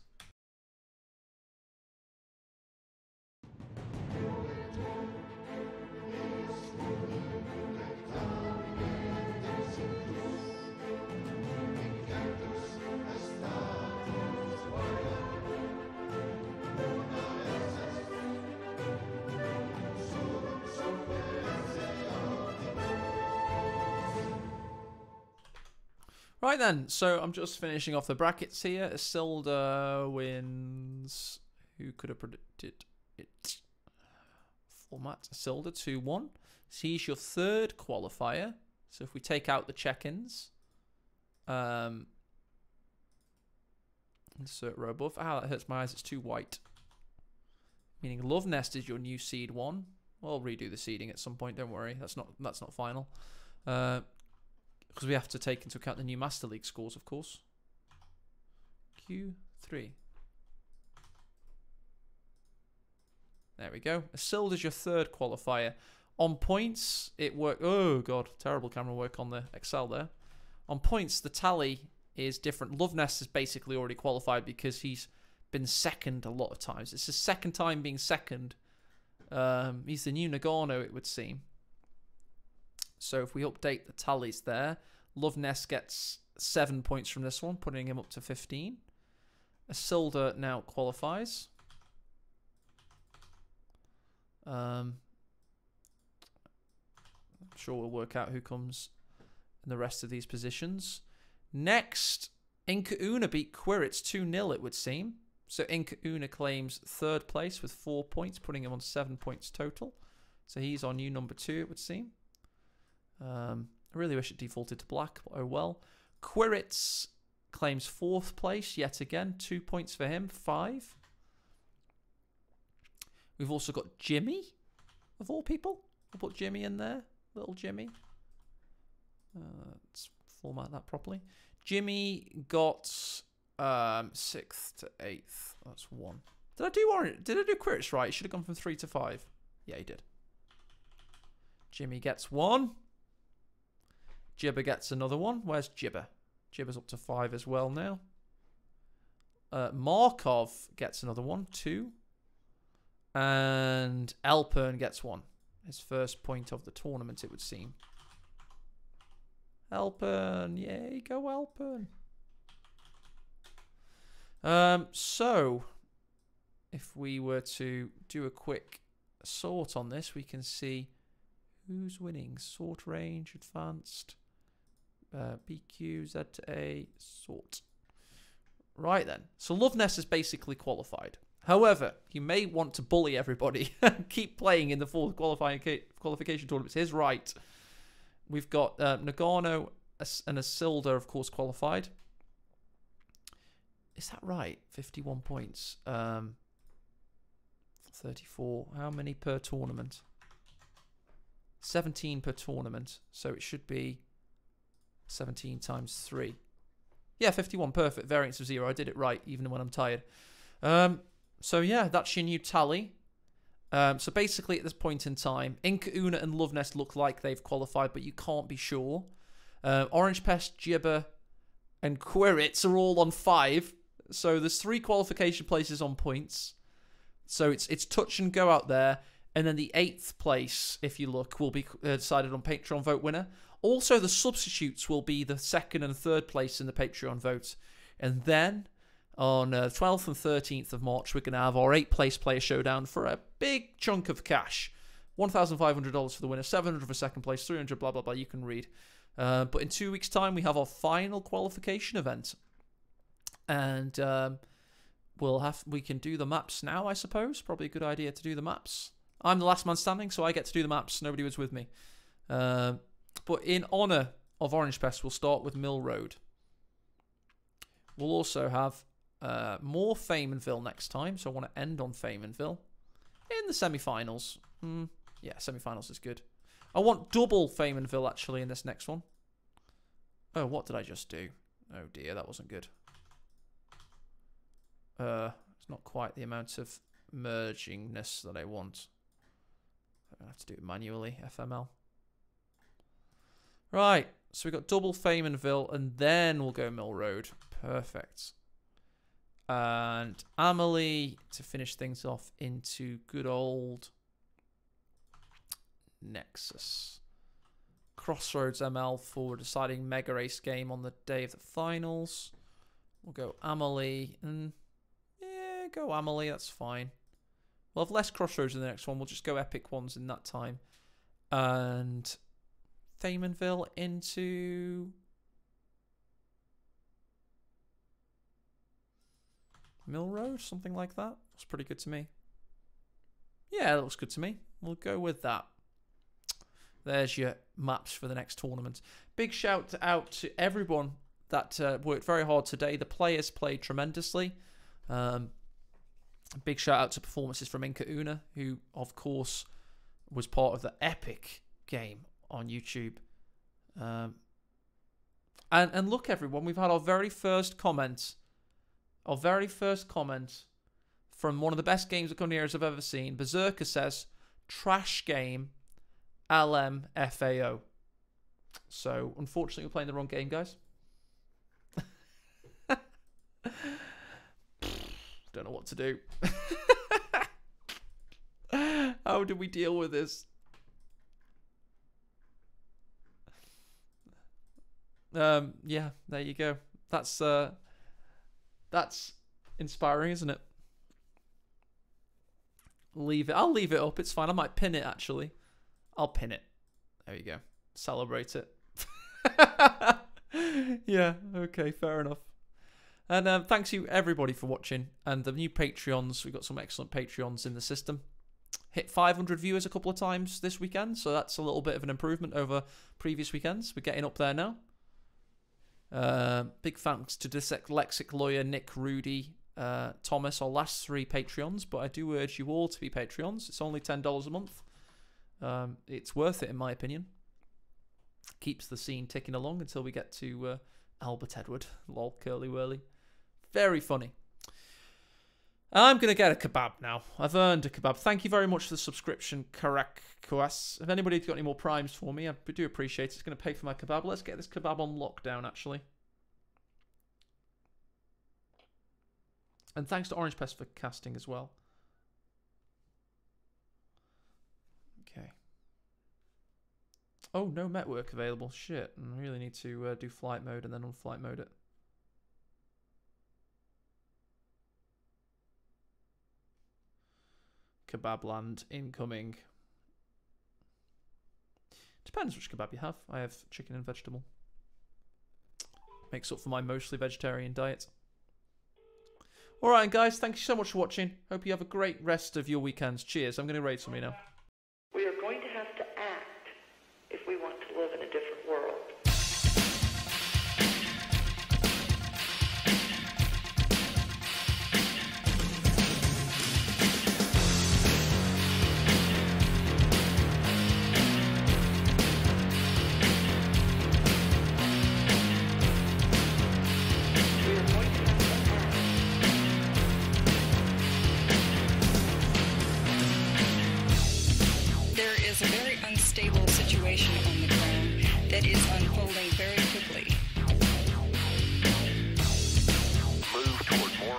Right then, so I'm just finishing off the brackets here. Isildur wins. Who could have predicted it? Format Isildur 2-1. So he's your third qualifier. So if we take out the check-ins, insert row above. Ah, that hurts my eyes. It's too white. Meaning Luvnest is your new seed 1. We'll redo the seeding at some point. Don't worry. That's not final. Because we have to take into account the new Master League scores, of course. Q3. There we go. Isildur's your third qualifier. On points, it worked. Oh, God. Terrible camera work on the Excel there. On points, the tally is different. Luvnest is basically already qualified because he's been second a lot of times. It's his second time being second. He's the new Nagano, it would seem. So if we update the tallies there, Luvnest gets 7 points from this one, putting him up to 15. Isildur now qualifies. I'm sure we'll work out who comes in the rest of these positions. Next, Inca Una beat Quiritz 2-0, it would seem. So Inca Una claims third place with 4 points, putting him on 7 points total. So he's our new number 2, it would seem. I really wish it defaulted to black, but oh well. Quiritz claims 4th place yet again. 2 points for him. 5. We've also got Jimmy, of all people. We'll put Jimmy in there. Little Jimmy. Let's format that properly. Jimmy got 6th to 8th. That's 1. Did I do Quiritz right? He should have gone from 3 to 5. Yeah, he did. Jimmy gets 1. Jibber gets another 1. Where's Jibber? Jibber's up to 5 as well now. Markov gets another 1. 2. And Elpern gets one. His first point of the tournament, it would seem. Elpern. Yay, go Elpern. So, if we were to do a quick sort on this, we can see who's winning. Sort range, advanced, BQ, Z to A, sort. Right then. So Luvnest is basically qualified. However, you may want to bully everybody and keep playing in the full qualification tournaments. Here's right. We've got Nagano and Isildur, of course, qualified. Is that right? 51 points. 34. How many per tournament? 17 per tournament. So it should be 17 times 3. Yeah, 51. Perfect. Variance of 0. I did it right, even when I'm tired. So yeah, that's your new tally. So basically at this point in time, aecohmatt and Luvnest look like they've qualified, but you can't be sure. Orange Pest, Gibber, and Quiritz are all on 5. So there's 3 qualification places on points. So it's touch and go out there. And then the 8th place, if you look, will be decided on Patreon vote winner. Also, the substitutes will be the 2nd and 3rd place in the Patreon vote. And then on 12th and 13th of March, we're going to have our 8th place player showdown for a big chunk of cash. $1,500 for the winner, $700 for 2nd place, $300, blah, blah, blah. You can read. But in 2 weeks' time, we have our final qualification event. And we can do the maps now, I suppose. Probably a good idea to do the maps. I'm the last man standing, so I get to do the maps. Nobody was with me. But in honour of Orange Pest, we'll start with Mill Road. We'll also have more Faymanville next time, so I want to end on Faymanville. In the semi-finals. Yeah, semi-finals is good. I want double Faymanville, actually, in this next one. Oh, what did I just do? Oh dear, that wasn't good. It's not quite the amount of mergingness that I want. I have to do it manually, FML. Right, so we've got double Faymanville, and then we'll go Mill Road. Perfect. And Amelie to finish things off into good old Nexus. Crossroads ML for deciding Mega Race game on the day of the finals. We'll go Amelie, and yeah, go Amelie, that's fine. We'll have less Crossroads in the next one. We'll just go epic ones in that time. And Faymanville into Mill Road, something like that. Looks pretty good to me. Yeah, that looks good to me. We'll go with that. There's your maps for the next tournament. Big shout out to everyone that worked very hard today. The players played tremendously. Big shout out to performances from aecohmatt, who, of course, was part of the epic game on YouTube. And look, everyone, we've had our very first comment. Our very first comment from one of the best games of Cornelius I've ever seen. Berserker says, trash game, LMFAO. So, unfortunately, we're playing the wrong game, guys. Don't know what to do. How do we deal with this? Yeah, there you go. That's inspiring, isn't it? Leave it. I'll leave it up. It's fine. I might pin it, actually. I'll pin it. There you go. Celebrate it. Yeah, okay, fair enough. And thanks you, everybody, for watching. And the new Patreons. We've got some excellent Patreons in the system. Hit 500 viewers a couple of times this weekend. So that's a little bit of an improvement over previous weekends. We're getting up there now. Big thanks to dyslexic lawyer Nick, Rudy, Thomas, our last 3 Patreons. But I do urge you all to be Patreons. It's only $10 a month. It's worth it, in my opinion. Keeps the scene ticking along until we get to Albert Edward. Lol, curly whirly. Very funny. I'm going to get a kebab now. I've earned a kebab. Thank you very much for the subscription, Karakuas. If anybody's got any more primes for me, I do appreciate it. It's going to pay for my kebab. Let's get this kebab on lockdown, actually. And thanks to Orange Pest for casting as well. Oh, no network available. Shit. I really need to do flight mode and then unflight mode it. Kebabland incoming. Depends which kebab you have. I have chicken and vegetable. Makes up for my mostly vegetarian diet. Alright guys, thank you so much for watching. Hope you have a great rest of your weekends. Cheers. I'm going to raid somebody now. We are going to have to act if we want to live in a different world. Is a very unstable situation on the ground that is unfolding very quickly. Move toward more